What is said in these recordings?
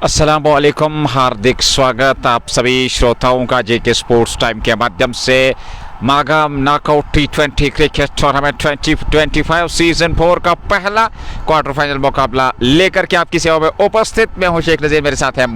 अस्सलामुअलैकुम, हार्दिक स्वागत आप सभी श्रोताओं का जेके स्पोर्ट्स टाइम के माध्यम से मागाम नॉकआउट टी20 क्रिकेट टूर्नामेंट 2025 सीजन 4 का पहला क्वार्टर फाइनल मुकाबला लेकर के आपकी सेवा में उपस्थित। मैं हूं शेख नज़ीर, मेरे साथ है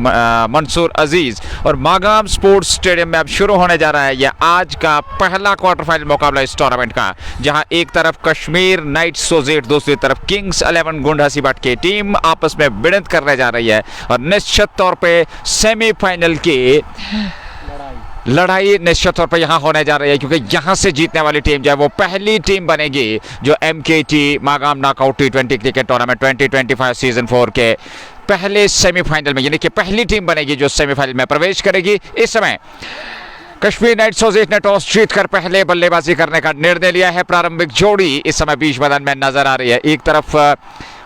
मंसूर अजीज़ और मागाम स्पोर्ट्स स्टेडियम में अब शुरू होने जा रहा है यह आज का पहला क्वार्टर फाइनल मुकाबला इस टूर्नामेंट का, जहां एक तरफ कश्मीर नाइट्स सोजेट, दूसरी तरफ किंग्स 11 गुंड हसीबाट की टीम आपस में भिड़ंत करने जा रही है और निश्चित तौर पर सेमीफाइनल की लड़ाई निश्चित तौर पर यहाँ होने जा रही है, क्योंकि यहाँ से जीतने वाली टीम जो है वो पहली टीम बनेगी जो MKT मागाम नॉकआउट टी20 क्रिकेट टूर्नामेंट 2025 सीजन 4 के पहले सेमीफाइनल में, यानी कि पहली टीम बनेगी जो सेमीफाइनल में प्रवेश करेगी। इस समय कश्मीर नाइट्स सोजेट ने टॉस जीतकर पहले बल्लेबाजी करने का निर्णय लिया है। प्रारंभिक जोड़ी इस समय बीच मैदान में नजर आ रही है। एक तरफ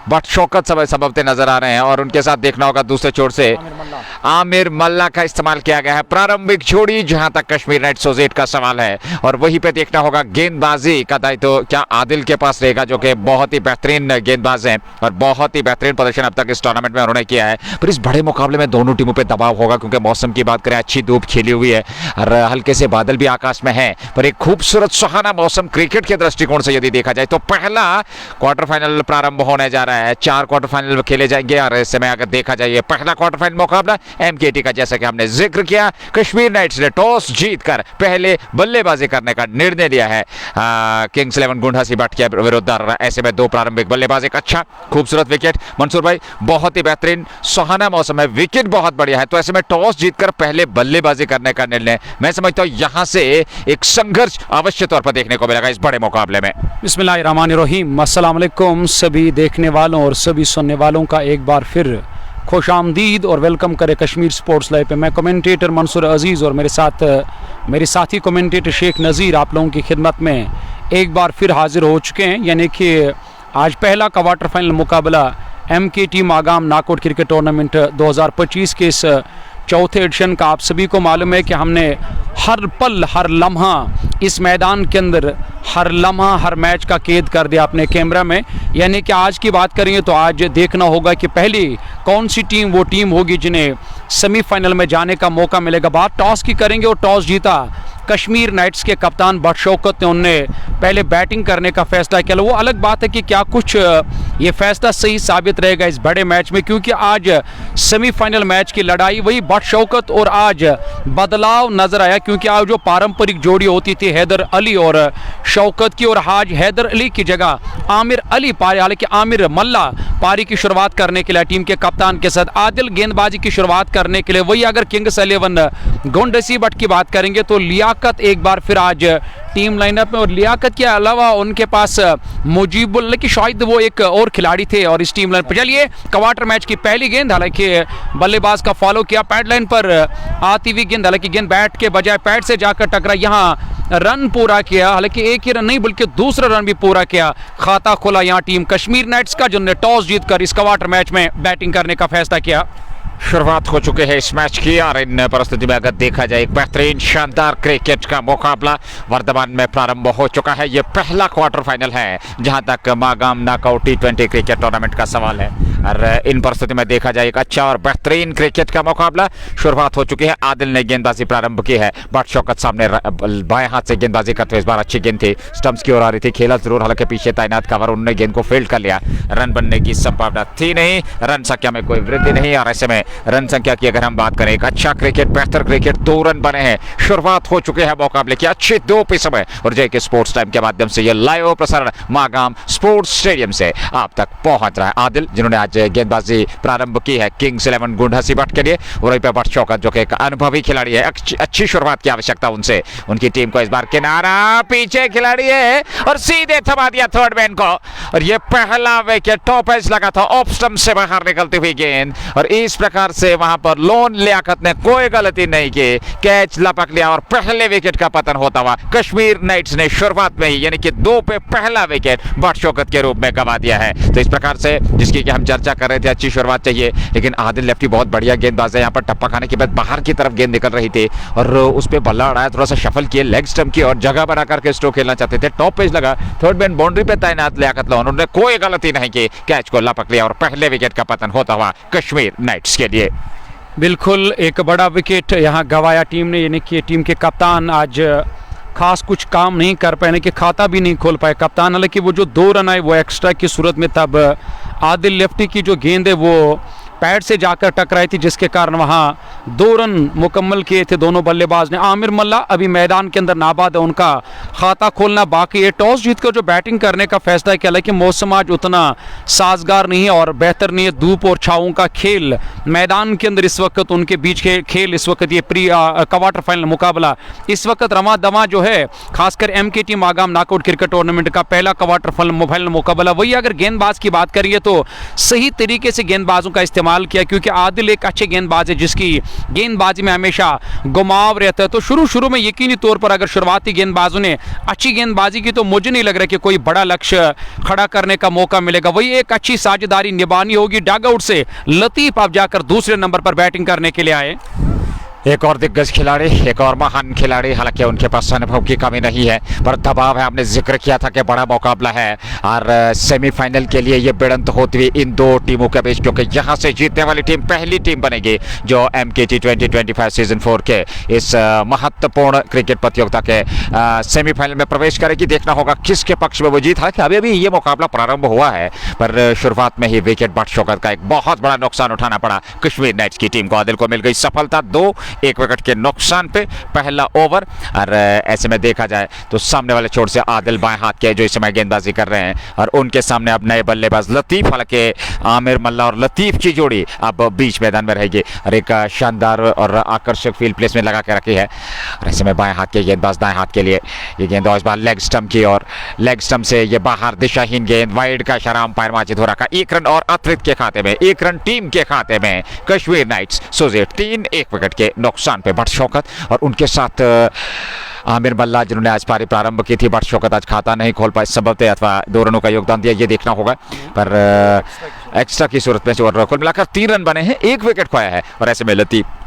बट शौकत सबबते नजर आ रहे हैं और उनके साथ देखना होगा दूसरे छोर से आमिर मल्ला का इस्तेमाल किया गया है। प्रारंभिक जोड़ी जहां तक कश्मीर नाइट्स सोजेट का सवाल है, और वहीं पे देखना होगा गेंदबाजी का दायित्व तो क्या आदिल के पास रहेगा, जो कि बहुत ही बेहतरीन गेंदबाज हैं और बहुत ही बेहतरीन प्रदर्शन अब तक इस टूर्नामेंट में उन्होंने किया है। पर इस बड़े मुकाबले में दोनों टीमों पर दबाव होगा, क्योंकि मौसम की बात करें अच्छी धूप खिली हुई है और हल्के से बादल भी आकाश में है, पर एक खूबसूरत सुहाना मौसम क्रिकेट के दृष्टिकोण से यदि देखा जाए तो पहला क्वार्टर फाइनल प्रारंभ होने जा रहा है। 4 क्वार्टर फाइनल खेले जाएंगे और इस समय अगर देखा जाए पहला क्वार्टर फाइनल मुकाबला MKT का, जैसा कि हमने जिक्र किया, कश्मीर नाइट्स ने टॉस जीतकर पहले बल्लेबाजी करने का निर्णय लिया है किंग्स 11 गुंड हसीबाट के विरुद्ध। ऐसे में 2 प्रारंभिक बल्लेबाज, एक अच्छा खूबसूरत विकेट। मंसूर भाई, बहुत ही बेहतरीन सुहाना मौसम है, विकेट बहुत बढ़िया है, तो ऐसे में टॉस जीतकर पहले बल्लेबाजी करने का निर्णय, मैं समझता हूं यहां से एक संघर्ष अवश्य तौर पर देखने को मिलेगा इस बड़े मुकाबले में। बिस्मिल्लाहिर्रहमानिर्रहीम, अस्सलाम वालेकुम सभी देखने वालों और सभी सुनने वालों का एक बार फिर खुश आमदीद और वेलकम करे कश्मीर स्पोर्ट्स लाइव पे। मैं कमेंटेटर मंसूर अजीज़ और मेरे साथी कमेंटेटर शेख नज़ीर आप लोगों की खिदमत में एक बार फिर हाजिर हो चुके हैं। यानी कि आज पहला क्वार्टर फाइनल मुकाबला MKT Magam knockout cricket tournament 2025 के इस चौथे एडिशन का। आप सभी को मालूम है कि हमने हर पल हर लम्हा इस मैदान के अंदर हर लम्हा हर मैच का कैद कर दिया अपने कैमरा में। यानी कि आज की बात करेंगे तो आज देखना होगा कि पहली कौन सी टीम वो टीम होगी जिन्हें सेमीफाइनल में जाने का मौका मिलेगा। बात टॉस की करेंगे और टॉस जीता कश्मीर नाइट्स के कप्तान बट शौकत ने, उनने पहले बैटिंग करने का फैसला किया। वो अलग बात है कि क्या कुछ ये फैसला सही साबित रहेगा इस बड़े मैच में, क्योंकि आज सेमीफाइनल मैच की लड़ाई वही बट शौकत और आज बदलाव नजर आया, क्योंकि आज जो पारंपरिक जोड़ी होती थी हैदर अली और शौकत की, और आज हैदर अली की जगह आमिर अली पारी, हालांकि आमिर मल्ला पारी की शुरुआत करने के लिए टीम के कप्तान के साथ आदिल गेंदबाजी की शुरुआत करने के लिए। वही अगर किंग्स 11 गुंड हसीबाट की बात करेंगे तो लियाकत एक बार फिर आज टीम लाइनअप में, और लियाकत के अलावा उनके पास मुजीबुल कि शायद वो एक और खिलाड़ी थे और इस टीम लाइन पर। चलिए क्वार्टर मैच की पहली गेंद, हालांकि बल्लेबाज का फॉलो किया, पैड लाइन पर आती हुई गेंद, हालांकि गेंद बैट के बजाय पैड से जाकर टकरा, यहाँ रन पूरा किया, हालांकि एक ही रन नहीं बल्कि दूसरा रन भी पूरा किया। खाता खोला यहाँ टीम कश्मीर नाइट्स का, जिन्होंने टॉस जीतकर इस क्वार्टर मैच में बैटिंग करने का फैसला किया। शुरुआत हो चुके हैं इस मैच की और इन परिस्थिति में अगर देखा जाए एक बेहतरीन शानदार क्रिकेट का मुकाबला वर्तमान में प्रारंभ हो चुका है। ये पहला क्वार्टर फाइनल है जहां तक मागाम नॉकआउट टी20 क्रिकेट टूर्नामेंट का सवाल है, और इन परिस्थिति में देखा जाए एक अच्छा और बेहतरीन क्रिकेट का मुकाबला शुरुआत हो चुकी है। आदिल ने गेंदबाजी प्रारंभ की है, बट शौकत सामने बाएं हाथ से गेंदबाजी करते हुए इस बार अच्छी गेंद थी, स्टंप्स की ओर आ रही थी, खेला जरूर, हालांकि पीछे तैनात कवर, उन्होंने गेंद को फील्ड कर लिया। रन बनने की संभावना थी नहीं, रन संख्या में कोई वृद्धि नहीं, और ऐसे में रन संख्या की अगर हम बात करें एक अच्छा क्रिकेट, बेहतर क्रिकेट, 2 रन बने हैं। शुरुआत हो चुके हैं मुकाबले की अच्छी धूप इस समय, और जेके स्पोर्ट्स टाइम के माध्यम से ये लाइव प्रसारण मागाम स्पोर्ट्स स्टेडियम से आप तक पहुंच रहा है। आदिल जिन्होंने आज गेंदबाजी प्रारंभ की है किंग्स 11 गुंड हसीबाट के लिए, वहीं पर बट शौकत जो कि एक अनुभवी खिलाड़ी है, अच्छी शुरुआत की आवश्यकता उनसे। उनकी टीम को इस बार किनारा, पीछे खिलाड़ी है और सीधे थमा दिया थर्ड मैन को, और ये पहला विकेट टॉप एज लगा था, ऑफ स्टंप से बाहर निकलती हुई गेंद, और इस प्रकार से वहां पर लोन लियाकत ने कोई गलती नहीं की, कैच लपक लिया और पहले विकेट का पतन होता हुआ कश्मीर नाइट्स ने शुरुआत में ही, यानी कि 2 पे पहला विकेट बट शौकत के रूप में गंवा दिया है। तो इस प्रकार से जिसकी कि हम चर्चा चर्चा कर रहे थे अच्छी शुरुआत चाहिए, लेकिन आदिल लेफ्टी बहुत बढ़िया गेंदबाज है। यहाँ पर टप्पा खाने के बाद बाहर की तरफ गेंद निकल रही थी और उस पर बल्ला उड़ाया, थोड़ा सा शफल किए, लेग स्टंप की और जगह बना करके स्ट्रोक खेलना चाहते थे। टॉप पेज लगा, थर्ड मैन बाउंड्री पे तैनात लियाकत लोन, उन्होंने कोई गलती नहीं की, कैच को लपक लिया और पहले विकेट का पतन होता हुआ कश्मीर नाइट्स के लिए। बिल्कुल एक बड़ा विकेट यहाँ गंवाया टीम ने, यानी कि टीम के कप्तान आज खास कुछ काम नहीं कर पाए, यानी कि खाता भी नहीं खोल पाए कप्तान। हालांकि वो जो 2 रन आए वो एक्स्ट्रा की सूरत में, तब आदिल लेफ्टी की जो गेंद है वो पैड से जाकर टकराई थी, जिसके कारण वहाँ 2 रन मुकम्मल किए थे दोनों बल्लेबाज ने। आमिर मल्ला अभी मैदान के अंदर नाबाद है, उनका खाता खोलना बाकी है। टॉस जीतकर जो बैटिंग करने का फैसला किया, हालांकि मौसम आज उतना साजगार नहीं है और बेहतर नहीं है, धूप और छाँव का खेल मैदान के अंदर इस वक्त उनके बीच खेल इस वक्त ये क्वार्टर फाइनल मुकाबला इस वक्त रमा दमा जो है, खासकर MKT Magam knockout cricket tournament का पहला क्वार्टर फाइनल मुकाबला। वही अगर गेंदबाज की बात करिए तो सही तरीके से गेंदबाजों का इस्तेमाल किया, क्योंकि आदिल एक अच्छे गेंदबाज है जिसकी गेंदबाजी में हमेशा घुमाव रहता है। तो शुरू में यकीनी तौर पर अगर शुरुआती गेंदबाजों ने अच्छी गेंदबाजी की तो मुझे नहीं लग रहा कि कोई बड़ा लक्ष्य खड़ा करने का मौका मिलेगा। वही एक अच्छी साझेदारी निभानी होगी। डगआउट से लतीफ अब जाकर दूसरे नंबर पर बैटिंग करने के लिए आए। एक और दिग्गज खिलाड़ी, एक और महान खिलाड़ी, हालांकि उनके पास अनुभव की कमी नहीं है पर दबाव है। हमने जिक्र किया था कि बड़ा मुकाबला है और सेमीफाइनल के लिए ये भिड़ंत होती हुई इन 2 टीमों के बीच, क्योंकि यहाँ से जीतने वाली टीम पहली टीम बनेगी जो MKT 2025 सीजन 4 के इस महत्वपूर्ण क्रिकेट प्रतियोगिता के सेमीफाइनल में प्रवेश करेगी। देखना होगा किसके पक्ष में वो जीत। हालांकि अभी अभी ये मुकाबला प्रारंभ हुआ है पर शुरुआत में ही विकेट बदशौकत का एक बहुत बड़ा नुकसान उठाना पड़ा कश्मीर नाइट्स की टीम को। आदिल को मिल गई सफलता 1 विकेट के नुकसान पे पहला ओवर। और ऐसे में देखा जाए तो सामने वाले छोर से आदिल बाएं हाथ के जो इस समय गेंदबाजी कर रहे हैं और उनके सामने अब नए बल्लेबाज लतीफ, हालांकि आमिर मल्ला और लतीफ की जोड़ी अब बीच मैदान में रहेगी और एक शानदार और आकर्षक फील्ड प्लेस में लगा के रखी है। और ऐसे में बाएं हाथ के गेंदबाज दाएं हाथ के लिए ये गेंद इस बार लेग स्टंप की और लेग स्टंप से ये बाहर दिशाहीन गेंद, वाइड का इशारा अंपायर माजिद हो रखा। 1 रन और अतिरिक्त के खाते में, 1 रन टीम के खाते में कश्मीर नाइट्स सोजेट 3 1 विकेट के नुकसान पे बदशौकत। और उनके साथ आमिर मल्ला जिन्होंने आज पारी प्रारंभ की थी, बदशौकत आज खाता नहीं खोल पाए, सबब थे अथवा 2 रनों का योगदान दिया, ये देखना होगा। पर एक्स्ट्रा की सूरत में और कुल मिलाकर 3 रन बने हैं, 1 विकेट खोया है। और ऐसे में लतीफ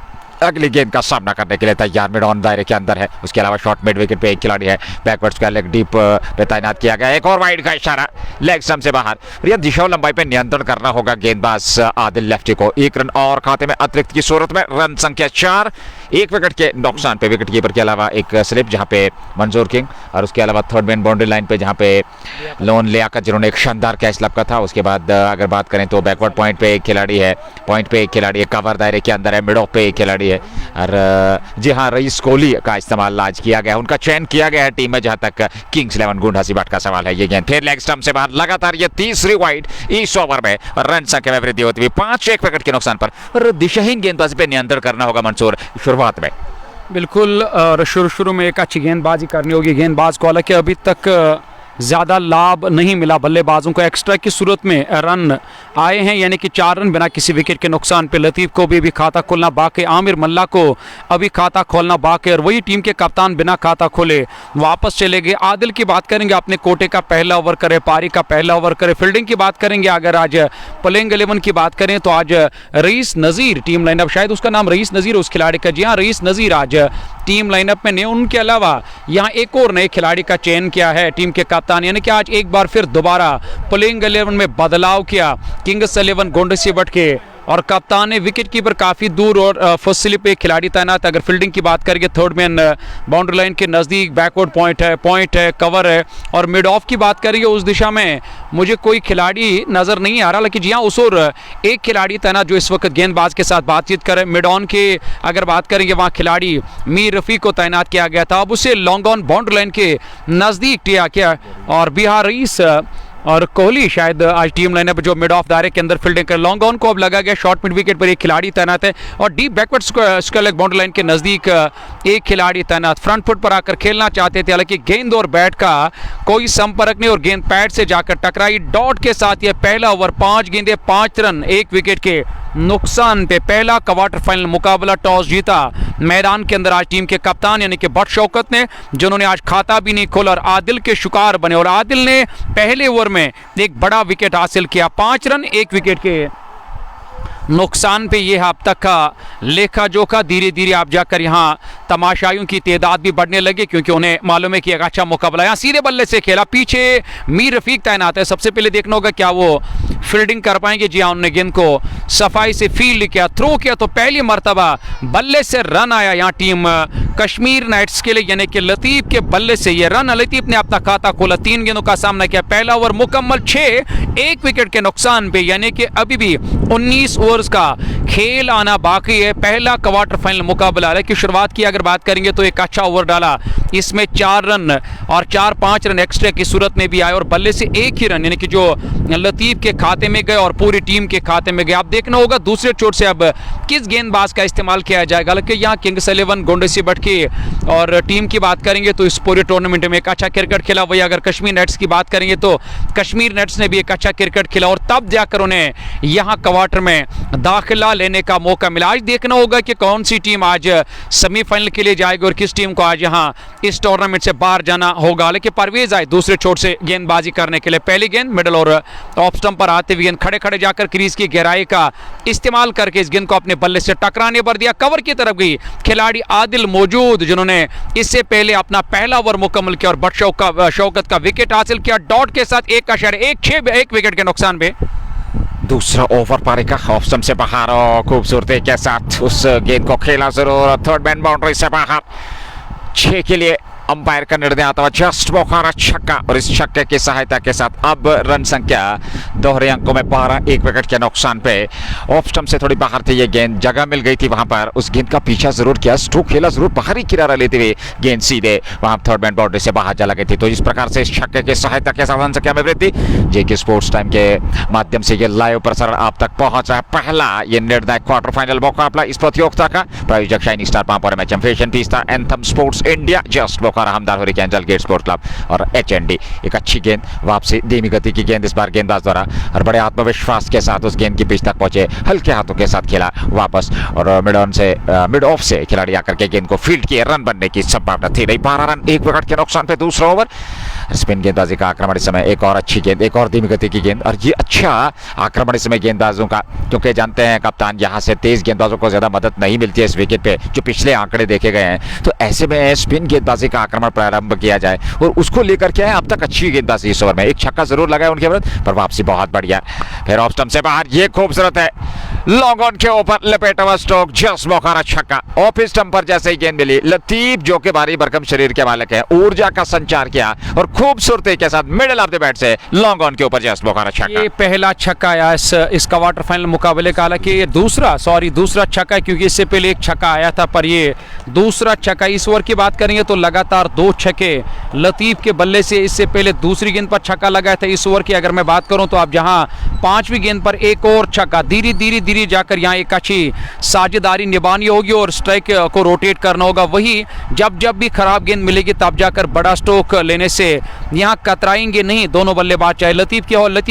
अगली गेंद का सामना करने के लिए तैयार, मिड ऑन दायरे के अंदर है। उसके अलावा शॉर्ट मिड विकेट पे एक खिलाड़ी है, बैकवर्ड्स का लेग डीप पे तैनात किया गया। एक और वाइड का इशारा लेग स्टंप से बाहर। यह दिशा और लंबाई पे नियंत्रण करना होगा गेंदबाज आदिल लेफ्टी को। 1 रन और खाते में अतिरिक्त की सूरत में, रन संख्या 4, 1 विकेट के नुकसान पे। विकेट कीपर के अलावा एक स्लिप जहां पे मंजूर किंग और उसके अलावा थर्ड मैन बाउंड्री लाइन पे जहां पे लोन लियाकत जिन्होंने एक शानदार कैच लपका था। उसके बाद अगर बात करें तो बैकवर्ड पॉइंट पे एक खिलाड़ी है, पॉइंट पे एक खिलाड़ी है, कवर दायरे के अंदर है, मिड ऑफ पे एक खिलाड़ी है। और जी हाँ, रईस कोहली का इस्तेमाल आज किया गया, उनका चयन किया गया है टीम में जहां तक किंग्स 11 गुंडा सिबाट का सवाल है। ये गेंद फिर लेग स्टंप से बाहर, लगातार ये तीसरी वाइड इस ओवर में। रन संख्या में वृद्धि होती हुई 5-1 विकेट के नुकसान पर। और दिशाहीन गेंदबाजी पे नियंत्रण करना होगा मंसूर शुरुआत में। बिल्कुल, और शुरू में एक अच्छी गेंदबाजी करनी होगी गेंदबाज को। हालांकि अभी तक ज़्यादा लाभ नहीं मिला बल्लेबाजों को, एक्स्ट्रा की सूरत में रन आए हैं, यानी कि 4 रन बिना किसी विकेट के नुकसान पे। लतीफ़ को भी अभी खाता खोलना बाकी, आमिर मल्ला को अभी खाता खोलना बाकी, और वही टीम के कप्तान बिना खाता खोले वापस चले गए। आदिल की बात करेंगे, अपने कोटे का पहला ओवर करे, पारी का पहला ओवर करे। फील्डिंग की बात करेंगे, अगर आज प्लेइंग 11 की बात करें तो आज रईस नज़ीर टीम लाइनअप, शायद उसका नाम रईस नज़ीर उस खिलाड़ी का, जी हाँ रईस नज़ीर आज टीम लाइनअप में नहीं। उनके अलावा यहाँ एक और नए खिलाड़ी का चयन किया है टीम के कप्तान, यानी कि आज एक बार फिर दोबारा प्लेइंग 11 में बदलाव किया किंग्स 11 गोंड सिबट के, और कप्तान ने विकेट कीपर काफ़ी दूर और फर्स्ट स्लिप पे खिलाड़ी तैनात। अगर फील्डिंग की बात करेंगे, थर्ड मैन बाउंड्री लाइन के नज़दीक, बैकवर्ड पॉइंट है, कवर है, और मिड ऑफ की बात करेंगे उस दिशा में मुझे कोई खिलाड़ी नज़र नहीं आ रहा। लेकिन जी हाँ, उस और एक खिलाड़ी तैनात जो इस वक्त गेंदबाज के साथ बातचीत करे। मिड ऑन के अगर बात करेंगे, वहाँ खिलाड़ी मीर रफ़ी को तैनात किया गया था, अब उसे लॉन्ग ऑन बाउंड्री लाइन के नज़दीक किया, और बिहार रईस और कोहली शायद आज टीम लाइनअप जो मिड ऑफ दायरे के अंदर फील्डिंग कर। लॉन्ग ऑन को अब लगा गया, शॉर्ट मिड विकेट पर एक खिलाड़ी तैनात है, और deep backward square leg boundary line के नज़दीक एक खिलाड़ी तैनात। फ्रंट फुट पर आकर खेलना चाहते थे, हालांकि गेंद और बैट का कोई संपर्क नहीं और गेंद पैड से जाकर टकराई। डॉट के साथ यह पहला ओवर, 5 गेंदें 5 रन 1 विकेट के नुकसान पे पहला क्वार्टर फाइनल मुकाबला टॉस जीता मैदान के अंदर आज टीम के कप्तान यानी कि बट शौकत ने, जिन्होंने आज खाता भी नहीं खोला और आदिल के शिकार बने। और आदिल ने पहले ओवर में एक बड़ा विकेट हासिल किया, 5 रन 1 विकेट के नुकसान पे। ये अब तक का लेखा जोखा धीरे धीरे आप जाकर यहाँ तमाशाइयों की तादाद भी बढ़ने लगी, क्योंकि उन्हें मालूम है कि एक अच्छा मुकाबला। यहाँ सीधे बल्ले से खेला, पीछे मीर रफीक तैनात है। सबसे पहले देखना होगा क्या वो फील्डिंग कर पाएंगे। जी हाँ, उन्होंने गेंद को सफाई से फील्ड किया, थ्रो किया, तो पहली मरतबा बल्ले से रन आया यहाँ टीम कश्मीर नाइट्स के लिए, यानी कि लतीफ़ के बल्ले से ये रन। लतीफ़ ने अपना खाता खोला, 3 गेंदों का सामना किया, पहला ओवर मुकम्मल 6 1 विकेट के नुकसान पे, यानी कि अभी भी 19 ओवर्स का खेल आना बाकी है। पहला क्वार्टर फाइनल मुकाबला की शुरुआत की अगर बात करेंगे तो एक अच्छा ओवर डाला, इसमें 4 रन और 4-5 रन एक्स्ट्रा की सूरत में भी आए और बल्ले से 1 ही रन यानी कि जो लतीफ़ के खाते में गए और पूरी टीम के खाते में गए। आप देखना होगा दूसरे चोट से अब किस गेंदबाज का इस्तेमाल किया जाएगा। हालांकि यहाँ किंग्स 11 गोंडसी बट की और टीम की बात करेंगे तो इस पूरे टूर्नामेंट में एक अच्छा क्रिकेट खेला। वही अगर कश्मीर नाइट्स की बात करेंगे तो कश्मीर नाइट्स ने भी एक अच्छा क्रिकेट खेला और तब जाकर उन्हें यहाँ क्वार्टर में दाखिला लेने का मौका मिला। आज देखना होगा कि कौन सी टीम आज सेमीफाइनल के लिए जाएगी और किस टीम को आज यहाँ इस टूर्नामेंट से बाहर जाना होगा। लेकिन परवेज आए दूसरे चोट से गेंदबाजी करने के लिए, पहली गेंद मिडल और ऑफ स्टंप पर आते हुए गेंद खड़े खड़े जाकर क्रीज की गहराई का इस्तेमाल करके इस गेंद को अपने बल्ले से टकराने पर दिया, कवर की तरफ गई। खिलाड़ी आदिल मौजूद, जिन्होंने इससे पहले अपना पहला ओवर मुकम्मल किया और बट शौकत का विकेट हासिल किया डॉट के साथ 1 विकेट के नुकसान पे। दूसरा ओवर पारिका ऑफ स्टंप से बाहर और खूबसूरती के साथ उस गेंद को खेला जरूर, थर्ड मैन बाउंड्री से बाहर। 6 के लिए अंपायर का निर्णय आता हुआ, जस्ट बोखारा छक्का और इस छक्के की सहायता के साथ अब रन संख्या दोहरे अंकों में 12 1 विकेट के नुकसान पे। ऑफ स्टंप से थोड़ी बाहर थी ये गेंद, जगह मिल गई थी वहां पर, उस गेंद का पीछा जरूर किया, स्ट्रोक खेला जरूर, बाहरी किनारा लेते हुए गेंद सीधे वहां थर्ड मैन बाउंड्री से बाहर चला गई थी। तो इस प्रकार से इस छक्के की सहायता के साथ रन संख्या में वृद्धि। जेके स्पोर्ट्स टाइम के माध्यम से ये लाइव प्रसारण आप तक पहुंचा है पहला ये निर्णायक क्वार्टर फाइनल मुकाबला इस प्रतियोगिता का। प्रायोजक शाइनी स्टार पांपोर मैचम फैशन पीस्ता Anthem Sports India, just Bokhara हमदार हरिकेन गेट स्पोर्ट्स क्लब और एचएनडी। एक अच्छी गेंद वापसी, धीमी गति की गेंद इस बार गेंदबाज द्वारा और बड़े आत्मविश्वास के साथ उस गेंद की पिच तक पहुंचे, हल्के हाथों के साथ खेला वापस और मिड ऑफ से खिलाड़ी आकर के गेंद को फील्ड किए, रन बनने की संभावना थी नहीं। 12 रन 1 विकेट के नुकसान पे दूसरा ओवर। स्पिन गेंदबाजी का आक्रमण इस समय, एक और अच्छी गेंद, एक और धीमी गति की गेंद और ये अच्छा आक्रमण इस समय गेंदबाजों का, क्योंकि जानते हैं कप्तान यहाँ से तेज गेंदबाजों को ज्यादा मदद नहीं मिलती है इस विकेट पे, जो पिछले आंकड़े देखे गए हैं। तो ऐसे में स्पिन गेंदबाजी का आक्रमण प्रारंभ किया जाए और उसको लेकर के अब तक अच्छी गेंदबाजी इस ओवर में। एक छक्का जरूर लगा है उनके विरुद्ध पर वापसी बहुत बढ़िया। फिर ऑफ स्टंप से बाहर, ये खूबसूरत है, लॉन्ग ऑन के ऊपर लपेटा हुआ स्ट्रोक, जस्ट बोखारा छक्का। ऑफ स्टंप पर जैसे ही गेंद मिली, लतीफ जो कि भारी भरकम शरीर के मालिक है, ऊर्जा का संचार किया और खूबसूरती के साथ मिडिल ऑफ द बैट से लॉन्ग ऑन के ऊपर जस्ट बोखारा छक्का। ये पहला छक्का आया इस क्वार्टर फाइनल मुकाबले का। हालांकि ये दूसरा छक्का है, क्योंकि इससे पहले एक छक्का आया था पर ये दूसरा छक्का। इस ओवर की बात करेंगे तो लगातार 2 छक्के लतीफ के बल्ले से, इससे पहले दूसरी गेंद पर छक्का लगा था। इस ओवर की अगर मैं बात करूं तो अब जहां 5वीं गेंद पर एक और छक्का, धीरे जाकर यहां एक अच्छी साझेदारी निभानी होगी और स्ट्राइक को रोटेट करना होगा। वही जब भी खराब गेंद मिलेगी तब जाकर बड़ा स्ट्रोक लेने से यहां कतराएंगे नहीं दोनों बल्लेबाज, चाहे लतीफ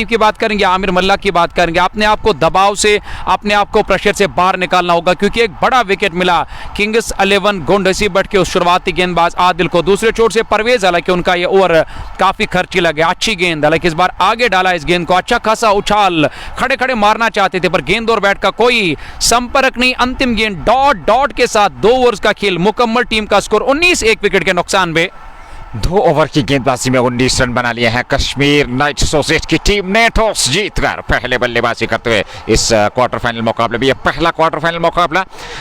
की बात करेंगे, आमिर मल्ला की बात करेंगे। अपने आप को दबाव से, अपने आप को प्रेशर से बाहर निकालना होगा, क्योंकि एक बड़ा विकेट मिला किंग्स 11 गोंडसी बट के उस शुरुआती गेंदबाज आदिल को। दूसरे चोट से परवेज, हालांकि उनका ये ओवर काफी खर्चीला गया, अच्छी गेंद, हालांकि इस बार आगे डाला इस गेंद को, अच्छा खासा उछाल, खड़े मारना चाहते थे पर गेंद और बैट का कोई संपर्क नहीं। अंतिम गेंद डॉट के साथ 2 ओवर्स का खेल मुकम्मल, टीम का स्कोर 19 1 विकेट के नुकसान पे। 2 ओवर की गेंदबाजी में 19 रन बना लिए हैं कश्मीर नाइट्स एसोसिएट की टीम ने। टॉस जीतकर पहले बल्लेबाजी करते हुए इस क्वार्टर फाइनल मुकाबले में, यह पहला क्वार्टर फाइनल मुकाबला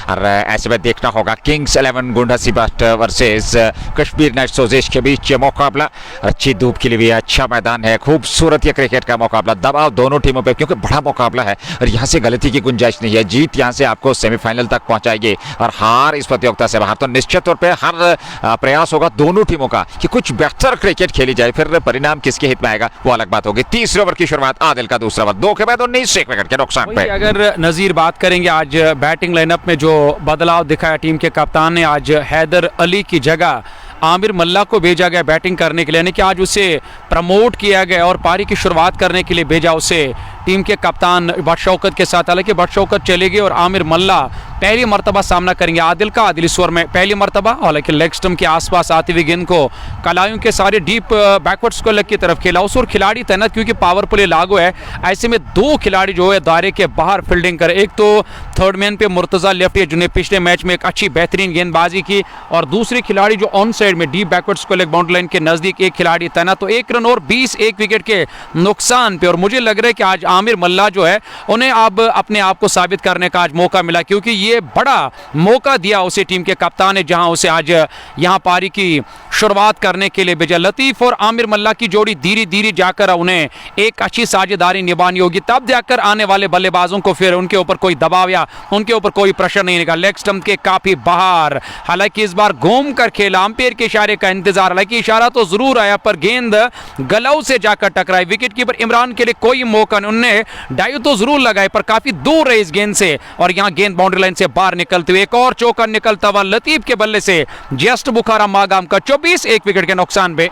और ऐसे में देखना होगा किंग्स 11 गोंडसी बट वर्सेस कश्मीर नाइट्स एसोसिएट के बीच मुकाबला। अच्छी धूप के लिए भी अच्छा मैदान है, खूबसूरत ये क्रिकेट का मुकाबला, दबाव दोनों टीमों पर क्योंकि बड़ा मुकाबला है और यहाँ से गलती की गुंजाइश नहीं है। जीत यहाँ से आपको सेमीफाइनल तक पहुंचाएगी और हार इस प्रतियोगिता से बाहर। तो निश्चित तौर पर हर प्रयास होगा दोनों टीमों का कि कुछ बेहतर क्रिकेट खेली जाए, फिर परिणाम किसके हित में आएगा वो अलग बात होगी। तीसरे ओवर की शुरुआत, आदिल का दूसरा ओवर, 2 के बाद 19 1 विकेट के नुकसान पे। अगर नजीर बात करेंगे आज बैटिंग लाइनअप में जो बदलाव दिखाया टीम के कप्तान ने, आज हैदर अली की जगह आमिर मल्ला को भेजा गया बैटिंग करने के लिए, यानी कि आज उसे प्रमोट किया गया और पारी की शुरुआत करने के लिए भेजा उसे टीम के कप्तान भट्ट शौकत के साथ। हालांकि भट्ट शौकत चले गए और आमिर मल्ला पहली मरतबा सामना करेंगे आदिल का। आदिल इस ओवर में पहली मरतबा, हालांकि लेग स्टंप के आसपास आती हुई गेंद को कलाइयों के सारे डीप बैकवर्ड स्क्वायर की तरफ खेला। उस ओर खिलाड़ी तैनात क्योंकि पावर प्ले लागू है, ऐसे में दो खिलाड़ी जो है दायरे के बाहर फील्डिंग करे। एक तो थर्ड मैन पे मुर्तजा लेफ्टी जिन्हें पिछले मैच में एक अच्छी बेहतरीन गेंदबाजी की, और दूसरे खिलाड़ी जो ऑन साइड में deep backward square boundary line के नजदीक एक खिलाड़ी तैनात। तो 1 रन और 20 एक विकेट के नुकसान पे, और मुझे लग रहा है कि आज आमिर मल्ला जो है उन्हें अब अपने आप को साबित करने का आज मौका मिला, क्योंकि ये बड़ा मौका दिया उसे टीम के कप्तान ने, जहां उसे आज यहां पारी की शुरुआत करने के लिए भेजा। लतीफ और आमिर मल्ला की जोड़ी धीरे धीरे जाकर उन्हें एक अच्छी साझेदारी निभानी होगी, तब जाकर आने वाले बल्लेबाजों को फिर उनके ऊपर कोई दबाव या उनके ऊपर कोई प्रेशर नहीं रहेगा। लेग स्टंप के काफी बाहर, हालांकि इस बार घूम कर खेला, अंपायर के इशारे का इंतजार। हालांकि इशारा तो जरूर आया पर गेंद गलौ से जाकर टकराई। विकेट कीपर इमरान के लिए कोई मौका नहीं, उन्होंने डाइव तो जरूर लगाए पर काफी दूर रहे इस गेंद से, और यहां गेंद बाउंड्री लाइन से बाहर निकलते हुए एक और चौका निकलता हुआ लतीफ के बल्ले से जस्ट बुखारा मागाम का 24 एक विकेट के नुकसान पे।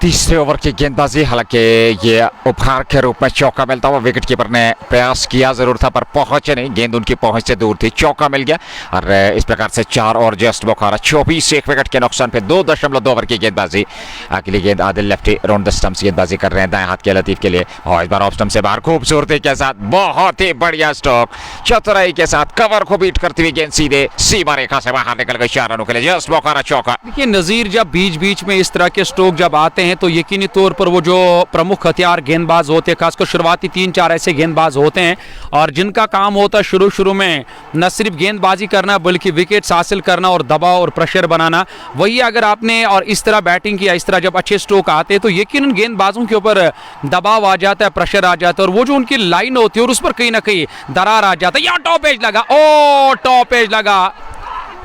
तीसरे ओवर की गेंदबाजी, हालांकि ये उपहार के रूप में चौका मिलता हुआ विकेट कीपर ने प्रयास किया जरूर था पर पहुंचे नहीं, गेंद उनकी पहुंच से दूर थी, चौका मिल गया। और इस प्रकार से 4 और जस्ट बुखारा 24 एक विकेट के नुकसान पे 2.2 ओवर की गेंदबाजी। अगली गेंद Adil lefty round the stumps गेंदबाजी कर रहे हैं दाएं हाथ के लतीफ के लिए, और इस बार ऑफ स्टंप से बाहर खूबसूरती के साथ बहुत ही बढ़िया स्ट्रोक, चतुराई के साथ कवर को बीट करती हुई गेंद सीधे सीमा रेखा से बाहर निकल गई 4 रनों के लिए, जस्ट बुखारा चौका। देखिए नजीर, जब बीच बीच में इस तरह के स्ट्रोक जब आते हैं तो यकीनी तौर पर वो जो प्रमुख हथियार गेंदबाज होते हैं, खासकर शुरुआती 3-4 ऐसे गेंदबाज होते हैं और जिनका काम होता है शुरू में न सिर्फ गेंदबाजी करना बल्कि विकेट्स हासिल करना और दबाव और प्रेशर बनाना। वही अगर आपने और इस तरह बैटिंग किया, इस तरह जब अच्छे स्ट्रोक आते हैं तो यकीनन गेंदबाजों के ऊपर दबाव आ जाता है, प्रेशर आ जाता है, और वो जो उनकी लाइन होती है और उस पर कहीं ना कहीं दरार आ जाता है। यहाँ टॉप एज लगा, ओ टॉप एज लगा,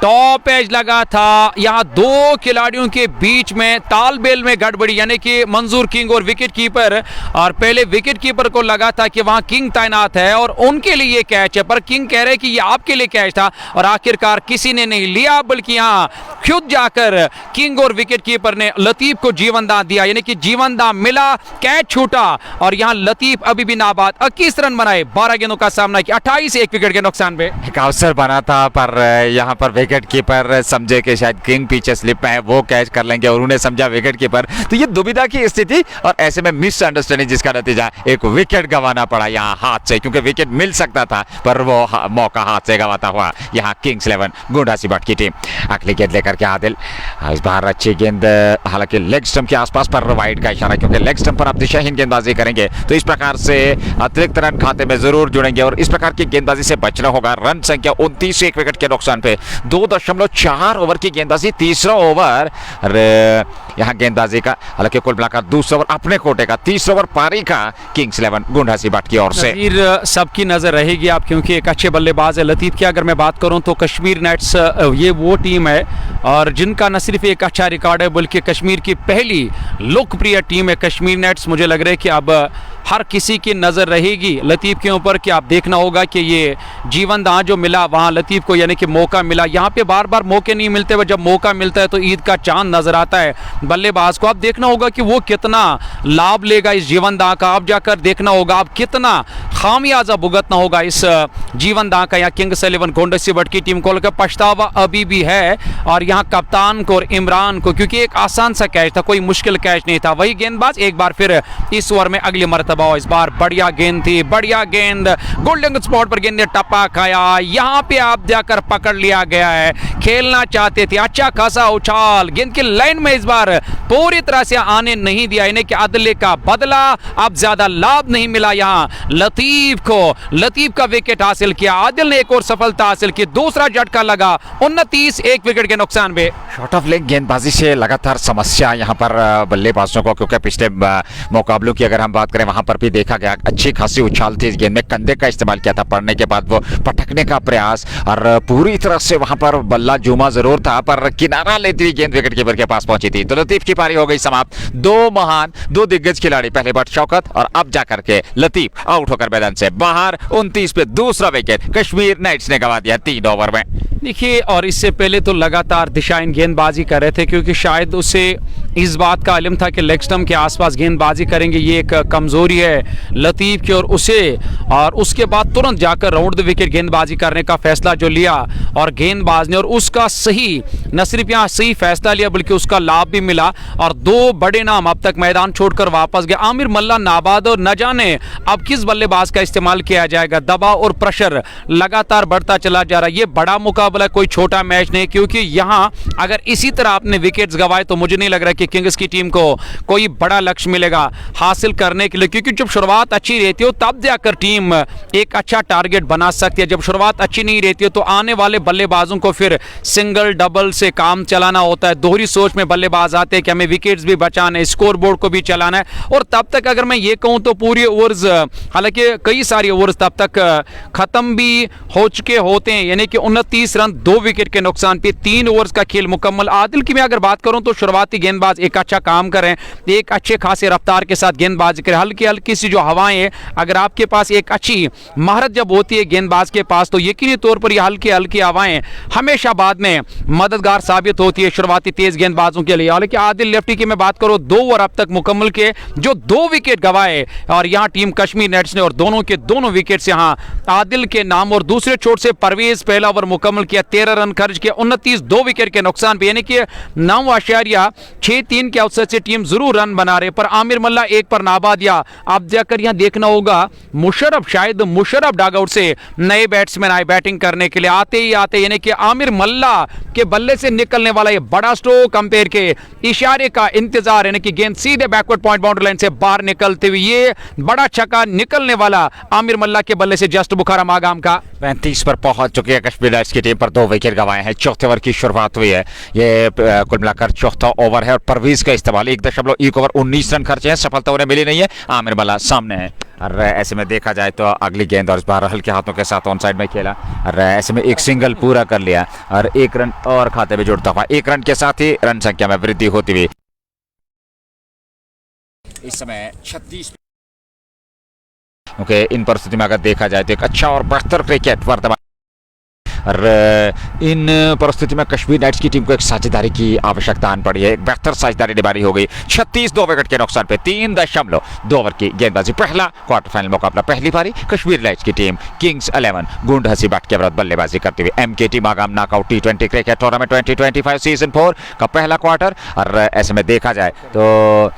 टॉप एज लगा था। यहां दो खिलाड़ियों के बीच में तालमेल में गड़बड़ी, यानी कि मंजूर किंग और विकेट कीपर, और पहले विकेट कीपर को लगा था कि वहां किंग तैनात है और उनके लिए ये कैच है, पर किंग कह रहे कि ये आपके लिए कैच था, और आखिरकार किसी ने नहीं लिया बल्कि यहां खुद जाकर किंग और विकेट कीपर ने लतीफ को जीवनदान दिया, यानी कि जीवनदान मिला, कैच छूटा, और यहां लतीफ अभी भी नाबाद 21 रन बनाए, 12 गेंदों का सामना किया, 28 एक विकेट के नुकसान पे। एक अवसर बना था पर यहां पर विकेट कीपर समझे कि शायद किंग पीछे स्लिप में है, वो कैच कर लेंगे, और उन्हें समझा विकेट कीपर, तो ये दुविधा की स्थिति और ऐसे में मिसअंडरस्टैंडिंग जिसका नतीजा एक विकेट गंवाना पड़ा यहां हाथ से, क्योंकि विकेट मिल सकता था पर वो मौका हाथ से गंवाता हुआ यहां किंग्स 11 गुंडासी भट्ट की टीम। अगली गेंद लेकर के आदिल, इस बार अच्छी गेंद, हालांकि लेग स्टंप के आसपास पर वाइड का इशारा, क्योंकि लेग स्टंप पर आप दिशाहीन गेंदबाजी करेंगे तो इस प्रकार से अतिरिक्त रन खाते में जरूर जुड़ेंगे, और इस प्रकार की गेंदबाजी से बचना होगा। रन संख्या 29 एक विकेट के नुकसान पे 2.4 ओवर की गेंदबाजी, तीसरा ओवर यहां गेंदबाजी का, हालांकि कुल मिलाकर दूसरा ओवर अपने कोटे का, तीसरा ओवर पारी का किंग्स 11 गुंडासी भट्ट की ओर से। सबकी नजर रहेगी आप, क्योंकि एक अच्छे बल्लेबाज है लतीफ की। अगर मैं बात करूं तो कश्मीर नाइट्स ये वो टीम है और जिनका न सिर्फ एक अच्छा रिकॉर्ड है बल्कि कश्मीर की पहली लोकप्रिय टीम है कश्मीर नाइट्स। मुझे लग रहा है कि अब हर किसी की नज़र रहेगी लतीफ के ऊपर कि आप देखना होगा कि ये जीवन दान जो मिला वहाँ लतीफ को, यानी कि मौका मिला। यहाँ पे बार बार मौके नहीं मिलते, वह जब मौका मिलता है तो ईद का चांद नजर आता है बल्लेबाज को। आप देखना होगा कि वो कितना लाभ लेगा इस जीवन दान का, आप जाकर देखना होगा आप कितना खामियाजा भुगतना होगा इस जीवन दान का। यहाँ किंग्स 11 गुंडासी भट्ट की टीम को पछतावा अभी भी है, और यहाँ कप्तान को और इमरान को, क्योंकि एक आसान सा कैच था, कोई मुश्किल कैच नहीं था। वही गेंदबाज एक बार फिर इस ओवर में अगली मरतबा, इस बार बढ़िया गेंद थी, बढ़िया गेंद, गोल्डन स्पॉट पर गेंद ने टप्पा खाया। यहाँ पे आप जाकर पकड़ लिया गया है, खेलना चाहते थे, अच्छा खासा उछाल, गेंद की लाइन में इस बार पूरी तरह से आने नहीं दिया, यानी कि अदले का बदला, अब ज्यादा लाभ नहीं मिला। यहाँ लतीफ को, लतीफ का विकेट हासिल किया, आदिल ने एक और सफलता हासिल की, दूसरा झटका लगा, 29 एक विकेट के नुकसान पे। शॉर्ट ऑफ लेग गेंदबाजी से लगातार समस्या यहाँ पर बल्लेबाजों को, क्योंकि पिछले मुकाबलों की अगर हम बात करें वहां पर भी देखा गया अच्छी खासी उछाल थी इस गेंद में, कंधे का इस्तेमाल किया था, पड़ने के बाद वो पटकने का प्रयास, और पूरी तरह से वहां पर बल्ला जूमा जरूर था पर किनारा लेती हुई गेंद विकेट कीपर के पास पहुंची थी। तो लतीफ की पारी हो गई समाप्त। दो दिग्गज खिलाड़ी, पहले भट्ट शौकत और अब जाकर के लतीफ आउट होकर मैदान से बाहर। 29 पे दूसरा विकेट कश्मीर नाइट्स ने गंवा दिया 3 ओवर में। देखिए, और इससे पहले तो लगातार दिशाहीन गेंदबाजी कर रहे थे, क्योंकि शायद उसे इस बात का इल्म था कि लेग स्टंप के आसपास गेंदबाजी करेंगे ये एक कमज़ोरी है लतीफ़ की, और उसके बाद तुरंत जाकर राउंड द विकेट गेंदबाजी करने का फैसला जो लिया और गेंदबाज ने, और उसका सही न सिर्फ यहाँ सही फैसला लिया बल्कि उसका लाभ भी मिला, और दो बड़े नाम अब तक मैदान छोड़कर वापस गए। आमिर मल्ला नाबाद, और न जाने अब किस बल्लेबाज का इस्तेमाल किया जाएगा। दबाव और प्रेशर लगातार बढ़ता चला जा रहा है। ये बड़ा मुकाबला, कोई छोटा मैच नहीं, क्योंकि यहाँ अगर इसी तरह आपने विकेट्स गंवाए तो मुझे नहीं लग रहा कि किंग्स की टीम को कोई बड़ा लक्ष्य मिलेगा हासिल करने के लिए, क्योंकि जब शुरुआत अच्छी रहती हो तब जाकर टीम एक अच्छा टारगेट बना सकती है। जब शुरुआत अच्छी नहीं रहती है तो आने वाले बल्लेबाजों को फिर सिंगल डबल से काम चलाना होता है। दोहरी सोच में बल्लेबाज आते हैं कि हमें विकेट्स भी बचाना है, स्कोर बोर्ड को भी चलाना है, और तब तक अगर मैं ये कहूं तो पूरी ओवर्स, हालांकि कई सारी ओवर्स तब तक खत्म भी हो चुके होते हैं, यानी कि 29 रन 2 विकेट के नुकसान पे 3 ओवर्स का खेल मुकम्मल। आदिल की मैं अगर बात करूं तो शुरुआती गेंदबाज एक अच्छा काम करें, एक अच्छे खासे रफ्तार के साथ गेंदबाजी करें, हल्की हल्की सी जो हवाएं, अगर आपके पास एक अच्छी महारत जब होती है गेंदबाज के पास तो यकीनी तौर पर ये हल्की हल्की हवाएं हमेशा बाद में मददगार साबित होती है शुरुआती तेज गेंदबाजों के लिए। हालांकि आदिल लेफ्टी की मैं बात करूं 2 ओवर अब तक मुकम्मल के जो 2 विकेट गंवाए, और यहां टीम कश्मीर नेट्स ने, और दोनों के दोनों विकेट से यहां आदिल के नाम, और दूसरे छोर से परवेज पहला ओवर मुकम्मल किया, 13 रन खर्च किया, 29 2 विकेट के नुकसान पे, यानी कि 9.63 के औसत से टीम जरूर रन बना रहे, पर आमिर मल्ला एक पर नाबाद। या अब जाकर यहां देखना होगा मुशर्रफ, शायद मुशर्रफ डगआउट से नए बैट्समैन आए बैटिंग करने के लिए, आते ही आते यानी कि आमिर मल्ला के बल्ले से निकलने वाला ये बड़ा स्ट्रोक अंपायर के इशारे का इंतजार, यानी कि गेंद सीधे बैकवर्ड पॉइंट बाउंड्री लाइन से बाहर निकलते हुए ये बड़ा छक्का निकलने वाला आमिर मल्ला के बल्ले से जस्ट बुखारा मागाम का 35 पर पहुंच चुकी है कश्मीर नाइट्स की टीम, पर 2 विकेट गंवाए हैं। चौथे ओवर की शुरुआत हुई है, ये कुल मिलाकर चौथा ओवर है, और परवेज का इस्तेमाल 1.1 ओवर 19 रन खर्चे हैं, सफलता उन्हें मिली नहीं है। आमिर मल्ला सामने है, और ऐसे में देखा जाए तो अगली गेंद और इस बार हल्के हाथों के साथ ऑन साइड में खेला, और ऐसे में एक सिंगल पूरा कर लिया, और 1 रन और खाते में जुड़ता हुआ 1 रन के साथ ही रन संख्या में वृद्धि होती हुई इस समय 36। ओके, इन परिस्थिति में अगर देखा जाए तो एक अच्छा और बेहतर क्रिकेट वर्तमान, और इन परिस्थिति में कश्मीर नाइट्स की टीम को एक साझेदारी की आवश्यकता आन पड़ी है, एक बेहतर साझेदारी निभानी हो गई। 36 2 विकेट के नुकसान पे 3.2 ओवर की गेंदबाजी, पहला क्वार्टर फाइनल मुकाबला, पहली बारी कश्मीर नाइट्स की टीम किंग्स 11 गुंड हसीबाट के विरुद्ध बल्लेबाजी करते हुए MKT Magam knockout T20 cricket tournament 2025 season 4 का पहला क्वार्टर। और ऐसे में देखा जाए तो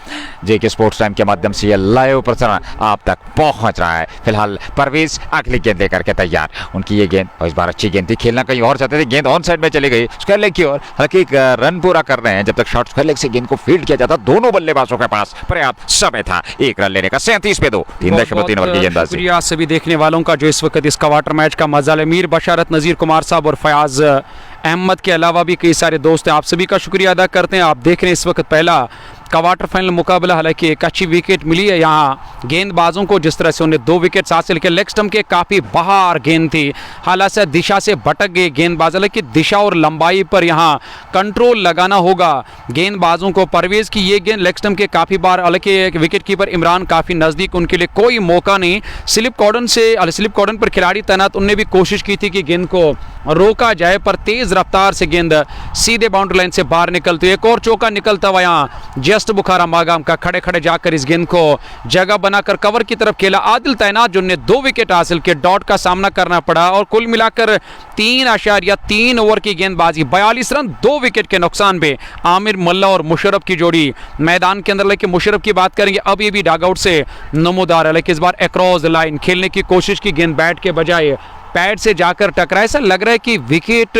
जेके स्पोर्ट्स टाइम के माध्यम से यह लाइव प्रसारण आप तक पहुंच रहा है। फिलहाल परवेज अगली गेंद लेकर के तैयार, उनकी ये गेंद, और इस बार अच्छी गेंद थी, खेलना कहीं और चाहते थे, गेंद ऑन साइड में चली गई स्क्वायर लेग की ओर, हालांकि रन पूरा कर रहे हैं। जब तक शॉर्ट स्क्वायर लेग से गेंद को फील्ड किया जाता दोनों बल्लेबाजों के पास पर्याप्त समय था 1 रन लेने का। 37 पे 2, 3.3 ओवर की गेंदबाजी। शुक्रिया सभी देखने वालों का जो इस वक्त इस क्वार्टर मैच का मजा ले। मीर बशारत, नज़ीर कुमार साहब और फयाज अहमद के अलावा भी कई सारे दोस्त हैं, आप सभी का शुक्रिया अदा करते हैं। आप देख रहे हैं इस वक्त पहला क्वार्टर फाइनल मुकाबला, हालांकि एक अच्छी विकेट मिली है यहाँ गेंदबाजों को, जिस तरह से उन्हें 2 विकेट हासिल किए। लेग स्टंप के काफ़ी बाहर गेंद थी, हालांकि दिशा से भटक गए गेंदबाज, हालांकि दिशा और लंबाई पर यहाँ कंट्रोल लगाना होगा गेंदबाजों को। परवेज की ये गेंद लेग स्टंप के काफ़ी बार, हालांकि विकेट कीपर इमरान काफ़ी नज़दीक, उनके लिए कोई मौका नहीं। स्लिप कॉर्डन पर खिलाड़ी तैनात, उनने भी कोशिश की थी कि गेंद को रोका जाए, पर तेज़ रफ्तार से गेंद सीधे बाउंड्री लाइन से बाहर निकलती है। एक और चौका निकलता हुआ यहाँ जस्ट बुखारा मागाम का खड़े खड़े जाकर इस गेंद को जगह बनाकर कवर की तरफ खेला। आदिल तैनात जिन्होंने 2 विकेट हासिल किए, डॉट का सामना करना पड़ा, और कुल मिलाकर 3.3 ओवर की गेंदबाजी, 42 रन 2 विकेट के नुकसान पे आमिर मल्ला और मुशर्रफ की जोड़ी मैदान के अंदर। लेकिन मुशर्रफ की बात करेंगे, अब ये भी डगआउट से नमूदार है, लेकिन इस बार अक्रॉस द लाइन खेलने की कोशिश की, गेंद बैट के बजाय पैड से जाकर टकरा। ऐसा लग रहा है कि विकेट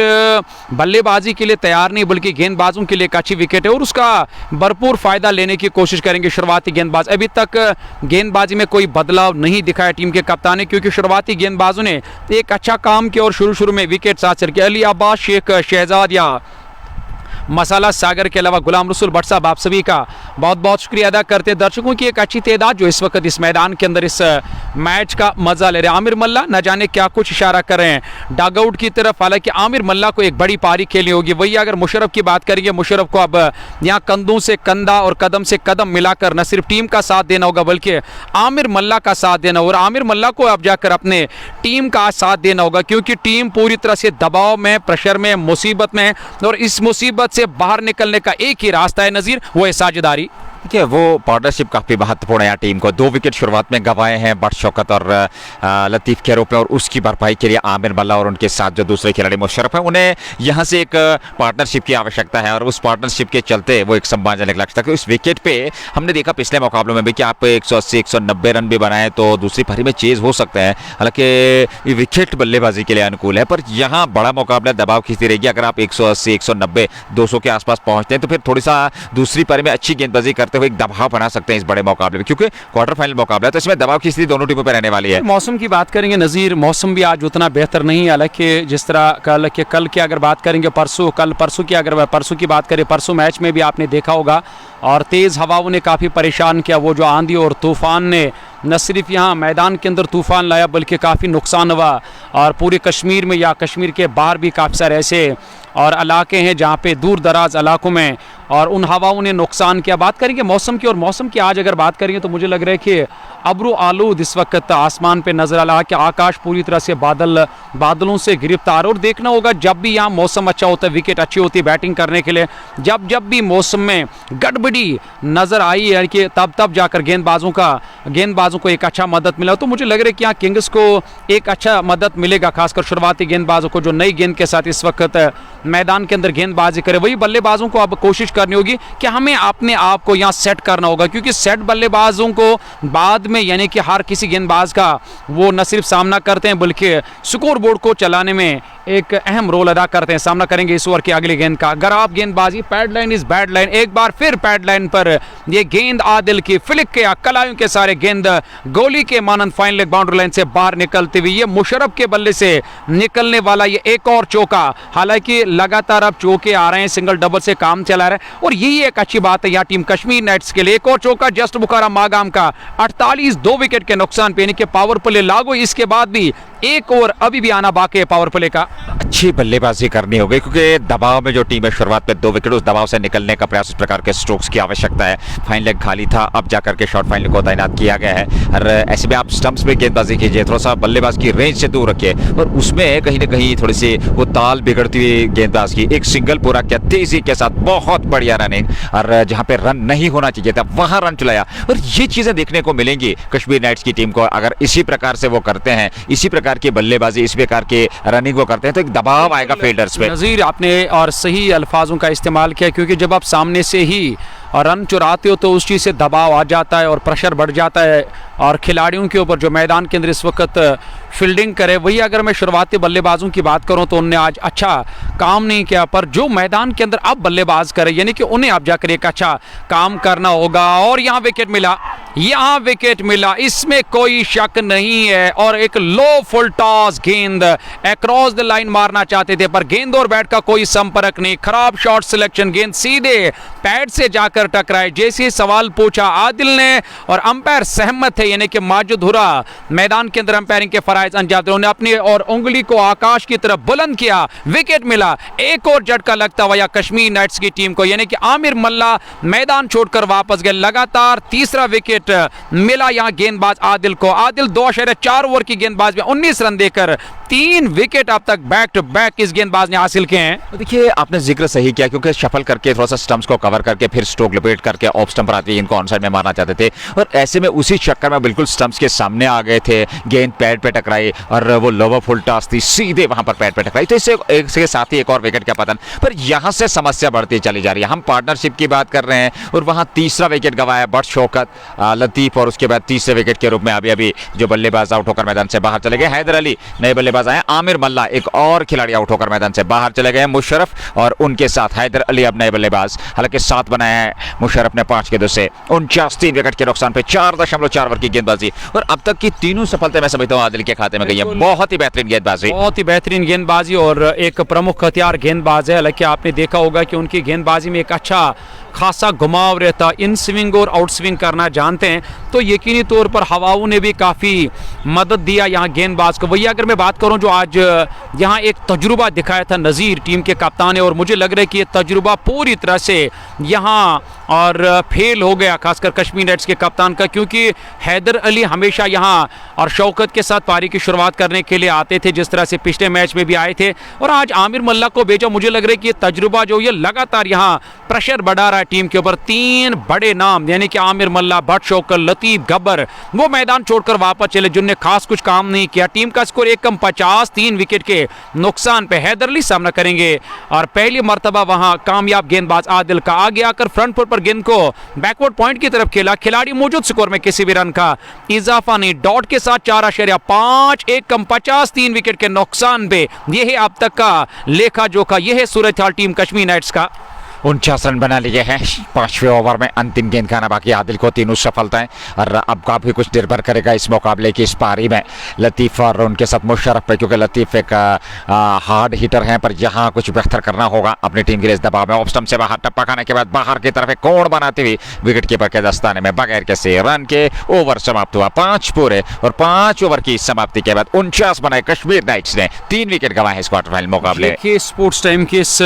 बल्लेबाजी के लिए तैयार नहीं बल्कि गेंदबाजों के लिए एक अच्छी विकेट है, और उसका भरपूर फायदा लेने की कोशिश करेंगे शुरुआती गेंदबाज। अभी तक गेंदबाजी में कोई बदलाव नहीं दिखाया टीम के कप्तान ने, क्योंकि शुरुआती गेंदबाजों ने एक अच्छा काम किया और शुरू में विकेट हासिल किया। अली अब्बास शेख शहजाद या मसाला सागर के अलावा गुलाम रसूल भट्ट साहब, आप सभी का बहुत बहुत शुक्रिया अदा करते हैं। दर्शकों की एक अच्छी तादाद जो इस वक्त इस मैदान के अंदर इस मैच का मजा ले रहे हैं। आमिर मल्ला न जाने क्या कुछ इशारा कर रहे हैं डगआउट की तरफ। हालांकि आमिर मल्ला को एक बड़ी पारी खेलनी होगी। वही अगर मुशर्रफ की बात करेंगे, मुशर्रफ को अब यहाँ कंधों से कंधा और कदम से कदम मिलाकर न सिर्फ टीम का साथ देना होगा बल्कि आमिर मल्ला का साथ देना होगा। और आमिर मल्ला को अब जाकर अपने टीम का साथ देना होगा, क्योंकि टीम पूरी तरह से दबाव में, प्रेशर में, मुसीबत में, और इस मुसीबत से बाहर निकलने का एक ही रास्ता है नज़ीर, वो है साझेदारी। देखिए वो पार्टनरशिप काफ़ी महत्वपूर्ण है यहाँ टीम को। 2 विकेट शुरुआत में गंवाए हैं बट शौकत और लतीफ़ के रूप में, और उसकी भरपाई के लिए आमिर मल्ला और उनके साथ जो दूसरे खिलाड़ी मुशर्रफ हैं, उन्हें यहाँ से एक पार्टनरशिप की आवश्यकता है। और उस पार्टनरशिप के चलते वो एक सम्मानजनक लक्ष्य तक इस विकेट पे हमने देखा पिछले मुकाबलों में भी कि आप 180-190 रन भी बनाएं तो दूसरी पारी में चेज हो सकते हैं। हालांकि ये विकेट बल्लेबाजी के लिए अनुकूल है, पर यहाँ बड़ा मुकाबला दबाव खींचती रहेगी। अगर आप 180-190 200 के आसपास पहुँचते हैं तो फिर थोड़ी सा दूसरी पारी में अच्छी गेंदबाजी करते हुए एक दबाव बना सकते हैं इस बड़े मुकाबले में, क्योंकि क्वार्टर फाइनल मुकाबला है तो इसमें दबाव की स्थिति दोनों टीमों पर रहने वाली है। मौसम की बात करेंगे नज़ीर, मौसम भी आज उतना बेहतर नहीं है। हालांकि जिस तरह कल की अगर बात करेंगे, परसों की बात करें, परसों मैच में भी आपने देखा होगा और तेज़ हवाओं ने काफ़ी परेशान किया। वो जो आंधी और तूफ़ान ने न सिर्फ यहाँ मैदान के अंदर तूफ़ान लाया बल्कि काफ़ी नुकसान हुआ। और पूरे कश्मीर में या कश्मीर के बाहर भी काफ़ी सारे ऐसे और इलाके हैं जहाँ पे दूर दराज इलाकों में और उन हवाओं ने नुकसान किया। बात करेंगे मौसम की, और मौसम की आज अगर बात करेंगे तो मुझे लग रहा है कि अब्रू आलूद इस वक्त आसमान पे नजर आ रहा है कि आकाश पूरी तरह से बादलों से गिरफ्तार। और देखना होगा जब भी यहाँ मौसम अच्छा होता है, विकेट अच्छी होती है बैटिंग करने के लिए, जब भी मौसम में गड़बड़ी नजर आई है कि तब जाकर गेंदबाजों को एक अच्छा मदद मिला। तो मुझे लग रहा है कि यहाँ किंग्स को एक अच्छा मदद मिलेगा, खासकर शुरुआती गेंदबाजों को जो नई गेंद के साथ इस वक्त मैदान के अंदर गेंदबाजी करे। वही बल्लेबाजों को अब कोशिश करनी होगी कि हमें अपने आप को यहाँ सेट करना होगा, क्योंकि सेट बल्लेबाजों को बाद में यानी कि हर किसी गेंदबाज का वो न सिर्फ सामना करते हैं बल्कि स्कोर बोर्ड को चलाने में एक अहम रोल अदा करते हैं। सामना करेंगे इस ओवर की अगली गेंद का। अगर आप गेंदबाजी pad line is bad line, एक बार फिर पैड लाइन पर ये गेंद आदिल की फ्लिक के कलायों के सारे गेंद गोली के मानंद फाइन लेग बाउंड्री लाइन से बाहर निकलती हुई ये मुशर्रफ के बल्ले से निकलने वाला ये एक और चौका। हालांकि लगातार अब चौके आ रहे हैं, सिंगल डबल से काम चला रहे हैं और यही एक अच्छी बात है यहाँ टीम कश्मीर नाइट्स के लिए। एक और चौका जस्ट बुखारा मागाम का 48 2 विकेट के नुकसान पे, यानी कि पावर प्ले लागू। इसके बाद भी एक ओवर अभी भी आना बाकी है पावर प्ले का। अच्छी बल्लेबाजी करनी होगी क्योंकि दबाव में जो टीम है शुरुआत में 2 विकेट, उस दबाव से निकलने का प्रयास, उस प्रकार के स्ट्रोक्स की आवश्यकता है। फाइन लेग खाली था, अब जाकर के शॉर्ट फाइन लेग को तैनात किया गया है। और ऐसे में आप स्टंप्स में गेंदबाजी कीजिए, थोड़ा सा बल्लेबाज की रेंज से दूर रखिए और उसमें कहीं ना कहीं थोड़ी सी वो ताल बिगड़ती हुई गेंदबाज की एक सिंगल पूरा किया तेजी के साथ, बहुत बढ़िया रनिंग, और जहां पे रन नहीं होना चाहिए था वहां रन चलाया। और ये चीजें देखने को मिलेंगी कश्मीर नाइट्स की टीम को, अगर इसी प्रकार से वो करते हैं, इसी प्रकार की बल्लेबाजी, इस प्रकार के रनिंग वो करते हैं तो एक दबाव आएगा फील्डर्स पे। नज़ीर आपने और सही अल्फाजों का इस्तेमाल किया, क्योंकि जब आप सामने से ही रन चुराते हो तो उस चीज़ से दबाव आ जाता है और प्रेशर बढ़ जाता है और खिलाड़ियों के ऊपर जो मैदान के अंदर इस वक्त फील्डिंग करे। वही अगर मैं शुरुआती बल्लेबाजों की बात करूं तो उन्होंने आज अच्छा काम नहीं किया, पर जो मैदान के अंदर अब बल्लेबाज करे यानी कि उन्हें अब जाकर एक अच्छा काम करना होगा। और यहाँ विकेट मिला, इसमें कोई शक नहीं है। और एक लो फुल टॉस गेंद अक्रॉस द लाइन मारना चाहते थे पर गेंद और बैट का कोई संपर्क नहीं, खराब शॉट सिलेक्शन, गेंद सीधे पैड से जाकर टकराए। जैसे सवाल पूछा आदिल ने और अंपायर सहमत थे, यानी कि माजिद हुरा मैदान के अंदर अंपायरिंग के फराइज अंजाम दे, उन्होंने अपनी और उंगली को आकाश की तरफ बुलंद किया, विकेट मिला। एक और झटका लगता हुआ कश्मीर नाइट्स की टीम को, यानी कि आमिर मल्ला मैदान छोड़कर वापस गए। लगातार तीसरा विकेट मिला यहां गेंदबाज आदिल को। आदिल 2.4 ओवर की गेंदबाज में 19 रन देकर 3 विकेट अब तक बैक टू बैक इस गेंदबाज ने हासिल किए हैं। देखिए आपने जिक्र सही किया क्योंकि शफल करके थोड़ा सा स्टंप्स को कवर करके फिर स्ट्रोक लपेट करके ऑफ स्टंप पर आती है, इनको ऑन साइड में मारना चाहते थे और ऐसे में उसी चक्कर में बिल्कुल स्टंप्स के सामने आ गए थे, गेंद पैड पे टकराई और वो लोवर फुल टॉस थी, सीधे वहां पर पैड पे टकराई, तो इसके साथ ही एक और विकेट का पतन। पर यहां से समस्या बढ़ती चली जा रही है। हम पार्टनरशिप की बात कर रहे हैं और वहां तीसरा विकेट गंवाया बट शौकत, लतीफ, और उसके बाद तीसरे विकेट के रूप में अभी जो बल्लेबाज आउट होकर मैदान से बाहर चले गए। हैदर अली नए बल्लेबाज गेंदबाज आए, आमिर मल्ला एक और खिलाड़ी आउट होकर मैदान से बाहर चले गए। मुशर्रफ और उनके साथ हैदर अली अब नए बल्लेबाज, हालांकि 7 बनाया है मुशर्रफ ने 5 गेंदों से। 49 3 विकेट के नुकसान पे 4.4 ओवर की गेंदबाजी, और अब तक की तीनों सफलता मैं समझता हूँ आदिल के खाते में गई है। बहुत ही बेहतरीन गेंदबाजी, बहुत ही बेहतरीन गेंदबाजी और एक प्रमुख हथियार गेंदबाज है। हालांकि आपने देखा होगा कि उनकी गेंदबाजी में एक अच्छा खासा घुमाव रहता, इन स्विंग और आउट स्विंग करना जानते हैं, तो यकीनी तौर पर हवाओं ने भी काफ़ी मदद दिया यहाँ गेंदबाज को। वही अगर मैं बात करूँ जो आज यहाँ एक तजुर्बा दिखाया था नज़ीर टीम के कप्तान ने, और मुझे लग रहा है कि ये तजुर्बा पूरी तरह से यहाँ और फेल हो गया, खासकर कश्मीर नाइट्स के कप्तान का, क्योंकि हैदर अली हमेशा यहाँ और शौकत के साथ पारी की शुरुआत करने के लिए आते थे, जिस तरह से पिछले मैच में भी आए थे, और आज आमिर मल्ला को भेजा। मुझे लग रहा है कि ये तजुर्बा जो ये लगातार यहाँ प्रेशर बढ़ा रहा है टीम के ऊपर। 3 बड़े नाम यानी कि आमिर मल्ला, भट्ट शौकत, लतीफ, गब्बर वो मैदान छोड़कर वापस चले, जिनने खास कुछ काम नहीं किया। टीम का स्कोर 1 कम 50, 3 विकेट के नुकसान पे हैदर अली सामना करेंगे, और पहली मर्तबा वहां कामयाब गेंदबाज आदिल का आगे आकर फ्रंट फुट पर गेंद को बैकवर्ड पॉइंट की तरफ खेला। खिलाड़ी मौजूद, स्कोर में किसी भी रन का इजाफा नहीं, डॉट के साथ 4.5, 1 कम 50, 3 विकेट के नुकसान पे। यह है अब तक का लेखा जोखा, यह है सूरत हाल टीम कश्मीर नाइट्स का। 49 रन बना लिए हैं 5वें ओवर में, अंतिम गेंद खाना बाकी। आदिल को तीनों सफलताएं, और अब काफी कुछ निर्भर करेगा इस मुकाबले की, इस पारी में लतीफ और उनके साथ मुशर्रफ पे, क्योंकि लतीफ एक हार्ड हिटर हैं, पर यहाँ कुछ बेहतर करना होगा अपनी टीम के लिए। इस दबाव में ऑफ स्टंप से बाहर टप्पा खाने के बाद बाहर की तरफ एक कोण बनाती हुई विकेट कीपर के दस्ताने में बगैर किसी रन के ओवर समाप्त हुआ। 5 पूरे और 5 ओवर की समाप्ति के बाद 49 बनाए कश्मीर नाइट्स ने, 3 विकेट गंवाए इस क्वार्टर फाइनल मुकाबले। देखिए स्पोर्ट्स टाइम के इस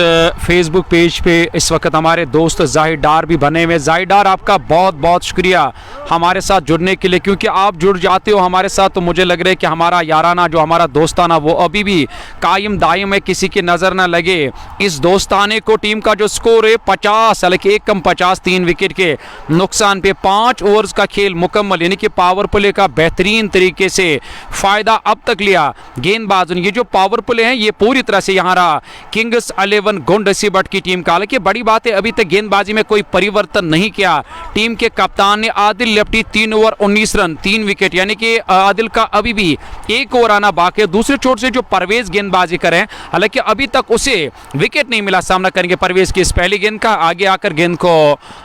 फेसबुक पेज पे इस वक्त हमारे दोस्त जाहिद डार भी बने हुए। जाहिद डार, आपका बहुत बहुत शुक्रिया हमारे साथ जुड़ने के लिए, क्योंकि आप जुड़ जाते हो हमारे साथ तो मुझे लग रहा है कि हमारा याराना जो हमारा दोस्ताना वो अभी भी कायम दायम है, किसी की नज़र ना लगे इस दोस्ताने को। टीम का जो स्कोर है 50, हालांकि 1 कम 50, 3 विकेट के नुकसान पे 5 ओवर्स का खेल मुकम्मल, यानी कि पावर प्ले का बेहतरीन तरीके से फ़ायदा अब तक लिया गेंदबाजों ने। ये जो पावर प्ले हैं ये पूरी तरह से यहाँ रहा किंग्स 11 गुंडसी भट्ट की टीम का। हालांकि बड़ी बात है अभी तक गेंदबाजी में कोई परिवर्तन नहीं किया टीम के कप्तान ने। Adil lefty 3 over 19 run 3 wicket, यानी कि आदिल का अभी भी 1 ओवर आना बाकी है। दूसरे छोर से जो परवेज गेंदबाजी करें, हालांकि अभी तक उसे विकेट नहीं मिला। सामना करेंगे परवेज की इस पहली गेंद का, आगे आकर गेंद को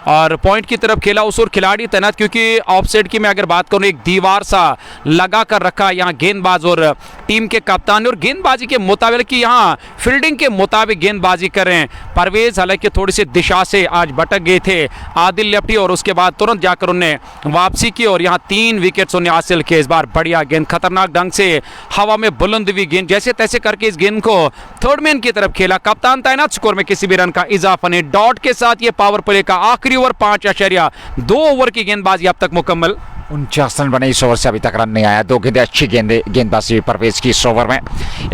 और पॉइंट की तरफ खेला उस और खिलाड़ी तैनात, क्योंकि ऑफ साइड की मैं अगर बात करूं एक दीवार सा लगा कर रखा यहाँ गेंदबाज और टीम के कप्तान ने, और गेंदबाजी के मुताबिक कि यहाँ फील्डिंग के मुताबिक गेंदबाजी करें। परवेज हालांकि थोड़ी सी दिशा से आज भटक गए थे आदिल लेफ्टी, और उसके बाद तुरंत जाकर उन्हें वापसी की और यहाँ 3 विकेट्स उन्हें हासिल किए। इस बार बढ़िया गेंद, खतरनाक ढंग से हवा में बुलंद हुई गेंद, जैसे तैसे करके इस गेंद को थर्ड मैन की तरफ खेला। कप्तान तैनात, स्कोर में किसी भी रन का इजाफा नहीं। डॉट के साथ ये पावर प्ले का आखिरी ओवर 5.2 ओवर की गेंदबाजी अब तक मुकम्मल। 49 रन बने इस ओवर से, अभी तक रन नहीं आया। 2 गेंदें अच्छी गेंदबाजी परवेज की इस ओवर में।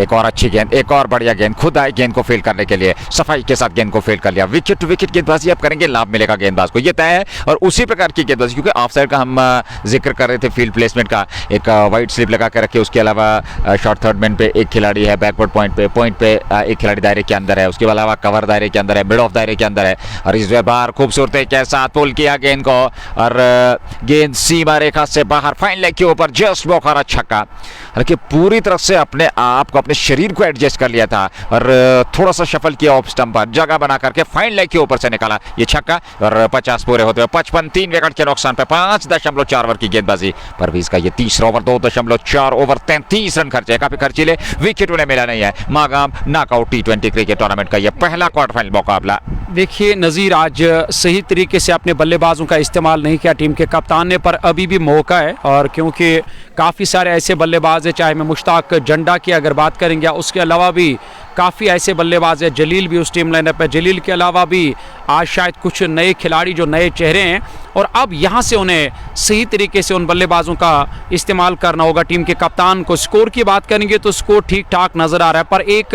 एक और अच्छी गेंद, एक और बढ़िया गेंद, खुद आए गेंद को फील्ड करने के लिए, सफाई के साथ गेंद को फील्ड कर लिया। विकेट टू विकेट गेंदबाजी अब करेंगे, लाभ मिलेगा गेंदबाज को, ये तय है। और उसी प्रकार की गेंदबाजी, क्योंकि ऑफ साइड का हम जिक्र कर रहे थे फील्ड प्लेसमेंट का, एक वाइड स्लिप लगा के रखे, उसके अलावा शॉर्ट थर्ड मैन पे एक खिलाड़ी है, बैकवर्ड पॉइंट पे एक खिलाड़ी दायरे के अंदर है, उसके अलावा कवर दायरे के अंदर है, मिड ऑफ दायरे के अंदर है। और इस बार खूबसूरती के साथ पुल किया गेंद को, और गेंद सीमा रेखा से बाहर फाइन लेग के ऊपर जस्ट बौखारा छक्का। हालांकि पूरी तरह से अपने आप को, अपने शरीर को एडजस्ट कर लिया था और थोड़ा सा शफल किया ऑफ स्टंप पर, जगह बना करके फाइन लेग के ऊपर से निकाला ये छक्का। और 50 पूरे होते हुए 55, 3 विकेट के नुकसान पे 5.4 ओवर की गेंदबाजी। परवेज का ये तीसरा ओवर, 2.4 ओवर 33 रन खर्चे, काफी खर्चीले, विकेट उन्हें मिला नहीं है। Magam knockout T20 cricket tournament का ये पहला क्वार्टर फाइनल मुकाबला। देखिए नज़ीर, आज सही तरीके से अपने बल्लेबाजों का इस्तेमाल नहीं किया टीम के कप्तान ने, पर अभी भी मौका है। और क्योंकि काफ़ी सारे ऐसे बल्लेबाज हैं, चाहे मैं मुश्ताक जंडा की अगर बात करेंगे, उसके अलावा भी काफ़ी ऐसे बल्लेबाज हैं, जलील भी उस टीम लाइनअप है, जलील के अलावा भी आज शायद कुछ नए खिलाड़ी जो नए चेहरे हैं, और अब यहाँ से उन्हें सही तरीके से उन बल्लेबाजों का इस्तेमाल करना होगा टीम के कप्तान को। स्कोर की बात करेंगे तो स्कोर ठीक ठाक नज़र आ रहा है, पर एक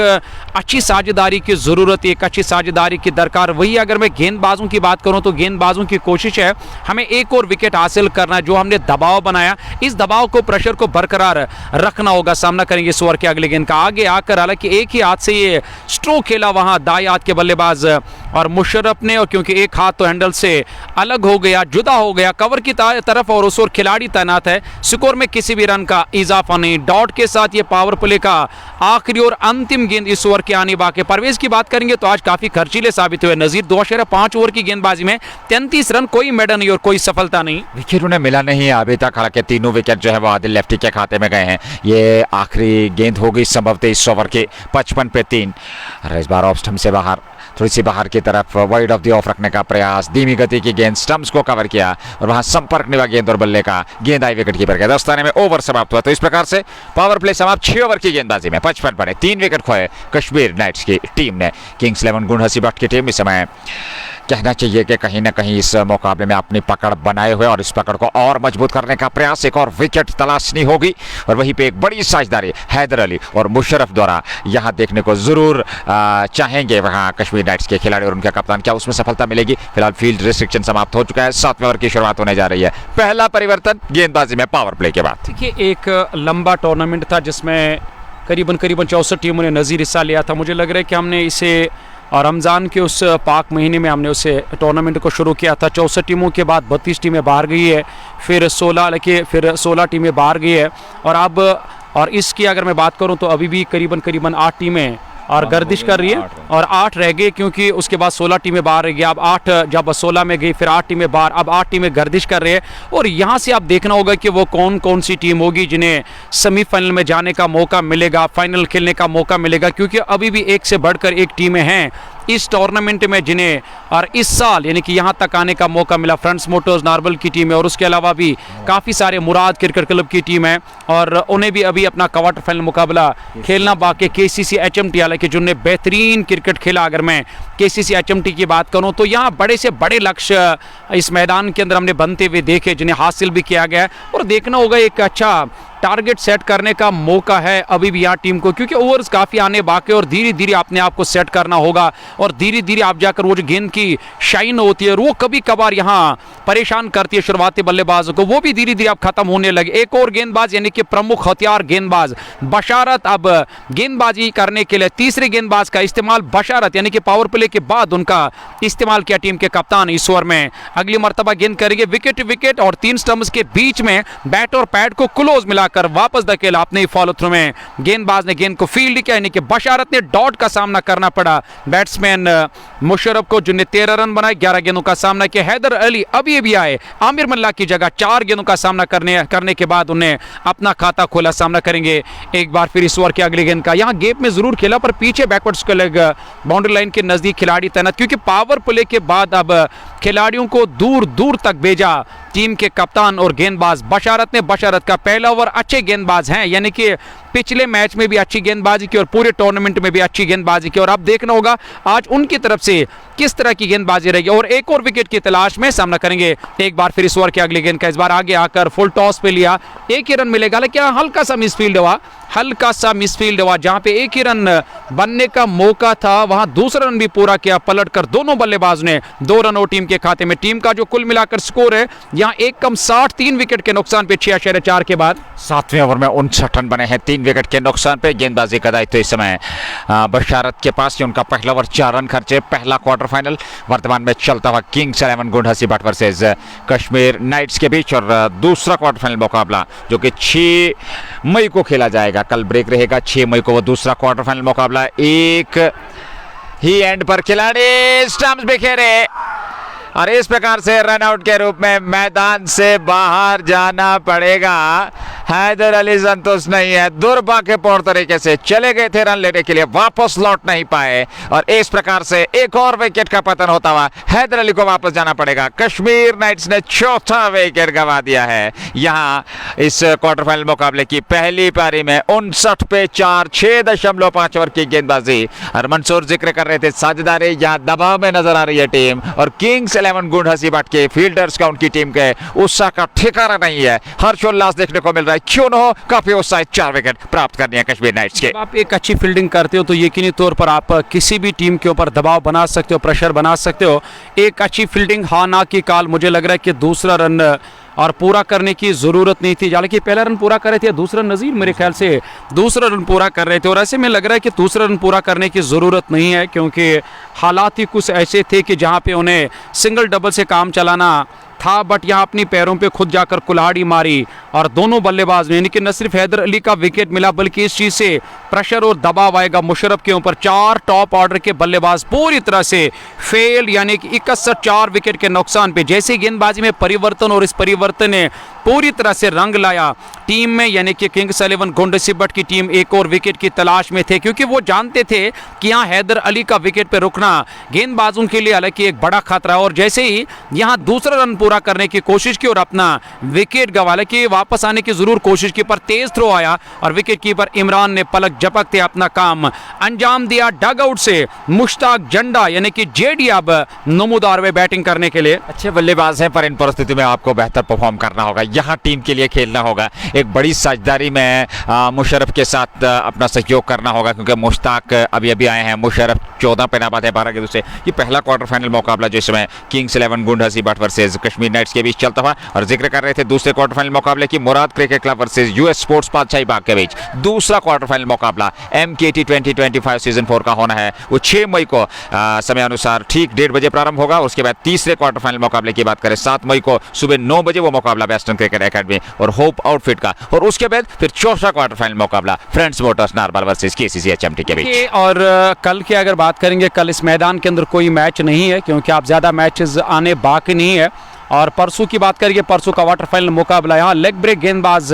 अच्छी साझेदारी की ज़रूरत है, एक अच्छी साझेदारी की दरकार। वही अगर मैं गेंदबाजों की बात करूँ तो गेंदबाजों की कोशिश है हमें एक और विकेट हासिल करना है। जो हमने दबाव बनाया, इस दबाव को, प्रेशर को बरकरार रखना होगा। सामना करेंगे इस ओवर के अगले गेंद का, आगे आकर हालांकि एक ही हाथ से ये स्ट्रोक खेला वहाँ दाएं हाथ के बल्लेबाज और मुशर्रफ ने, और क्योंकि एक हाथ तो हैंडल से अलग हो गया, जुदा हो गया कवर की तरफ, और उस ओर खिलाड़ी तैनात है। स्कोर में किसी भी रन का इजाफा नहीं। डॉट के साथ ये पावर प्ले का आखिरी और अंतिम गेंद इस ओवर के आने बाकी। परवेज की बात करेंगे तो आज काफी खर्चीले साबित हुए नजीर। 2.5 ओवर की गेंदबाजी में 33 रन, कोई मेडल नहीं और कोई सफलता नहीं। विकेट उन्हें मिला नहीं अभी तक, हालांकि तीनों विकेट जो है वो आदिल लेफ्टी के खाते में गए हैं। ये आखिरी गेंद होगी संभवतः इस ओवर के 55 पे 3। इस बार ऑफ स्टंप से बाहर, थोड़ी सी बाहर की तरफ वाइड ऑफ द ऑफ रखने का प्रयास, धीमी गति की गेंद, स्टंप्स को कवर किया और वहां संपर्क नहीं हुआ गेंद और बल्ले का। गेंद आई विकेट कीपर के दस्ताने में, ओवर समाप्त हुआ। तो इस प्रकार से पावर प्ले समाप्त 6 ओवर की गेंदबाजी में 55 पड़े, 3 विकेट खोए कश्मीर नाइट्स की टीम ने। किंग्स 11 गुंड हसीबट की टीम इस समय कहना चाहिए कि कहीं ना कहीं इस मुकाबले में अपनी पकड़ बनाए हुए, और इस पकड़ को और मजबूत करने का प्रयास, एक और विकेट तलाशनी होगी। और वहीं पे एक बड़ी साझेदारी हैदर अली और मुशर्रफ द्वारा यहां देखने को जरूर चाहेंगे वहां कश्मीर नाइट्स के खिलाड़ी और उनका कप्तान। क्या उसमें सफलता मिलेगी? फिलहाल फील्ड रिस्ट्रिक्शन समाप्त हो चुका है, 7वें ओवर की शुरुआत होने जा रही है। पहला परिवर्तन गेंदबाजी में पावर प्ले के बाद। देखिए, एक लंबा टूर्नामेंट था जिसमें करीबन 64 टीमों ने नज़ीर हिस्सा लिया था। मुझे लग रहा है कि हमने इसे और रमज़ान के उस पाक महीने में हमने उसे टूर्नामेंट को शुरू किया था। 64 टीमों के बाद 32 टीमें बाहर गई है, फिर 16 टीमें बाहर गई है, और अब और इसकी अगर मैं बात करूं तो अभी भी करीबन 8 टीमें और गर्दिश कर रही है, और 8 रह गए क्योंकि उसके बाद 16 टीमें बाहर रह गई। अब 8 जब 16 में गई, फिर 8 टीमें बाहर, अब 8 टीमें गर्दिश कर रही है। और यहाँ से आप देखना होगा कि वो कौन कौन सी टीम होगी जिन्हें सेमीफाइनल में जाने का मौका मिलेगा, फाइनल खेलने का मौका मिलेगा, क्योंकि अभी भी एक से बढ़कर एक टीमें हैं इस टूर्नामेंट में जिन्हें और इस साल यानी कि यहाँ तक आने का मौका मिला। फ्रंट्स मोटर्स नार्बल की टीम है, और उसके अलावा भी काफ़ी सारे मुराद क्रिकेट क्लब की टीम है, और उन्हें भी अभी अपना क्वार्टर फाइनल मुकाबला खेलना बाकी। KCC HMT, हालांकि जिन्होंने बेहतरीन क्रिकेट खेला, अगर मैं KCC HMT की बात करूं तो यहाँ बड़े से बड़े लक्ष्य इस मैदान के अंदर हमने बनते हुए देखे, जिन्हें हासिल भी किया गया है। और देखना होगा एक अच्छा टारगेट सेट करने का मौका है अभी भी यहाँ टीम को, क्योंकि ओवर्स काफ़ी आने बाकी, और धीरे धीरे अपने आप को सेट करना होगा, और धीरे धीरे आप जाकर वो जो गेंद की शाइन होती है, वो कभी कभार यहाँ परेशान करती है शुरुआती बल्लेबाजों को, वो भी धीरे धीरे अब खत्म होने लगे। एक और गेंदबाज यानी कि प्रमुख हथियार गेंदबाज बशारत अब गेंदबाजी करने के लिए तीसरे गेंदबाज का इस्तेमाल, बशारत यानी कि पावर प्ले के बाद उनका इस्तेमाल किया टीम के कप्तान इस ओवर में। अगली मरतबा गेंद करेंगे विकेट विकेट, और 3 स्टंप्स के बीच में बैट और पैड को क्लोज मिला कर वापस धकेला अपने फॉलो थ्रू में। गेंदबाज ने गेंद को फील्ड किया, यानी कि बशारत ने डॉट का सामना करना पड़ा बैट्समैन मुशर्रफ को, जिन्हें 13 रन बनाए, 11 गेंदों का सामना किया। हैदर अली अभी आए आमिर मल्ला की जगह, 4 गेंदों का सामना करने के बाद उन्हें अपना खाता खोला। सामना करेंगे एक बार फिर इस ओवर की अगली गेंद का। यहाँ गेप में जरूर खेला, पर पीछे backward square leg boundary line के नजदीक खिलाड़ी तैनात, क्योंकि पावर प्ले के बाद अब खिलाड़ियों को दूर दूर तक भेजा टीम के कप्तान और गेंदबाज बशारत ने। बशारत का पहला ओवर, अच्छे गेंदबाज हैं, यानी कि पिछले मैच में भी अच्छी गेंदबाजी की और पूरे टूर्नामेंट में भी अच्छी गेंदबाजी की, और अब देखना होगा आज उनकी तरफ से किस तरह की गेंदबाजी रहेगी। और एक और विकेट की तलाश में सामना करेंगे एक बार फिर इस ओवर की अगली गेंद का। इस बार आगे आकर फुल टॉस पे लिया, 1 ही रन मिलेगा, लेकिन हल्का सा मिसफील्ड हुआ, जहां पे 1 ही रन बनने का मौका था, वहां दूसरा रन भी पूरा किया पलट कर दोनों बल्लेबाज ने। 2 रन और टीम के खाते में। टीम का जो कुल मिलाकर स्कोर है यहाँ 1 कम 60, 3 विकेट के नुकसान पे 6.4 के बाद 7वें ओवर में 59 रन बने हैं, 3 विकेट के नुकसान पे। गेंदबाजी का दायित्व इस समय बशारत के पास, ये उनका पहला ओवर, 4 रन खर्चे। पहला क्वार्टर फाइनल वर्तमान में चलता हुआ किंग्स 11 गुंड हसीबट वर्सेस कश्मीर नाइट्स के बीच, और दूसरा क्वार्टर फाइनल मुकाबला जो कि 6 मई को खेला जाएगा। कल ब्रेक रहेगा, 6 मई को वो दूसरा क्वार्टर फाइनल मुकाबला। एक ही एंड पर खिलाड़ी स्टंप्स बिखेरे, और इस प्रकार से रनआउट के रूप में मैदान से बाहर जाना पड़ेगा। हैदर अली संतुष्ट नहीं है, दुर्भाग्यपूर्ण तरीके से चले गए थे रन लेने के लिए, वापस लौट नहीं पाए, और इस प्रकार से एक और विकेट का पतन होता हुआ हैदर अली को वापस जाना पड़ेगा। कश्मीर नाइट्स ने 4था विकेट गंवा दिया है यहाँ इस क्वार्टर फाइनल मुकाबले की पहली पारी में। 59 पे 4, 6.5 ओवर की गेंदबाजी। और मंसूर जिक्र कर रहे थे साझेदारी, यहाँ दबाव में नजर आ रही है टीम, और किंग्स 11 गुंड हसीबट के फील्डर्स का, उनकी टीम के उत्साह का ठिकाना नहीं है। हर्षोल्लास देखने को मिल रहा है, क्यों न हो, काफी उत्साहित 4 विकेट प्राप्त करनी है कश्मीर नाइट्स के। जब आप एक अच्छी फील्डिंग करते हो तो यकीनी तौर पर आप किसी भी टीम के ऊपर दबाव बना सकते हो, प्रेशर बना सकते हो। एक अच्छी फील्डिंग, हाँ ना की कॉल, मुझे लग रहा है कि दूसरा रन और पूरा करने की ज़रूरत नहीं थी। हालांकि पहला रन पूरा कर रहे थे, दूसरा नज़ीर मेरे ख्याल से दूसरा रन पूरा कर रहे थे, और ऐसे में लग रहा है कि दूसरा रन पूरा करने की ज़रूरत नहीं है, क्योंकि हालात ही कुछ ऐसे थे कि जहाँ पे उन्हें सिंगल डबल से काम चलाना था। बट यहाँ अपनी पैरों पे खुद जाकर कुल्हाड़ी मारी और दोनों बल्लेबाज ने, यानी कि न सिर्फ हैदर अली का विकेट मिला बल्कि इस चीज़ से प्रेशर और दबाव आएगा मुशर्रफ के ऊपर। 4 टॉप ऑर्डर के बल्लेबाज पूरी तरह से फेल, यानी कि 61 4 विकेट के नुकसान पे। जैसे गेंदबाजी में परिवर्तन, और इस परिवर्तन ने पूरी तरह से रंग लाया टीम में, यानी कि किंग्स 11 गुंडसिबट की टीम एक और विकेट की तलाश में थे, क्योंकि वो जानते थे कि यहाँ हैदर अली का विकेट पे रुकना गेंदबाजों के लिए हालांकि एक बड़ा खतरा। और जैसे ही यहाँ दूसरा रन पूरा करने की कोशिश की और अपना विकेट गंवा, कि वापस आने की जरूर कोशिश की, पर तेज थ्रो आया और विकेट कीपर इमरान ने पलक झपकते अपना काम अंजाम दिया। डग आउट से मुश्ताक जंडा यानी कि जेडी अब नमूदार में बैटिंग करने के लिए। अच्छे बल्लेबाज हैं, पर इन परिस्थितियों में आपको बेहतर परफॉर्म करना होगा, यहाँ टीम के लिए खेलना होगा। एक बड़ी साझेदारी में मुशर्रफ के साथ अपना सहयोग करना होगा, क्योंकि मुश्ताक अभी अभी आए हैं, मुशर्रफ 14 पे नाबाद है 12 के दूसरे। ये पहला क्वार्टर फाइनल मुकाबला जिसमें किंग्स 11 गुंडसिबट वर्सेस कश्मीर नाइट्स के बीच चलता हुआ, और जिक्र कर रहे थे दूसरे क्वार्टर फाइनल मुकाबले की, Murad cricket club versus US sports Badshahi Bagh के बीच दूसरा क्वार्टर फाइनल मुकाबला एमकेटी 2025 सीजन 4 का होना है। वो 6 मई को समय अनुसार ठीक 1:30 बजे प्रारंभ होगा। उसके बाद तीसरे क्वार्टर फाइनल मुकाबले की बात करें 7 मई को सुबह 9 बजे वो मुकाबला वेस्टर्न क्रिकेट एकेडमी और होप आउटफिट का, और उसके बाद फिर चौथा क्वार्टर फाइनल मुकाबला friends motors Narbal versus KCC HMT के बीच। और कल की अगर बात करेंगे, कल इस मैदान के अंदर कोई मैच नहीं है, क्योंकि आप ज़्यादा मैचेस आने बाकी नहीं है। और परसों की बात करेंगे, परसों का क्वार्टर फाइनल मुकाबला यहाँ लेग ब्रेक गेंदबाज